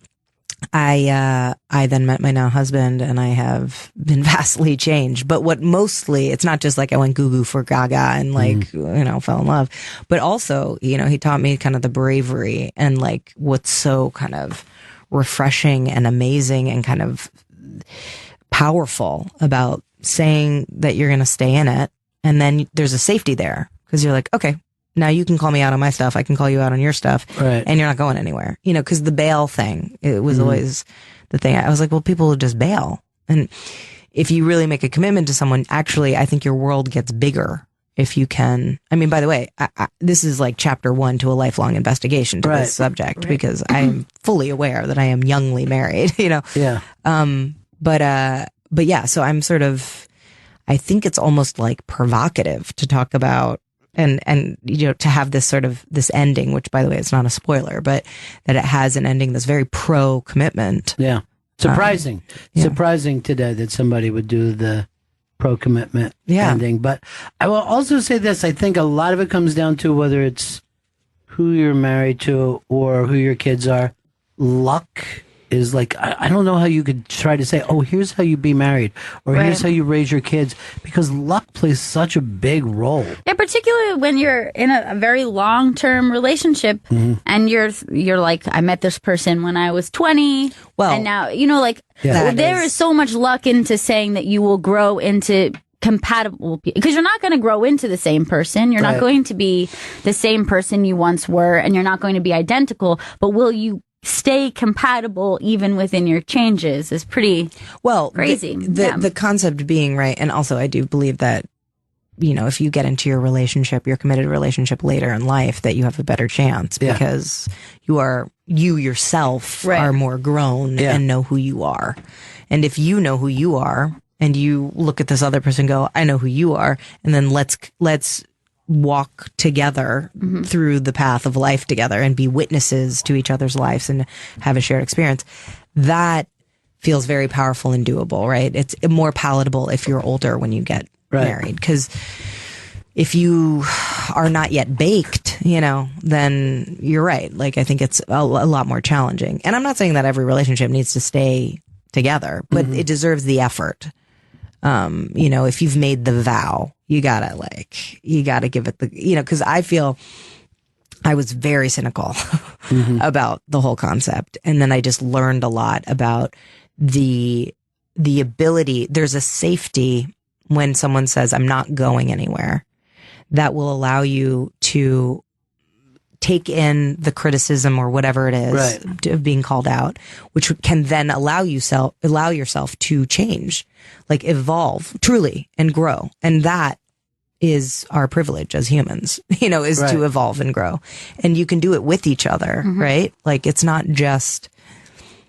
Speaker 21: I then met my now husband and I have been vastly changed. But what mostly, it's not just like I went goo for gaga and like, you know, fell in love, but also, you know, he taught me kind of the bravery and like what's so kind of refreshing and amazing and kind of powerful about saying that you're going to stay in it. And then there's a safety there because you're like, okay, now you can call me out on my stuff. I can call you out on your stuff.
Speaker 1: Right.
Speaker 21: And you're not going anywhere, you know, because the bail thing, it was always the thing. I was like, well, people will just bail. And if you really make a commitment to someone, actually, I think your world gets bigger if you can. I mean, by the way, this is like chapter 1 to a lifelong investigation to this subject because I am fully aware that I am youngly married, you know?
Speaker 1: Yeah.
Speaker 21: But yeah, so I'm sort of, I think it's almost like provocative to talk about and you know, to have this sort of this ending, which by the way, it's not a spoiler, but that it has an ending that's very pro commitment.
Speaker 1: Yeah. Surprising. Surprising today that somebody would do the pro commitment ending. But I will also say this, I think a lot of it comes down to whether it's who you're married to or who your kids are. Luck is like, I don't know how you could try to say, oh, here's how you be married or here's how you raise your kids, because luck plays such a big role.
Speaker 2: Yeah, particularly when you're in a very long-term relationship and you're like, I met this person when I was 20. Well, and now, you know, like there is so much luck into saying that you will grow into compatible, because you're not going to grow into the same person. You're not going to be the same person you once were, and you're not going to be identical, but will you stay compatible even within your changes is pretty crazy.
Speaker 21: The concept being right. And also I do believe that, you know, if you get into your relationship, your committed relationship later in life, that you have a better chance because you yourself are more grown and know who you are. And if you know who you are and you look at this other person and go, I know who you are. And then let's walk together through the path of life together and be witnesses to each other's lives and have a shared experience. That feels very powerful and doable, right? It's more palatable if you're older when you get married. Because if you are not yet baked, you know, then you're right. Like, I think it's a lot more challenging. And I'm not saying that every relationship needs to stay together, but it deserves the effort. You know, if you've made the vow, you gotta give it you know, cause I feel I was very cynical about the whole concept. And then I just learned a lot about the ability. There's a safety when someone says, I'm not going anywhere, that will allow you to take in the criticism or whatever it is of being called out, which can then allow yourself to change, like evolve truly and grow. And that is our privilege as humans, is
Speaker 1: Right.
Speaker 21: to evolve and grow. And you can do it with each other, right? Like, it's not just,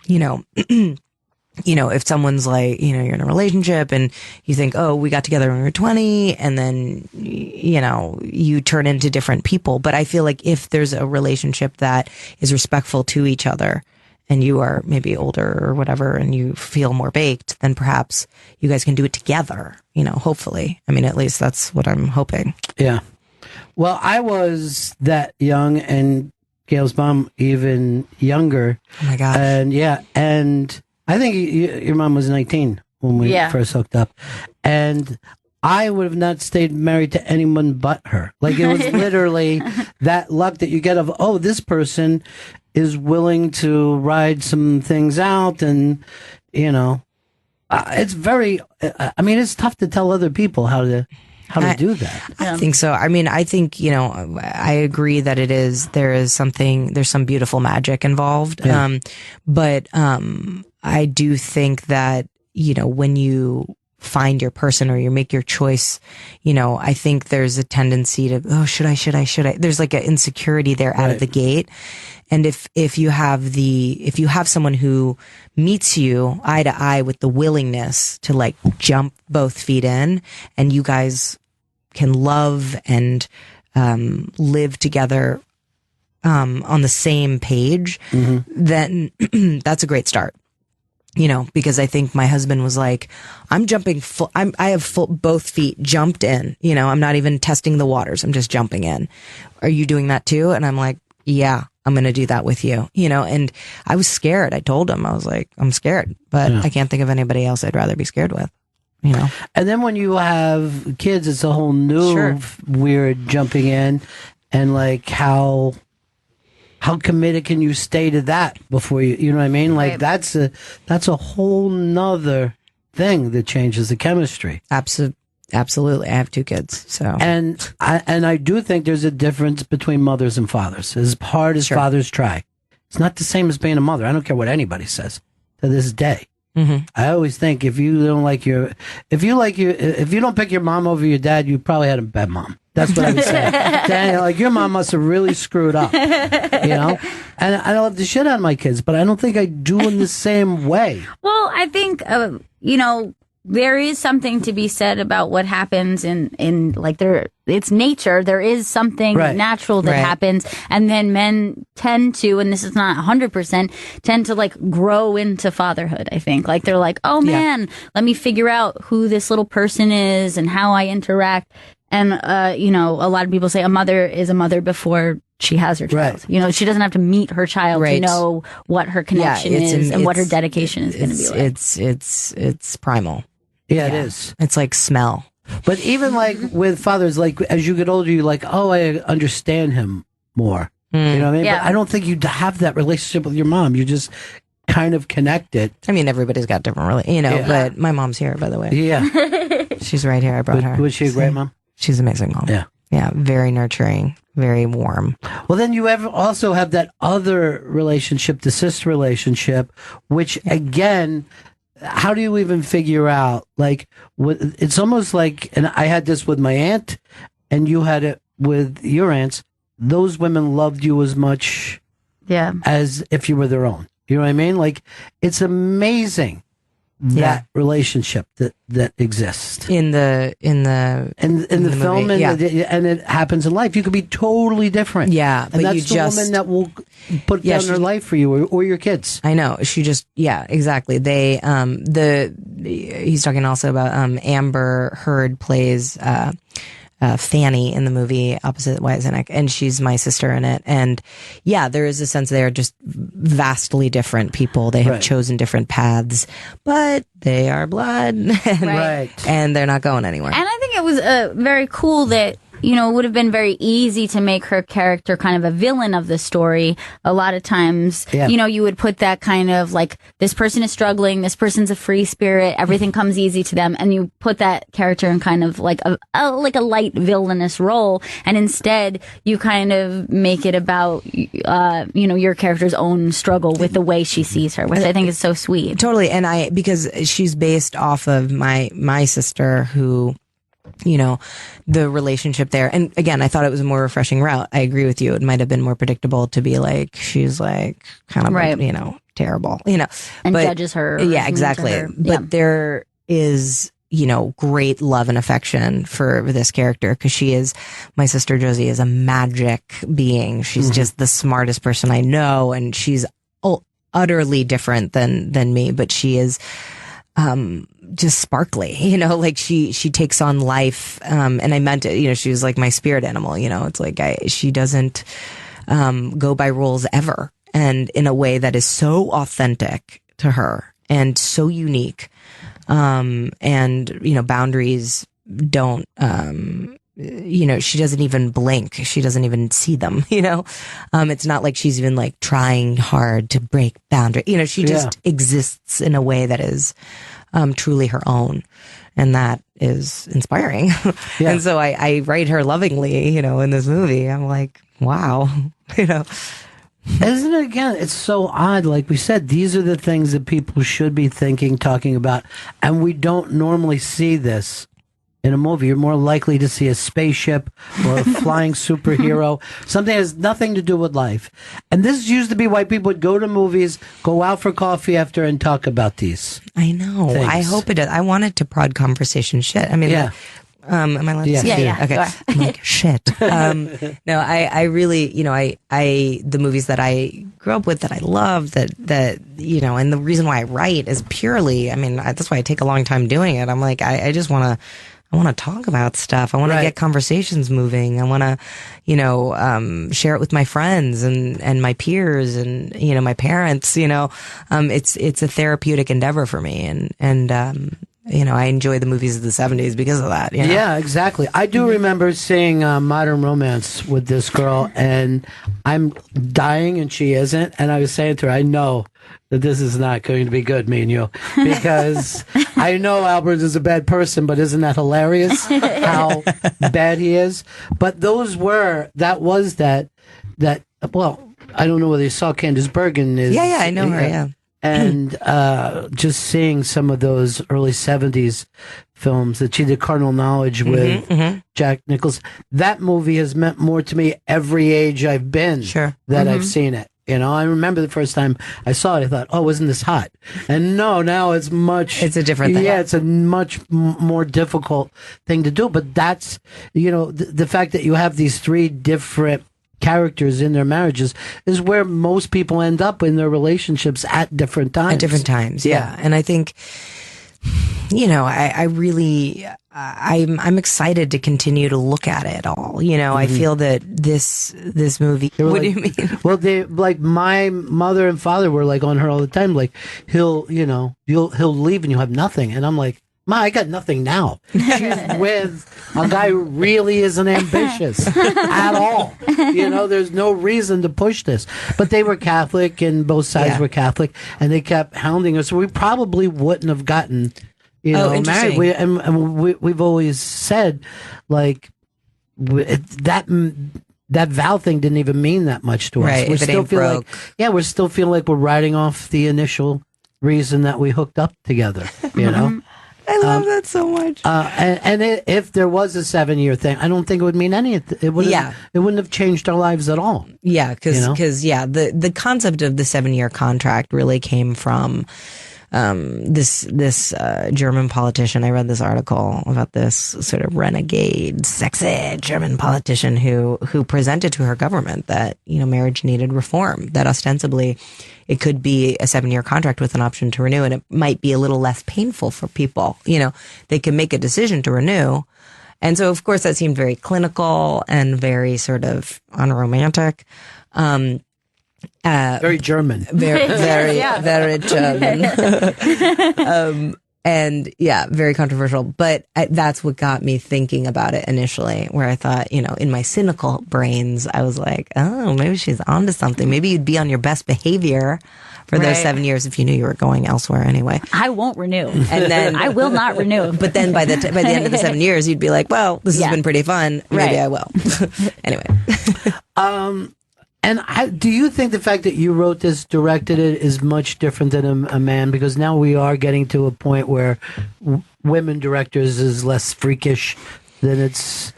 Speaker 21: if someone's like, you're in a relationship and you think, oh, we got together when we were 20, and then, you turn into different people. But I feel like if there's a relationship that is respectful to each other, and you are maybe older or whatever, and you feel more baked, then perhaps you guys can do it together, hopefully. I mean, at least that's what I'm hoping.
Speaker 1: Yeah. Well, I was that young, and Gail's mom even younger.
Speaker 21: Oh my gosh.
Speaker 1: And I think your mom was 19 when we first hooked up. And I would have not stayed married to anyone but her. Like, it was literally that luck that you get of, oh, this person is willing to ride some things out. And, it's very, it's tough to tell other people how to do that.
Speaker 21: I think so. I mean, I think, I agree that there's some beautiful magic involved.
Speaker 1: Yeah.
Speaker 21: But I do think that, when you find your person or you make your choice, I think there's a tendency to, oh, should I? There's like an insecurity there out of the gate. And if you have someone who meets you eye to eye with the willingness to like jump both feet in, and you guys can love and live together on the same page, then that's a great start. Because I think my husband was like, I'm jumping I have both feet jumped in, I'm not even testing the waters. I'm just jumping in. Are you doing that too? And I'm like, yeah, I'm going to do that with you, and I was scared. I told him, I was like, I'm scared, but I can't think of anybody else I'd rather be scared with,
Speaker 1: And then when you have kids, it's a whole new weird jumping in, and like how committed can you stay to that before you know what I mean? Like that's a whole nother thing that changes the chemistry.
Speaker 21: Absolutely. I have 2 kids, so.
Speaker 1: And I do think there's a difference between mothers and fathers. As hard as fathers try, it's not the same as being a mother. I don't care what anybody says to this day. I always think if you don't pick your mom over your dad, you probably had a bad mom. That's what I would say. Daniel, like, your mom must have really screwed up, And I love the shit out of my kids, but I don't think I do in the same way.
Speaker 2: Well, I think, there is something to be said about what happens in like it's nature. There is something natural that happens. And then men tend to, and this is not 100%, tend to like grow into fatherhood. I think like they're like, oh man, let me figure out who this little person is and how I interact. And, a lot of people say a mother is a mother before she has her child. She doesn't have to meet her child to know what her connection is and what her dedication is going to be like.
Speaker 21: It's primal.
Speaker 1: Yeah, it is.
Speaker 21: It's like smell.
Speaker 1: But even like with fathers, like as you get older, you're like, oh, I understand him more. You know what I mean?
Speaker 2: Yeah.
Speaker 1: But I don't think you have that relationship with your mom. You just kind of connected.
Speaker 21: I mean, everybody's got different, but my mom's here, by the way.
Speaker 1: Yeah.
Speaker 21: She's right here. I brought her.
Speaker 1: Was she a great mom?
Speaker 21: She's an amazing mom.
Speaker 1: Yeah.
Speaker 21: Yeah. Very nurturing, very warm.
Speaker 1: Well, then you also have that other relationship, the sister relationship, which again, how do you even figure out? Like, it's almost like, and I had this with my aunt, and you had it with your aunts. Those women loved you as much, as if you were their own. You know what I mean? Like, it's amazing that relationship that exists
Speaker 21: in the
Speaker 1: film,
Speaker 21: movie.
Speaker 1: and it happens in life. You could be totally different.
Speaker 21: Yeah,
Speaker 1: and that's the woman that will put down her life for you or your kids.
Speaker 21: I know. She just exactly. They he's talking also about Amber Heard plays Fanny in the movie opposite Wyatt Cenac, and she's my sister in it. And there is a sense they are just vastly different people. They have chosen different paths, but they are blood, and they're not going anywhere.
Speaker 2: And I think it was very cool that, it would have been very easy to make her character kind of a villain of the story. A lot of times, you would put that kind of like, this person is struggling, this person's a free spirit, everything comes easy to them, and you put that character in kind of like a light villainous role, and instead you kind of make it about, your character's own struggle with the way she sees her, which I think is so sweet.
Speaker 21: Totally. And because she's based off of my sister who the relationship there. And again, I thought it was a more refreshing route. I agree with you. It might have been more predictable to be like, she's like kind of,
Speaker 20: Right.
Speaker 21: terrible,
Speaker 20: And
Speaker 21: but,
Speaker 20: judges her.
Speaker 21: Yeah,
Speaker 20: mean to
Speaker 21: exactly.
Speaker 20: her.
Speaker 21: But there is, great love and affection for this character because my sister Josie is a magic being. She's just the smartest person I know. And she's utterly different than me, but she is, just sparkly, like she takes on life. And I meant it, she was like my spirit animal, it's like she doesn't, go by rules ever. And in a way that is so authentic to her and so unique. And, boundaries don't, she doesn't even blink. She doesn't even see them, it's not like she's even like trying hard to break boundaries. She just exists in a way that is, truly her own. And that is inspiring. And so I write her lovingly, in this movie. I'm like, wow,
Speaker 1: Isn't it, again, it's so odd. Like we said, these are the things that people should be thinking, talking about, and we don't normally see this in a movie. You're more likely to see a spaceship or a flying superhero, something that has nothing to do with life. And this used to be why people would go to movies, go out for coffee after, and talk about these.
Speaker 21: I know.
Speaker 1: things.
Speaker 21: I hope it does. I want it to prod conversation shit. I mean, am I allowed to say?
Speaker 20: Yeah.
Speaker 21: Okay. I'm like, shit. No, I really, the movies that I grew up with that I love that, and the reason why I write is purely, that's why I take a long time doing it. I'm like, I just want to talk about stuff. I want to get conversations moving. I want to, share it with my friends and my peers and, my parents, it's a therapeutic endeavor for me. And, I enjoy the movies of the 70s because of that.
Speaker 1: Yeah, exactly. I do remember seeing Modern Romance with this girl, and I'm dying and she isn't. And I was saying to her, I know that this is not going to be good, me and you, because I know Albert is a bad person, but isn't that hilarious how bad he is? But that was that, well, I don't know whether you saw Candice Bergen.
Speaker 21: Yeah, I know her, yeah.
Speaker 1: And just seeing some of those early 70s films that she did, Carnal Knowledge with Jack Nicholson, that movie has meant more to me every age I've been that I've seen it. I remember the first time I saw it, I thought, oh, isn't this hot? And no, now it's a different thing. Yeah, it's a much more difficult thing to do. But that's, the fact that you have these three different characters in their marriages is where most people end up in their relationships at different times.
Speaker 21: At different times, yeah. And I think, I really, I'm excited to continue to look at it all. I feel that this movie. What do you mean?
Speaker 1: Well, my mother and father were like on her all the time. Like he'll leave and you have nothing, and I'm like, Ma, I got nothing now. She's with a guy who really isn't ambitious at all. There's no reason to push this. But they were Catholic, and both sides were Catholic, and they kept hounding us. So we probably wouldn't have gotten, married. We've always said, like, that vow thing didn't even mean that much to us.
Speaker 21: Right,
Speaker 1: We still feel like we're riding off the initial reason that we hooked up together.
Speaker 21: I love that so much.
Speaker 1: And if there was a 7-year thing, I don't think it would mean anything. It wouldn't have changed our lives at all.
Speaker 21: Yeah, because the concept of the 7-year contract really came from this German politician. I read this article about this sort of renegade, sexy German politician who presented to her government that marriage needed reform. That ostensibly it could be a 7-year contract with an option to renew, and it might be a little less painful for people. They can make a decision to renew. And so, of course, that seemed very clinical and very sort of unromantic.
Speaker 1: Very German.
Speaker 21: Very, very German. And very controversial. But that's what got me thinking about it initially, where I thought, in my cynical brains, I was like, oh, maybe she's onto something. Maybe you'd be on your best behavior for those 7 years if you knew you were going elsewhere anyway.
Speaker 20: I won't renew. And then I will not renew.
Speaker 21: But then by the end of the 7 years, you'd be like, well, this has been pretty fun. Maybe I will. Anyway.
Speaker 1: And do you think the fact that you wrote this, directed it, is much different than a man? Because now we are getting to a point where women directors is less freakish than it's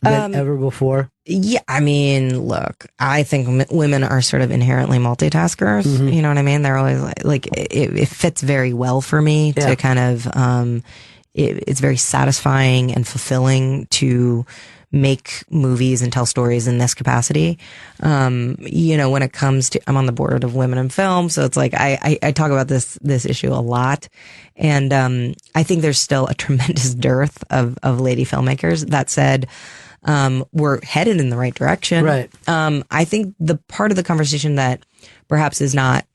Speaker 1: than ever before?
Speaker 21: Yeah, I mean, look, I think women are sort of inherently multitaskers. You know what I mean? They're always like it fits very well for me to kind of, it's very satisfying and fulfilling to make movies and tell stories in this capacity. You know, when it comes to, I'm on the board of Women in Film, so it's like I talk about this issue a lot, and I think there's still a tremendous dearth of lady filmmakers. That said, we're headed in the right direction.
Speaker 1: Right.
Speaker 21: I think the part of the conversation that perhaps is not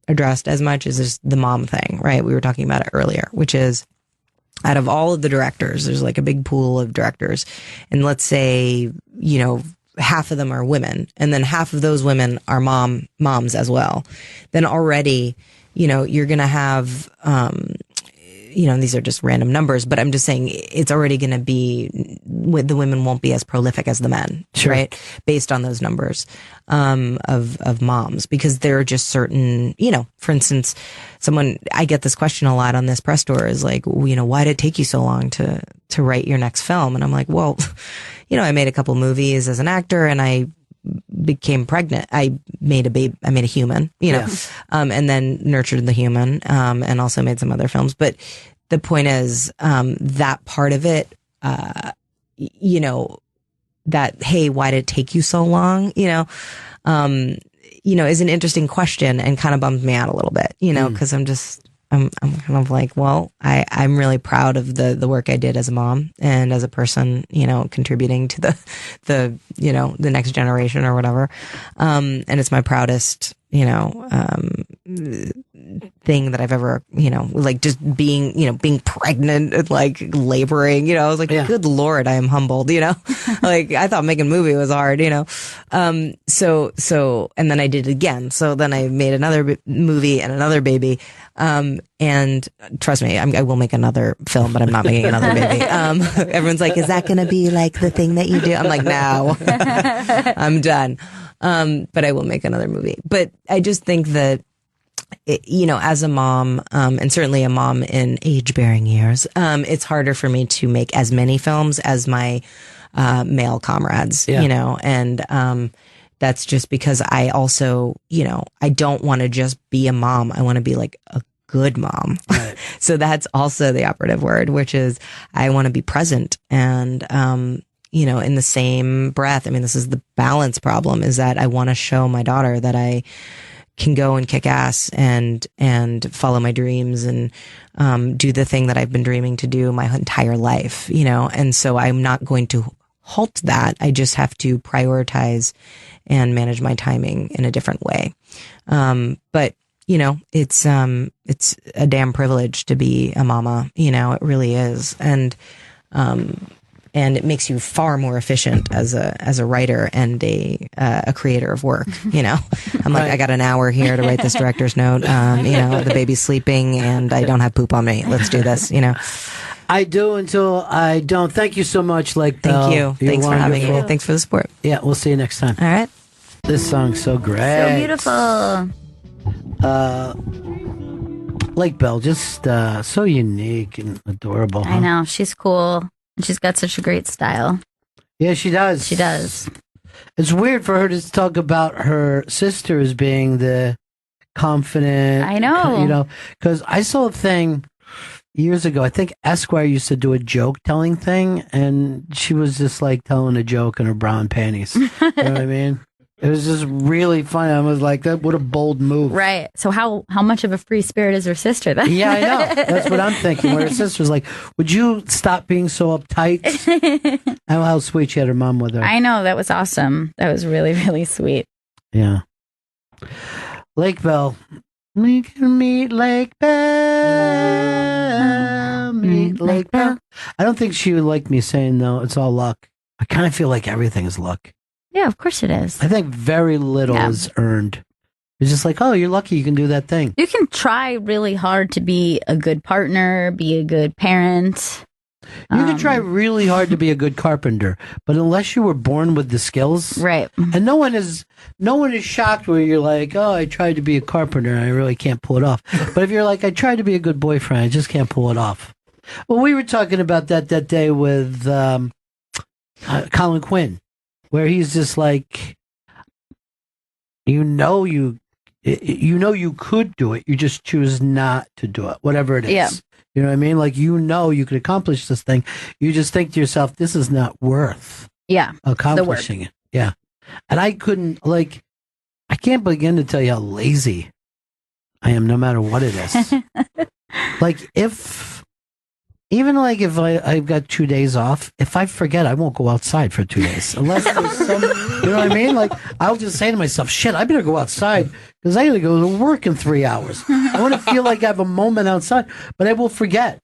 Speaker 21: addressed as much is just the mom thing, right? We were talking about it earlier, which is, out of all of the directors, there's like a big pool of directors. And let's say, you know, half of them are women, and then half of those women are moms as well. Then already, you know, you're going to have, you know, these are just random numbers, but I'm just saying it's already going to be, the women won't be as prolific as the men, right? Based on those numbers, of moms, because there are just certain, you know, for instance, I get this question a lot on this press tour is like, you know, why did it take you so long to write your next film? And I'm like, well, you know, I made a couple movies as an actor, and I became pregnant. I made a baby. I made a human, you know, and then nurtured the human, and also made some other films. But the point is, that part of it, you know, that, hey, why did it take you so long? You know, is an interesting question, and kind of bums me out a little bit, you know, because I'm kind of like, well, I'm really proud of the work I did as a mom and as a person, you know, contributing to the you know, the next generation or whatever. And it's my proudest, you know, thing that I've ever, you know, like just being pregnant and like laboring, you know, I was like, good Lord, I am humbled, you know, like I thought making a movie was hard, you know. So, and then I did it again. So then I made another movie and another baby. And trust me, I will make another film, but I'm not making another baby. Everyone's like, is that going to be like the thing that you do? I'm like, no, I'm done. But I will make another movie. But I just think that, you know, as a mom, and certainly a mom in age-bearing years, it's harder for me to make as many films as my male comrades, you know, and that's just because I also, you know, I don't want to just be a mom. I want to be like a good mom. Right. So that's also the operative word, which is I want to be present. And, you know, in the same breath, I mean, this is the balance problem, is that I want to show my daughter that I can go and kick ass and follow my dreams and do the thing that I've been dreaming to do my entire life, you know. And so I'm not going to halt that. I just have to prioritize and manage my timing in a different way. But you know, it's a damn privilege to be a mama, you know, it really is. And it makes you far more efficient as a writer and a creator of work. You know, I'm like, I got an hour here to write this director's note. You know, the baby's sleeping and I don't have poop on me. Let's do this. You know,
Speaker 1: I do until I don't. Thank you so much. Like,
Speaker 21: thank you. Thanks for having me. Thanks for the support.
Speaker 1: Yeah, we'll see you next time.
Speaker 21: All right.
Speaker 1: This song's so great.
Speaker 2: So beautiful.
Speaker 1: Lake Bell, just so unique and adorable.
Speaker 2: I know. She's cool. She's got such a great style.
Speaker 1: Yeah, she does.
Speaker 2: She does.
Speaker 1: It's weird for her to talk about her sister as being the confident.
Speaker 2: I know.
Speaker 1: You know, because I saw a thing years ago. I think Esquire used to do a joke telling thing, and she was just like telling a joke in her brown panties. You know what I mean? It was just really funny. I was like, "That what a bold move!"
Speaker 2: Right. So how much of a free spirit is her sister then?
Speaker 1: Yeah, I know. That's what I'm thinking. Where her sister's like, "Would you stop being so uptight?" How sweet she had her mom with her.
Speaker 2: I know, that was awesome. That was really, really sweet.
Speaker 1: Yeah. Lake Bell. We can meet Lake Bell. Meet Lake Bell. I don't think she would like me saying though. It's all luck. I kind of feel like everything is luck.
Speaker 2: Yeah, of course it is.
Speaker 1: I think very little is earned. It's just like, oh, you're lucky you can do that thing.
Speaker 2: You can try really hard to be a good partner, be a good parent.
Speaker 1: You can try really hard to be a good carpenter, but unless you were born with the skills,
Speaker 2: right?
Speaker 1: And no one is shocked where you're like, oh, I tried to be a carpenter and I really can't pull it off. But if you're like, I tried to be a good boyfriend, I just can't pull it off. Well, we were talking about that day with Colin Quinn, where he's just like, you could do it, you just choose not to do it, whatever it is.
Speaker 2: Yeah.
Speaker 1: You know what I mean? Like, you could accomplish this thing. You just think to yourself, this is not worth accomplishing it. Yeah. And I can't begin to tell you how lazy I am, no matter what it is. Like, if I've got 2 days off, if I forget, I won't go outside for 2 days. Unless there's some, you know what I mean? Like, I'll just say to myself, shit, I better go outside because I got to go to work in 3 hours. I want to feel like I have a moment outside, but I will forget.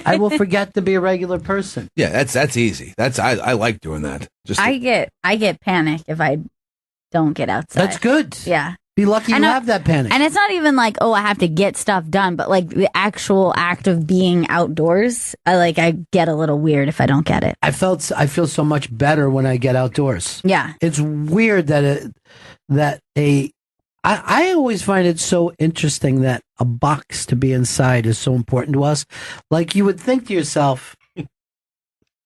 Speaker 1: I will forget to be a regular person.
Speaker 8: Yeah, that's easy. I like doing that.
Speaker 20: I get panic if I don't get outside.
Speaker 1: That's good.
Speaker 20: Yeah.
Speaker 1: Be lucky you have that panic.
Speaker 20: And it's not even like, oh, I have to get stuff done, but like the actual act of being outdoors, I get a little weird if I don't get it.
Speaker 1: I feel so much better when I get outdoors.
Speaker 20: Yeah.
Speaker 1: It's weird I always find it so interesting that a box to be inside is so important to us. Like, you would think to yourself,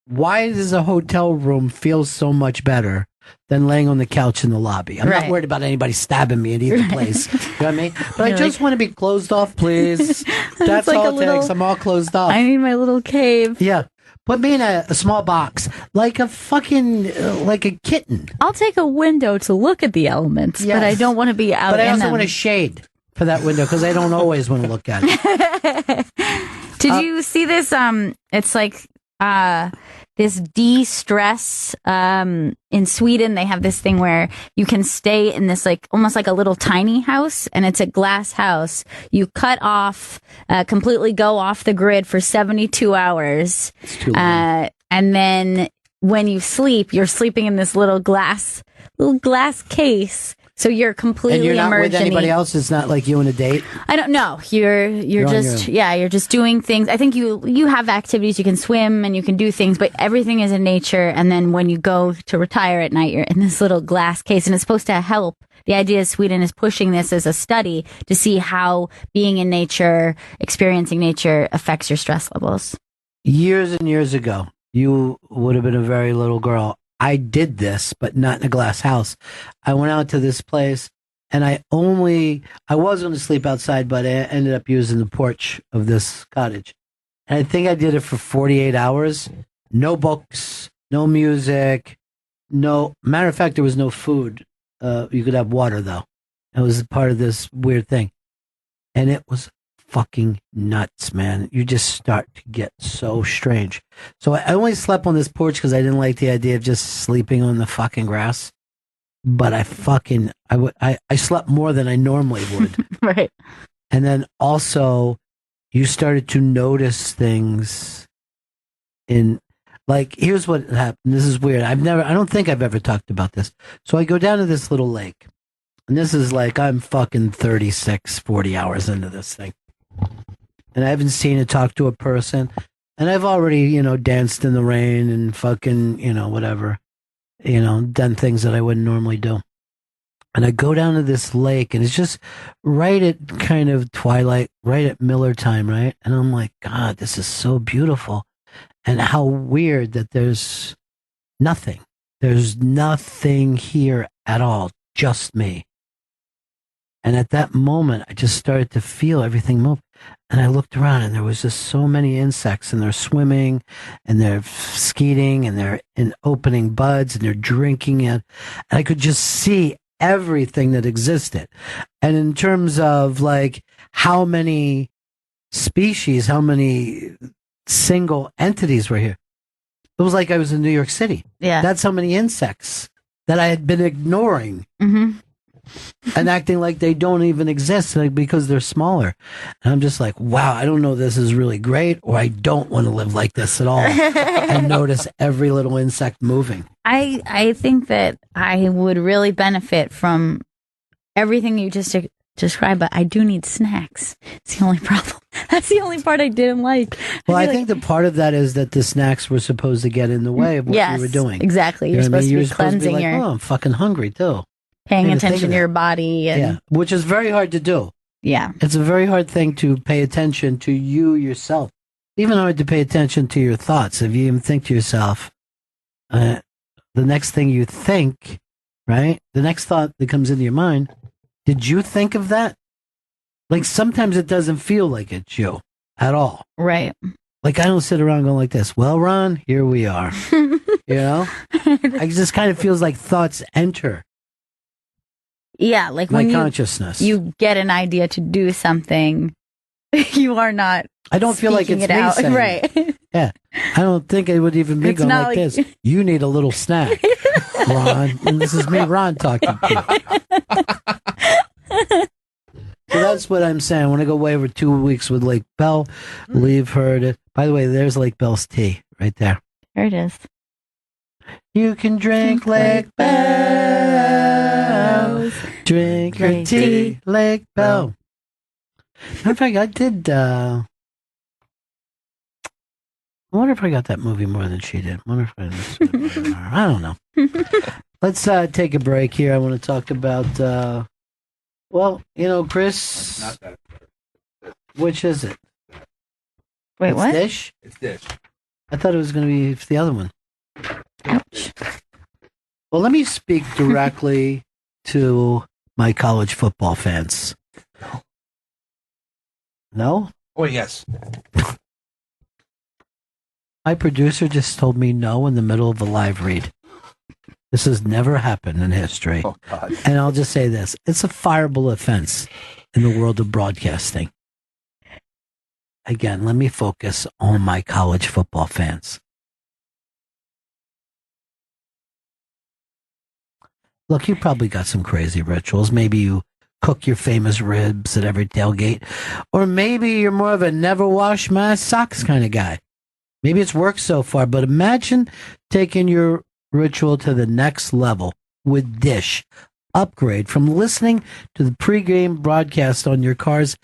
Speaker 1: why does a hotel room feel so much better than laying on the couch in the lobby? I'm not worried about anybody stabbing me at either place. You know what I mean? But I just want to be closed off, please. That's
Speaker 20: like
Speaker 1: all it takes. I'm all closed off.
Speaker 20: I need my little cave.
Speaker 1: Yeah. Put me in a small box, like a kitten.
Speaker 20: I'll take a window to look at the elements, but I don't want to be out.
Speaker 1: But I also
Speaker 20: them.
Speaker 1: want a shade for that window because I don't always want to look at it.
Speaker 20: Did you see this? It's like this de-stress. In Sweden, they have this thing where you can stay in this almost like a little tiny house, and it's a glass house. You cut off, completely go off the grid for 72 hours.
Speaker 1: It's too long.
Speaker 20: And then when you sleep, you're sleeping in this little glass case. So you're completely
Speaker 1: and you're not
Speaker 20: immersed
Speaker 1: with anybody else. It's not like you on a date.
Speaker 20: I don't know. You're just you're just doing things. I think you have activities. You can swim and you can do things, but everything is in nature. And then when you go to retire at night, you're in this little glass case, and it's supposed to help. The idea is Sweden is pushing this as a study to see how being in nature, experiencing nature, affects your stress levels.
Speaker 1: Years and years ago, you would have been a very little girl. I did this, but not in a glass house. I went out to this place, and I was going to sleep outside, but I ended up using the porch of this cottage. And I think I did it for 48 hours. No books, no music, matter of fact, there was no food. You could have water, though. It was part of this weird thing. And it was fucking nuts, man. You just start to get so strange. So I only slept on this porch because I didn't like the idea of just sleeping on the fucking grass. But I slept more than I normally would.
Speaker 20: Right.
Speaker 1: And then also, you started to notice things here's what happened. This is weird. I don't think I've ever talked about this. So I go down to this little lake. And this is I'm fucking 36, 40 hours into this thing. And I haven't seen it talk to a person. And I've already, danced in the rain and fucking, whatever, done things that I wouldn't normally do. And I go down to this lake, and it's just right at kind of twilight, right at Miller time, right? And I'm like, God, this is so beautiful. And how weird that there's nothing. There's nothing here at all, just me. And at that moment, I just started to feel everything move. And I looked around, and there was just so many insects, and they're swimming, and they're skeeting, and they're opening buds, and they're drinking it. And I could just see everything that existed. And in terms of how many species, how many single entities were here, it was like I was in New York City.
Speaker 20: Yeah.
Speaker 1: That's how many insects that I had been ignoring.
Speaker 20: Mm-hmm.
Speaker 1: And acting like they don't even exist because they're smaller. And I'm just like, wow, I don't know if this is really great, or I don't want to live like this at all and notice every little insect moving.
Speaker 20: I think that I would really benefit from everything you just described, but I do need snacks. It's the only problem. That's the only part I didn't like.
Speaker 1: Well, I think the part of that is that the snacks were supposed to get in the way of what you were doing.
Speaker 20: Exactly. You're supposed to be cleansing
Speaker 1: your... Oh, I'm fucking hungry, too.
Speaker 20: Paying attention to your body. And...
Speaker 1: which is very hard to do.
Speaker 20: Yeah.
Speaker 1: It's a very hard thing to pay attention to you yourself. even hard to pay attention to your thoughts. If you even think to yourself, the next thing you think, right? The next thought that comes into your mind, did you think of that? Like sometimes it doesn't feel like it's you at all.
Speaker 20: Right.
Speaker 1: Like I don't sit around going like this. Well, Ron, here we are. You know? I just kind of feels like thoughts enter
Speaker 20: Yeah, like
Speaker 1: my
Speaker 20: when
Speaker 1: consciousness.
Speaker 20: you get an idea to do something, you are not.
Speaker 1: I don't feel like it's
Speaker 20: speaking
Speaker 1: me
Speaker 20: it out.
Speaker 1: saying
Speaker 20: Right.
Speaker 1: it. Yeah. I don't think it would even be
Speaker 20: It's
Speaker 1: going
Speaker 20: not
Speaker 1: like
Speaker 20: like-
Speaker 1: this. You need a little snack, Ron. And this is me, Ron, talking to you. So that's what I'm saying. I want to go away over 2 weeks with Lake Bell. Leave her to. By the way, there's Lake Bell's tea right there.
Speaker 20: There it is.
Speaker 1: You can drink Lake Bell. Drink your tea, Lake Bell. Matter of fact, I did. I wonder if I got that movie more than she did. I wonder if I listened to her. I don't know. Let's take a break here. I want to talk about. Well, you know, Chris.
Speaker 8: Not that.
Speaker 1: Which is it?
Speaker 20: Wait,
Speaker 1: It's
Speaker 20: what?
Speaker 1: Dish?
Speaker 8: It's Dish.
Speaker 1: I thought it was going to be the other one. Ouch. Well, let me speak directly to my college football fans. No?
Speaker 8: Oh, yes.
Speaker 1: My producer just told me no in the middle of a live read. This has never happened in history.
Speaker 8: Oh, God.
Speaker 1: And I'll just say this. It's a fireable offense in the world of broadcasting. Again, let me focus on my college football fans. Look, you probably got some crazy rituals. Maybe you cook your famous ribs at every tailgate. Or maybe you're more of a never wash my socks kind of guy. Maybe it's worked so far, but imagine taking your ritual to the next level with Dish. Upgrade from listening to the pregame broadcast on your car's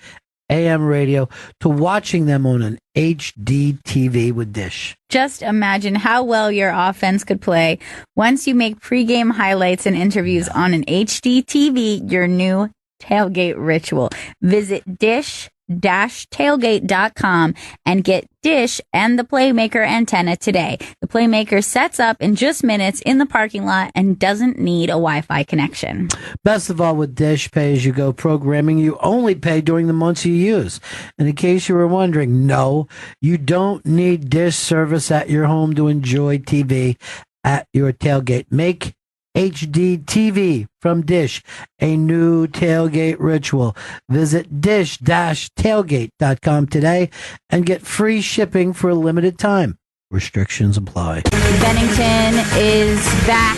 Speaker 1: AM radio to watching them on an HD TV with Dish.
Speaker 20: Just imagine how well your offense could play once you make pregame highlights and interviews on an HD TV, your new tailgate ritual. Visit dish-tailgate.com and get Dish and the Playmaker antenna today. The Playmaker sets up in just minutes in the parking lot and doesn't need a Wi-Fi connection.
Speaker 1: Best of all, with Dish pay-as-you-go programming, you only pay during the months you use. And in case you were wondering, no, you don't need Dish service at your home to enjoy TV at your tailgate. Make HD TV from Dish a new tailgate ritual. Visit dish-tailgate.com today and get free shipping for a limited time. Restrictions apply.
Speaker 20: Bennington is back.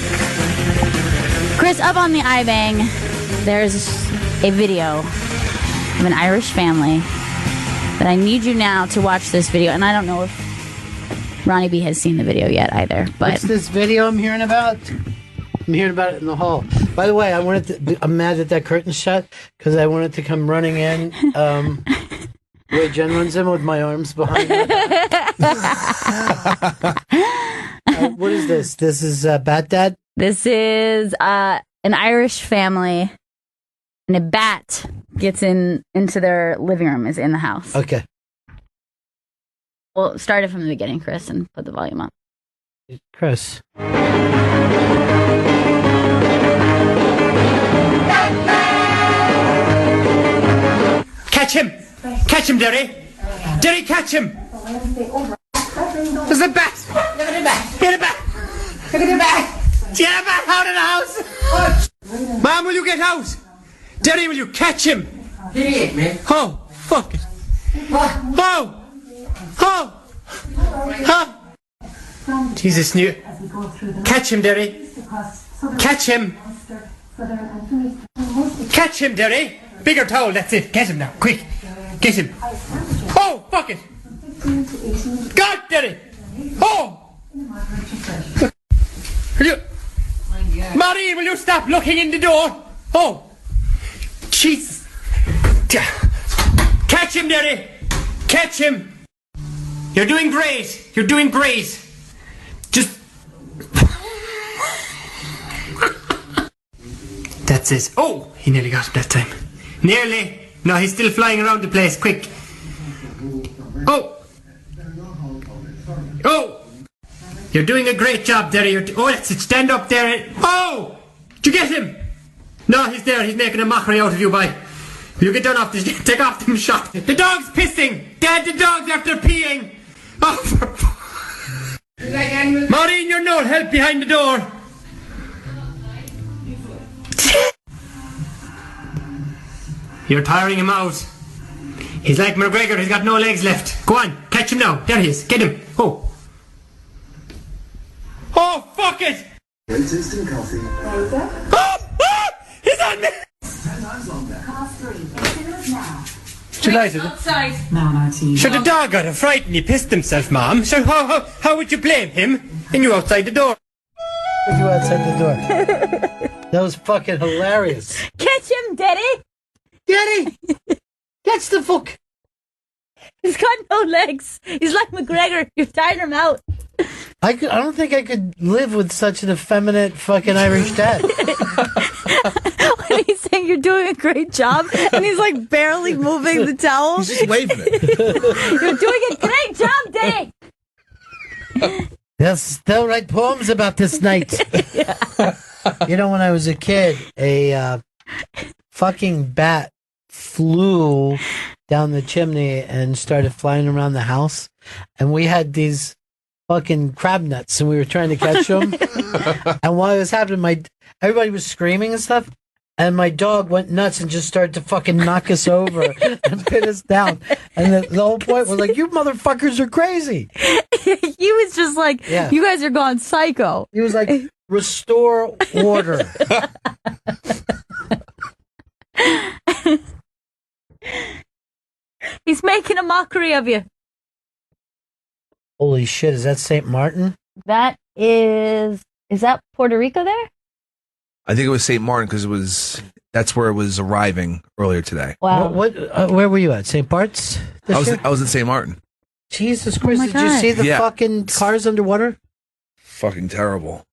Speaker 20: Chris, up on the iBang, there's a video of an Irish family that I need you now to watch this video. And I don't know if Ronnie B has seen the video yet either. But
Speaker 1: what's this video I'm hearing about? I'm hearing about it in the hall. By the way, I'm mad that that curtain's shut because I wanted to come running in. Wait, Jen runs in with my arms behind her. What is this? This is Bat Dad?
Speaker 20: This is an Irish family, and a bat gets into their living room, is in the house.
Speaker 1: Okay.
Speaker 20: Well, start it from the beginning, Chris, and put the volume up.
Speaker 1: Chris.
Speaker 3: Catch him! Catch him, Derry! Derry, catch him! There's a bat! Look at the bat! Get a bat! Look at the bat! Get a bat out of the house! Mom, will you get out? Derry, will you catch him? Oh, fuck it. Oh! Oh! Oh! Jesus, new. Catch him, Derry. Catch him. Catch him, Derry. Bigger towel, that's it. Get him now, quick. Get him. Oh, fuck it. God, Derry. Oh! Will you... Marie, will you stop looking in the door? Oh! Jesus. Catch him, Derry. Catch him. You're doing great. You're doing great. Just... That's it. Oh, he nearly got him that time. Nearly. No, he's still flying around the place. Quick. Oh. Oh! You're doing a great job there. Oh, that's it. Stand up there. Oh! Did you get him? No, he's there. He's making a mockery out of you, boy. You get down off this. Take off them shots. The dog's pissing. Dad, the dog's after peeing. Oh, Maureen, you're no help behind the door. You're tiring him out. He's like McGregor. He's got no legs left. Go on. Catch him now. There he is. Get him. Oh. Oh, fuck it.
Speaker 16: Great instant coffee.
Speaker 3: He's on me.
Speaker 16: 10 times longer.
Speaker 3: Delighted. Sure, the dog got frightened. He pissed himself, Mom. So how would you blame him? And you outside the door.
Speaker 1: Put you outside the door. That was fucking hilarious.
Speaker 2: Catch him, Daddy!
Speaker 1: Daddy! Catch the fuck!
Speaker 2: He's got no legs. He's like McGregor. You've tired him out.
Speaker 1: I don't think I could live with such an effeminate fucking Irish dad.
Speaker 2: When he's saying you're doing a great job, and he's like barely moving the towel.
Speaker 8: He's just waving it.
Speaker 2: You're doing a great job, Daddy!
Speaker 1: Yes, they'll write poems about this night. You know, when I was a kid, a fucking bat flew down the chimney and started flying around the house. And we had these fucking crab nuts and we were trying to catch them. And while it was happening, everybody was screaming and stuff. And my dog went nuts and just started to fucking knock us over and pin us down. And the whole point was like, you motherfuckers are crazy.
Speaker 2: He was just like, you guys are gone psycho.
Speaker 1: He was like, restore order.
Speaker 2: He's making a mockery of you.
Speaker 1: Holy shit, is that St. Martin?
Speaker 2: That is that Puerto Rico there?
Speaker 8: I think it was St. Martin because that's where it was arriving earlier today.
Speaker 2: Wow.
Speaker 1: Where were you at? St. Bart's?
Speaker 8: I was in St. Martin.
Speaker 1: Jesus Christ, did you see the fucking cars underwater?
Speaker 8: Fucking terrible.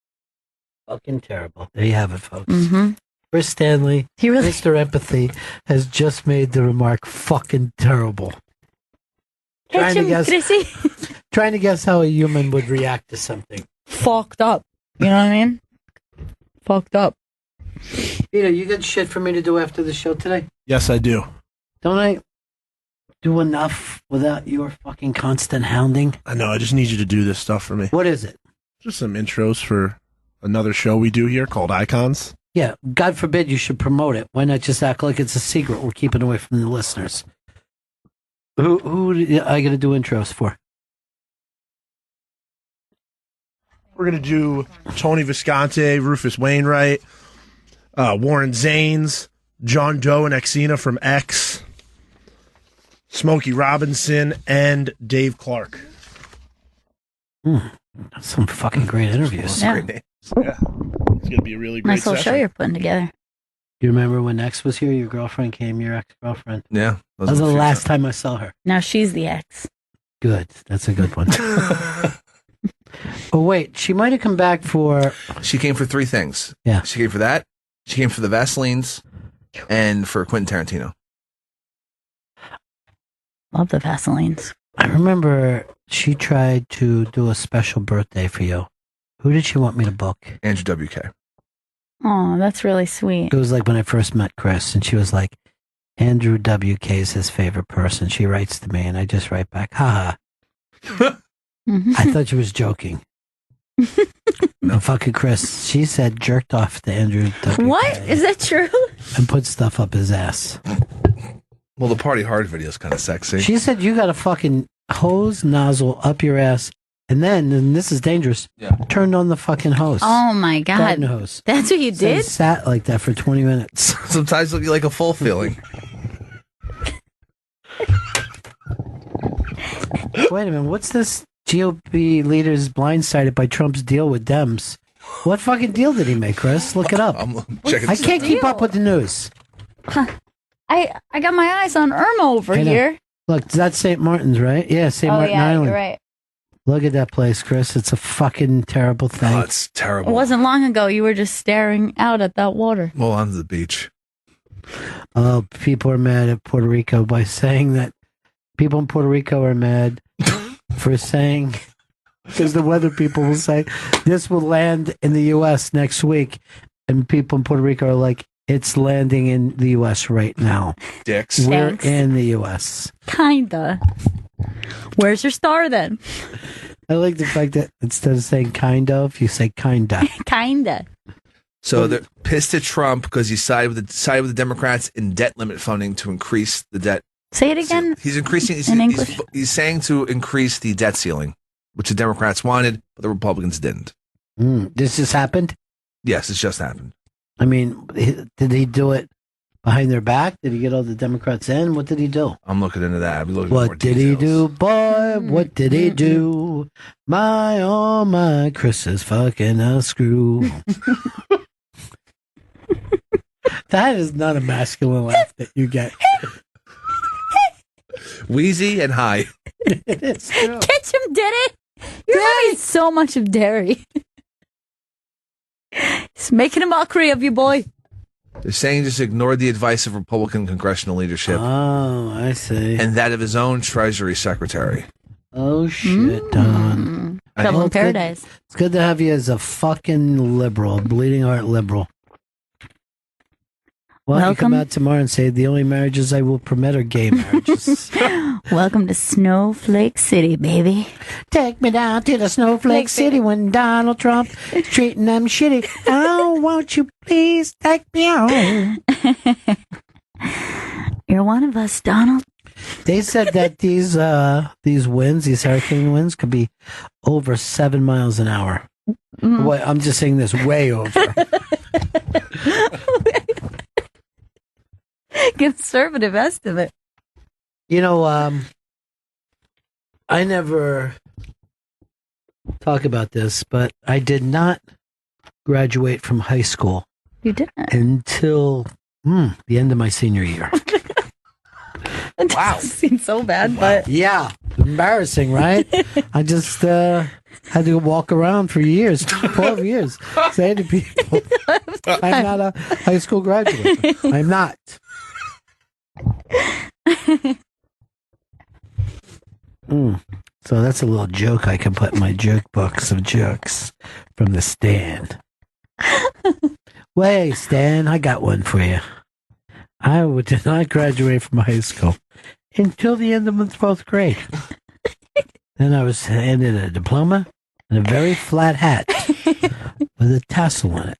Speaker 1: Fucking terrible. There you have it, folks.
Speaker 2: Mm-hmm.
Speaker 1: Chris Stanley, Mr. Empathy, has just made the remark, fucking terrible. Trying to guess how a human would react to something.
Speaker 2: Fucked up. You know what I mean? Fucked up.
Speaker 1: Peter, you got shit for me to do after the show today?
Speaker 18: Yes, I do.
Speaker 1: Don't I do enough without your fucking constant hounding?
Speaker 18: I know. I just need you to do this stuff for me.
Speaker 1: What is it?
Speaker 18: Just some intros for another show we do here called Icons.
Speaker 1: Yeah, God forbid you should promote it. Why not just act like it's a secret we're keeping away from the listeners? Who are I going to do intros for?
Speaker 18: We're going to do Tony Visconti, Rufus Wainwright, Warren Zanes, John Doe and Xena from X, Smokey Robinson, and Dave Clark.
Speaker 1: Some fucking great interviews.
Speaker 2: Yeah.
Speaker 18: Great names. Yeah. It's going to be a really great
Speaker 2: Nice little show you're putting together.
Speaker 1: You remember when X was here? Your girlfriend came, your ex-girlfriend?
Speaker 8: Yeah.
Speaker 1: That was the last time I saw her.
Speaker 2: Now she's the ex.
Speaker 1: Good. That's a good one. Oh, wait. She might have come back for...
Speaker 8: She came for 3 things.
Speaker 1: Yeah.
Speaker 8: She came for that. She came for the Vaselines and for Quentin Tarantino.
Speaker 2: Love the Vaselines.
Speaker 1: I remember she tried to do a special birthday for you. Who did she want me to book?
Speaker 8: Andrew WK.
Speaker 2: Oh, that's really sweet.
Speaker 1: It was like when I first met Chris, and she was like, Andrew WK is his favorite person. She writes to me, and I just write back, haha. I thought she was joking. No. Fucking Chris, she said jerked off to Andrew WK.
Speaker 2: What? Is that true?
Speaker 1: And put stuff up his ass.
Speaker 8: Well, the Party Hard video is kind of sexy.
Speaker 1: She said you got a fucking hose nozzle up your ass, and then, and this is dangerous, turned on the fucking hose.
Speaker 2: Oh my God.
Speaker 1: Garden hose.
Speaker 2: That's what you
Speaker 1: So he
Speaker 2: did?
Speaker 1: sat like that for 20 minutes.
Speaker 8: Sometimes it'll be like a full feeling.
Speaker 1: Wait a minute, what's this GOP leader's blindsided by Trump's deal with Dems? What fucking deal did he make, Chris? Look it up. I can't keep up with the news.
Speaker 2: Huh. I got my eyes on Irma over
Speaker 1: I know.
Speaker 2: here.
Speaker 1: Look, that's St. Martin's, right? Yeah, St. Martin Island.
Speaker 2: You're right.
Speaker 1: Look at that place, Chris. It's a fucking terrible thing.
Speaker 8: Oh, it's terrible.
Speaker 2: It wasn't long ago you were just staring out at that water.
Speaker 8: Well, on the beach.
Speaker 1: People are mad at Puerto Rico by saying that people in Puerto Rico are mad for saying Because the weather people will say this will land in the U.S. next week, and people in Puerto Rico are like, it's landing in the U.S. right now.
Speaker 8: Dicks.
Speaker 1: We're
Speaker 20: Thanks.
Speaker 1: in the U.S.
Speaker 20: Kinda. Where's your star then?
Speaker 1: I like the fact that instead of saying kind of, you say kinda.
Speaker 20: Kinda.
Speaker 8: So they're pissed at Trump because he sided with the Democrats in debt limit funding to increase the debt.
Speaker 20: Say it again.
Speaker 8: He's increasing. He's saying to increase the debt ceiling, which the Democrats wanted, but the Republicans didn't.
Speaker 1: This just happened?
Speaker 8: Yes, it's just happened.
Speaker 1: I mean, did he do it behind their back? Did he get all the Democrats in? What did he do?
Speaker 8: I'm looking into that. I'll be looking at more
Speaker 1: What did he do, boy? What did he do? My, oh my, Chris is fucking a screw. That is not a masculine laugh that you get.
Speaker 8: Wheezy and high.
Speaker 1: It is true.
Speaker 20: Catch him, Daddy. You're having so much of dairy. He's making a mockery of you, boy.
Speaker 8: They're saying just ignored the advice of Republican congressional leadership.
Speaker 1: Oh, I see.
Speaker 8: And that of his own Treasury Secretary.
Speaker 1: Oh, shit, Don.
Speaker 20: Trouble in paradise.
Speaker 1: It's good to have you as a fucking liberal, bleeding heart liberal. Why don't you come out tomorrow and say the only marriages I will permit are gay marriages?
Speaker 20: Welcome to Snowflake City, baby.
Speaker 1: Take me down to the Snowflake City when Donald Trump is treating them shitty. Oh, won't you please take me home?
Speaker 20: You're one of us, Donald.
Speaker 1: They said that these winds, these hurricane winds, could be over 7 miles an hour. Wait, I'm just saying this way over.
Speaker 20: Conservative estimate.
Speaker 1: You know, I never talk about this, but I did not graduate from high school.
Speaker 20: You didn't?
Speaker 1: Until the end of my senior year.
Speaker 20: Wow. Seems so bad, but.
Speaker 1: Yeah. Embarrassing, right? I just had to walk around for years, 12 years, saying to people, I'm not a high school graduate. I'm not. So that's a little joke I can put in my joke books of jokes from the stand. Wait, Stan, I got one for you. I did not graduate from high school until the end of the 12th grade. Then I was handed a diploma and a very flat hat with a tassel on it.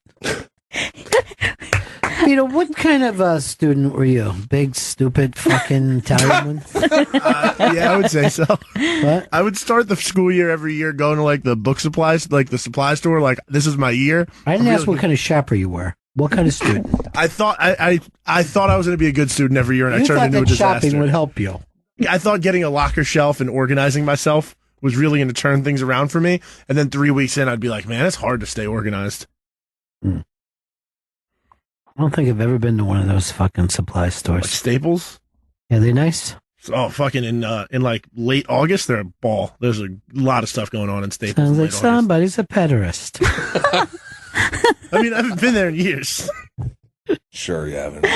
Speaker 1: Peter, what kind of student were you? Big, stupid, fucking Italian one?
Speaker 18: Yeah, I would say so.
Speaker 1: What?
Speaker 18: I would start the school year every year going to like the book supplies, like the supply store. Like, this is my year.
Speaker 1: I didn't ask what kind of shopper you were. What kind of student?
Speaker 18: I thought I thought I was going to be a good student every year, and
Speaker 1: You
Speaker 18: I turned
Speaker 1: thought
Speaker 18: into a
Speaker 1: that
Speaker 18: disaster.
Speaker 1: shopping would help you.
Speaker 18: I thought getting a locker shelf and organizing myself was really going to turn things around for me. And then 3 weeks in, I'd be like, man, it's hard to stay organized.
Speaker 1: I don't think I've ever been to one of those fucking supply stores.
Speaker 18: Like Staples?
Speaker 1: Yeah, they nice?
Speaker 18: Oh, fucking in like late August, they're a ball. There's a lot of stuff going on in Staples.
Speaker 1: Sounds
Speaker 18: in
Speaker 1: like
Speaker 18: late August.
Speaker 1: somebody's a pederast.
Speaker 18: I mean, I haven't been there in years.
Speaker 8: Sure you haven't.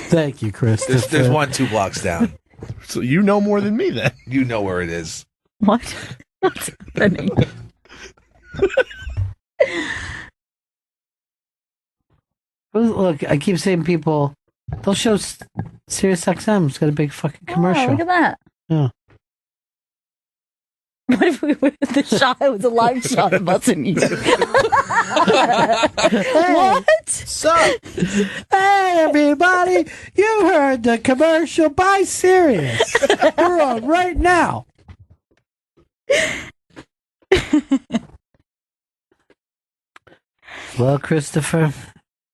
Speaker 1: Thank you, Chris.
Speaker 8: There's one 2 blocks down.
Speaker 18: So you know more than me then.
Speaker 8: You know where it is.
Speaker 20: What? What's happening?
Speaker 1: Look, I keep saying people, they'll show Sirius XM. It's got a big fucking commercial.
Speaker 20: Oh, look at that.
Speaker 1: Yeah.
Speaker 20: What if we were the shot? It was a live shot of us and you. What?
Speaker 1: So, hey, everybody, you heard the commercial by Sirius. We're on right now. Well, Christopher,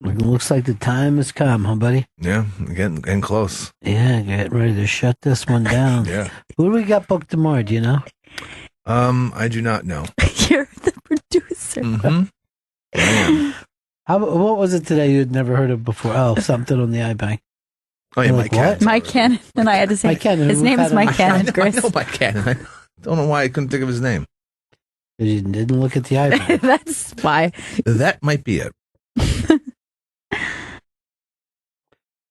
Speaker 1: it looks like the time has come, huh, buddy?
Speaker 8: Yeah, getting close.
Speaker 1: Yeah, get ready to shut this one down.
Speaker 8: Yeah.
Speaker 1: Who do we got booked tomorrow? Do you know?
Speaker 8: I do not know.
Speaker 20: You're the producer.
Speaker 8: Mm-hmm.
Speaker 1: What was it today you'd never heard of before? Oh, something on the iBank.
Speaker 8: Oh, yeah,
Speaker 1: You're
Speaker 8: Mike
Speaker 1: like,
Speaker 8: Cannon.
Speaker 20: Mike Cannon. And I had to say,
Speaker 1: Mike Cannon.
Speaker 20: his name is Mike Cannon, Chris.
Speaker 8: I know Mike Cannon. I don't know why I couldn't think of his name.
Speaker 1: You didn't look at the iBank.
Speaker 20: That's why.
Speaker 8: That might be it.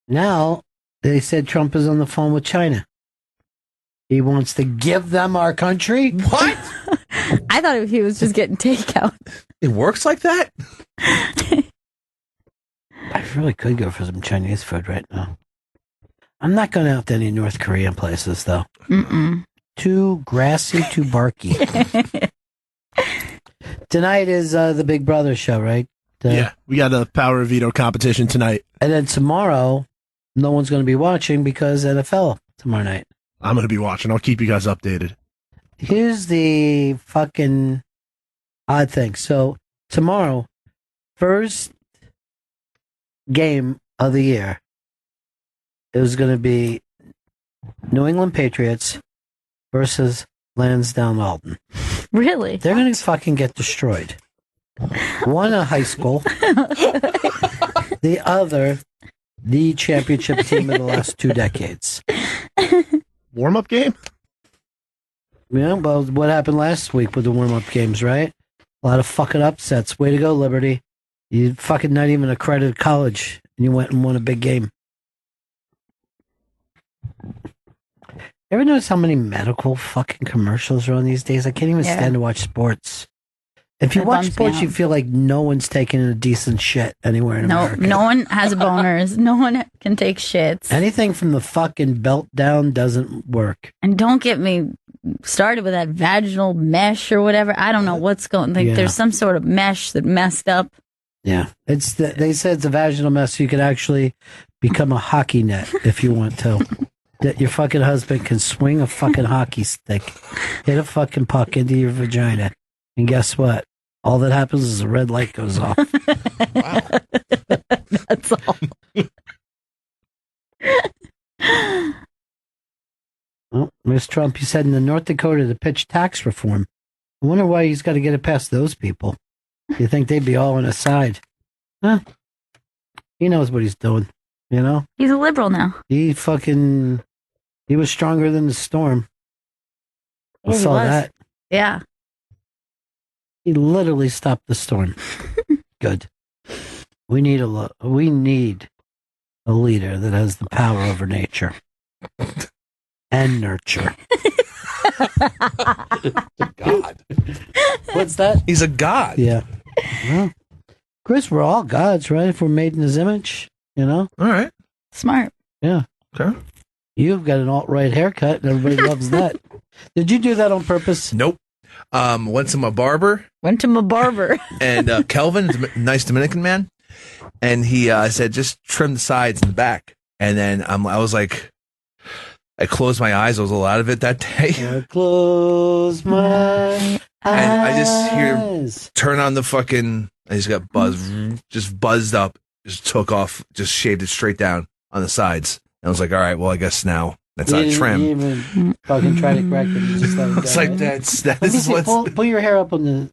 Speaker 1: Now, they said Trump is on the phone with China. He wants to give them our country.
Speaker 8: What?
Speaker 2: I thought he was just getting takeout.
Speaker 8: It works like that?
Speaker 1: I really could go for some Chinese food right now. I'm not going out to any North Korean places, though.
Speaker 2: Mm-mm.
Speaker 1: Too grassy, too barky. Tonight is the Big Brother show, right?
Speaker 18: Yeah, we got a Power of Veto competition tonight.
Speaker 1: And then tomorrow, no one's going to be watching because NFL tomorrow night.
Speaker 18: I'm going to be watching. I'll keep you guys updated.
Speaker 1: Here's the fucking odd thing. So tomorrow, first game of the year, it was going to be New England Patriots versus Lansdowne Alton.
Speaker 2: Really?
Speaker 1: They're going to fucking get destroyed. One a high school, the other the championship team in the last 2 decades.
Speaker 18: Warm-up game?
Speaker 1: Yeah, well, what happened last week with the warm-up games, right? A lot of fucking upsets. Way to go, Liberty. You fucking not even accredited college, and you went and won a big game. Ever notice how many medical fucking commercials are on these days? I can't even stand to watch sports. If you watch sports, you feel like no one's taking a decent shit anywhere in America.
Speaker 2: No one has boners. No one can take shits.
Speaker 1: Anything from the fucking belt down doesn't work.
Speaker 2: And don't get me started with that vaginal mesh or whatever. I don't know what's going. Like, there's some sort of mesh that messed up.
Speaker 1: Yeah, they said it's a vaginal mess. So you could actually become a hockey net if you want to. That your fucking husband can swing a fucking hockey stick, hit a fucking puck into your vagina, and guess what? All that happens is a red light goes off.
Speaker 2: Wow. That's all.
Speaker 1: Well, Ms. Trump, he said in North Dakota to pitch tax reform. I wonder why he's got to get it past those people. You think they'd be all on his side? Huh? He knows what he's doing, you know?
Speaker 2: He's a liberal now.
Speaker 1: He was stronger than the storm. I saw that.
Speaker 2: Yeah.
Speaker 1: He literally stopped the storm. Good. We need a leader that has the power over nature and nurture.
Speaker 8: God.
Speaker 1: What's that?
Speaker 8: He's a god.
Speaker 1: Yeah. Well, Chris, we're all gods, right? If we're made in his image, you know?
Speaker 8: All right.
Speaker 2: Smart.
Speaker 1: Yeah.
Speaker 8: Okay.
Speaker 1: You've got an alt-right haircut, and everybody loves that. Did you do that on purpose?
Speaker 8: Nope. Went to my barber. And Kelvin, nice Dominican man. And he said, just trim the sides and the back. And then I was like, I closed my eyes. I was a lot of it that day.
Speaker 1: I close my eyes.
Speaker 8: And I just hear turn on the fucking, I just got just buzzed up, just took off, just shaved it straight down on the sides. And I was like, all right, well, I guess now that's not trim.
Speaker 1: You even fucking try to correct it. Just let it go,
Speaker 8: It's like,
Speaker 1: right? Pull your hair up on the...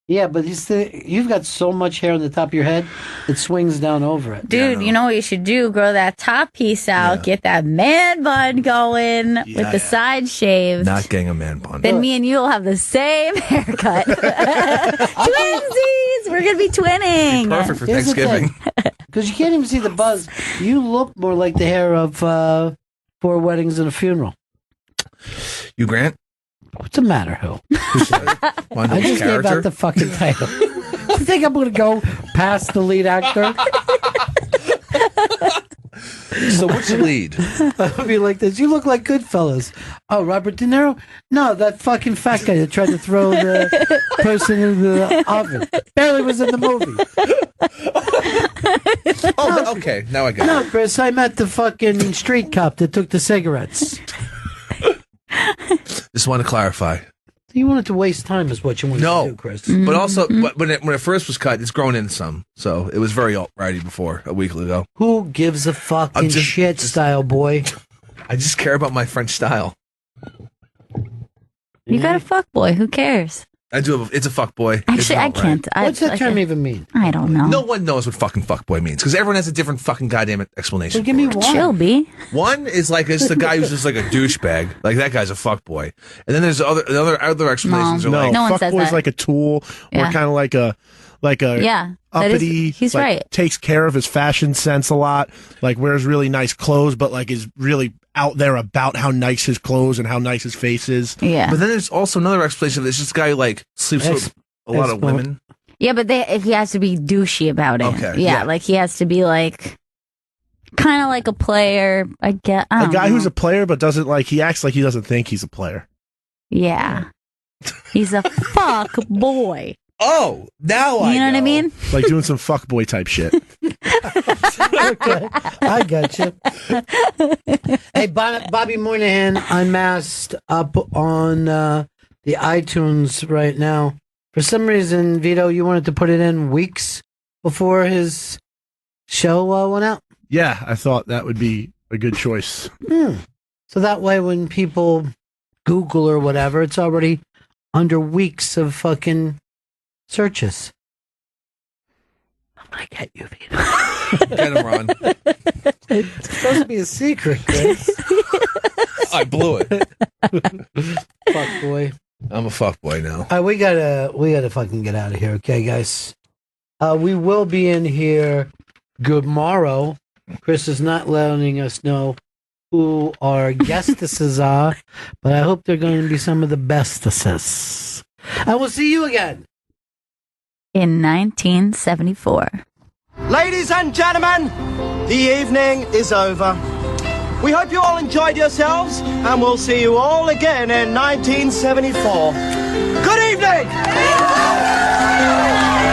Speaker 1: Yeah, but you've got so much hair on the top of your head, it swings down over it.
Speaker 2: Dude, you know what you should do? Grow that top piece out, get that man bun going with the side shave.
Speaker 8: Not getting a man bun.
Speaker 2: Then me and you will have the same haircut. Twinsies! We're going to be twinning.
Speaker 8: Perfect for Thanksgiving.
Speaker 1: Because you can't even see the buzz. You look more like the hair of 4 weddings and a funeral.
Speaker 8: You, Grant?
Speaker 1: What's the matter, who? I just gave out the fucking title. You think I'm going to go past the lead actor?
Speaker 8: So what's the lead?
Speaker 1: I'll be like this. You look like Goodfellas. Oh, Robert De Niro? No, that fucking fat guy that tried to throw the person in the oven. Barely was in the movie.
Speaker 8: Oh, okay. Now I got it.
Speaker 1: No, Chris, I met the fucking street cop that took the cigarettes.
Speaker 8: Just want to clarify.
Speaker 1: You wanted to waste time is what you wanted to do, Chris.
Speaker 8: But also, when it first was cut, it's grown in some. So it was very alt-righty before, a week ago.
Speaker 1: Who gives a fucking shit, style boy?
Speaker 8: I just care about my French style.
Speaker 2: You got a fuck boy. Who cares?
Speaker 8: I do. It's a fuck boy.
Speaker 2: Actually, I can't.
Speaker 1: What's that term even mean?
Speaker 2: I don't know.
Speaker 8: No one knows what fucking fuck boy means because everyone has a different fucking goddamn explanation.
Speaker 1: Well, give me one.
Speaker 2: Chill, B.
Speaker 8: One is like it's the guy who's just like a douchebag. Like that guy's a fuck boy. And then there's other explanations.
Speaker 18: No,
Speaker 8: are like
Speaker 2: no one
Speaker 18: fuck
Speaker 2: says
Speaker 18: boy's
Speaker 2: that.
Speaker 18: like a tool or
Speaker 2: Yeah.
Speaker 18: kind of like like a uppity.
Speaker 20: He's
Speaker 18: like,
Speaker 20: right.
Speaker 18: Takes care of his fashion sense a lot. Like wears really nice clothes, but like is really out there about how nice his clothes and how nice his face is.
Speaker 20: Yeah.
Speaker 8: But then there's also another explanation of this. This guy like sleeps with a lot of women.
Speaker 20: Yeah, but he has to be douchey about it.
Speaker 8: Okay.
Speaker 20: Yeah, like he has to be like kind of like a player. I guess
Speaker 18: A guy who's a player, but doesn't like. He acts like he doesn't think he's a player.
Speaker 20: Yeah. He's a fuck boy.
Speaker 8: Oh, now
Speaker 20: you know what I mean?
Speaker 18: Like doing some fuckboy type shit.
Speaker 1: Okay, I got you. Hey, Bobby Moynihan unmasked up on the iTunes right now. For some reason, Vito, you wanted to put it in weeks before his show went out?
Speaker 18: Yeah, I thought that would be a good choice.
Speaker 1: So that way when people Google or whatever, it's already under weeks of fucking searches. I'm going to get you, Vito.
Speaker 8: Get him, Ron.
Speaker 1: It's supposed to be a secret, Chris.
Speaker 8: I blew it.
Speaker 1: Fuck boy.
Speaker 8: I'm a fuck boy now.
Speaker 1: All right, we gotta fucking get out of here, okay, guys? We will be in here tomorrow. Chris is not letting us know who our guestesses are, but I hope they're going to be some of the bestesses. I will see you again
Speaker 20: in 1974.
Speaker 5: Ladies and gentlemen, the evening is over. We hope you all enjoyed yourselves, and we'll see you all again in 1974. Good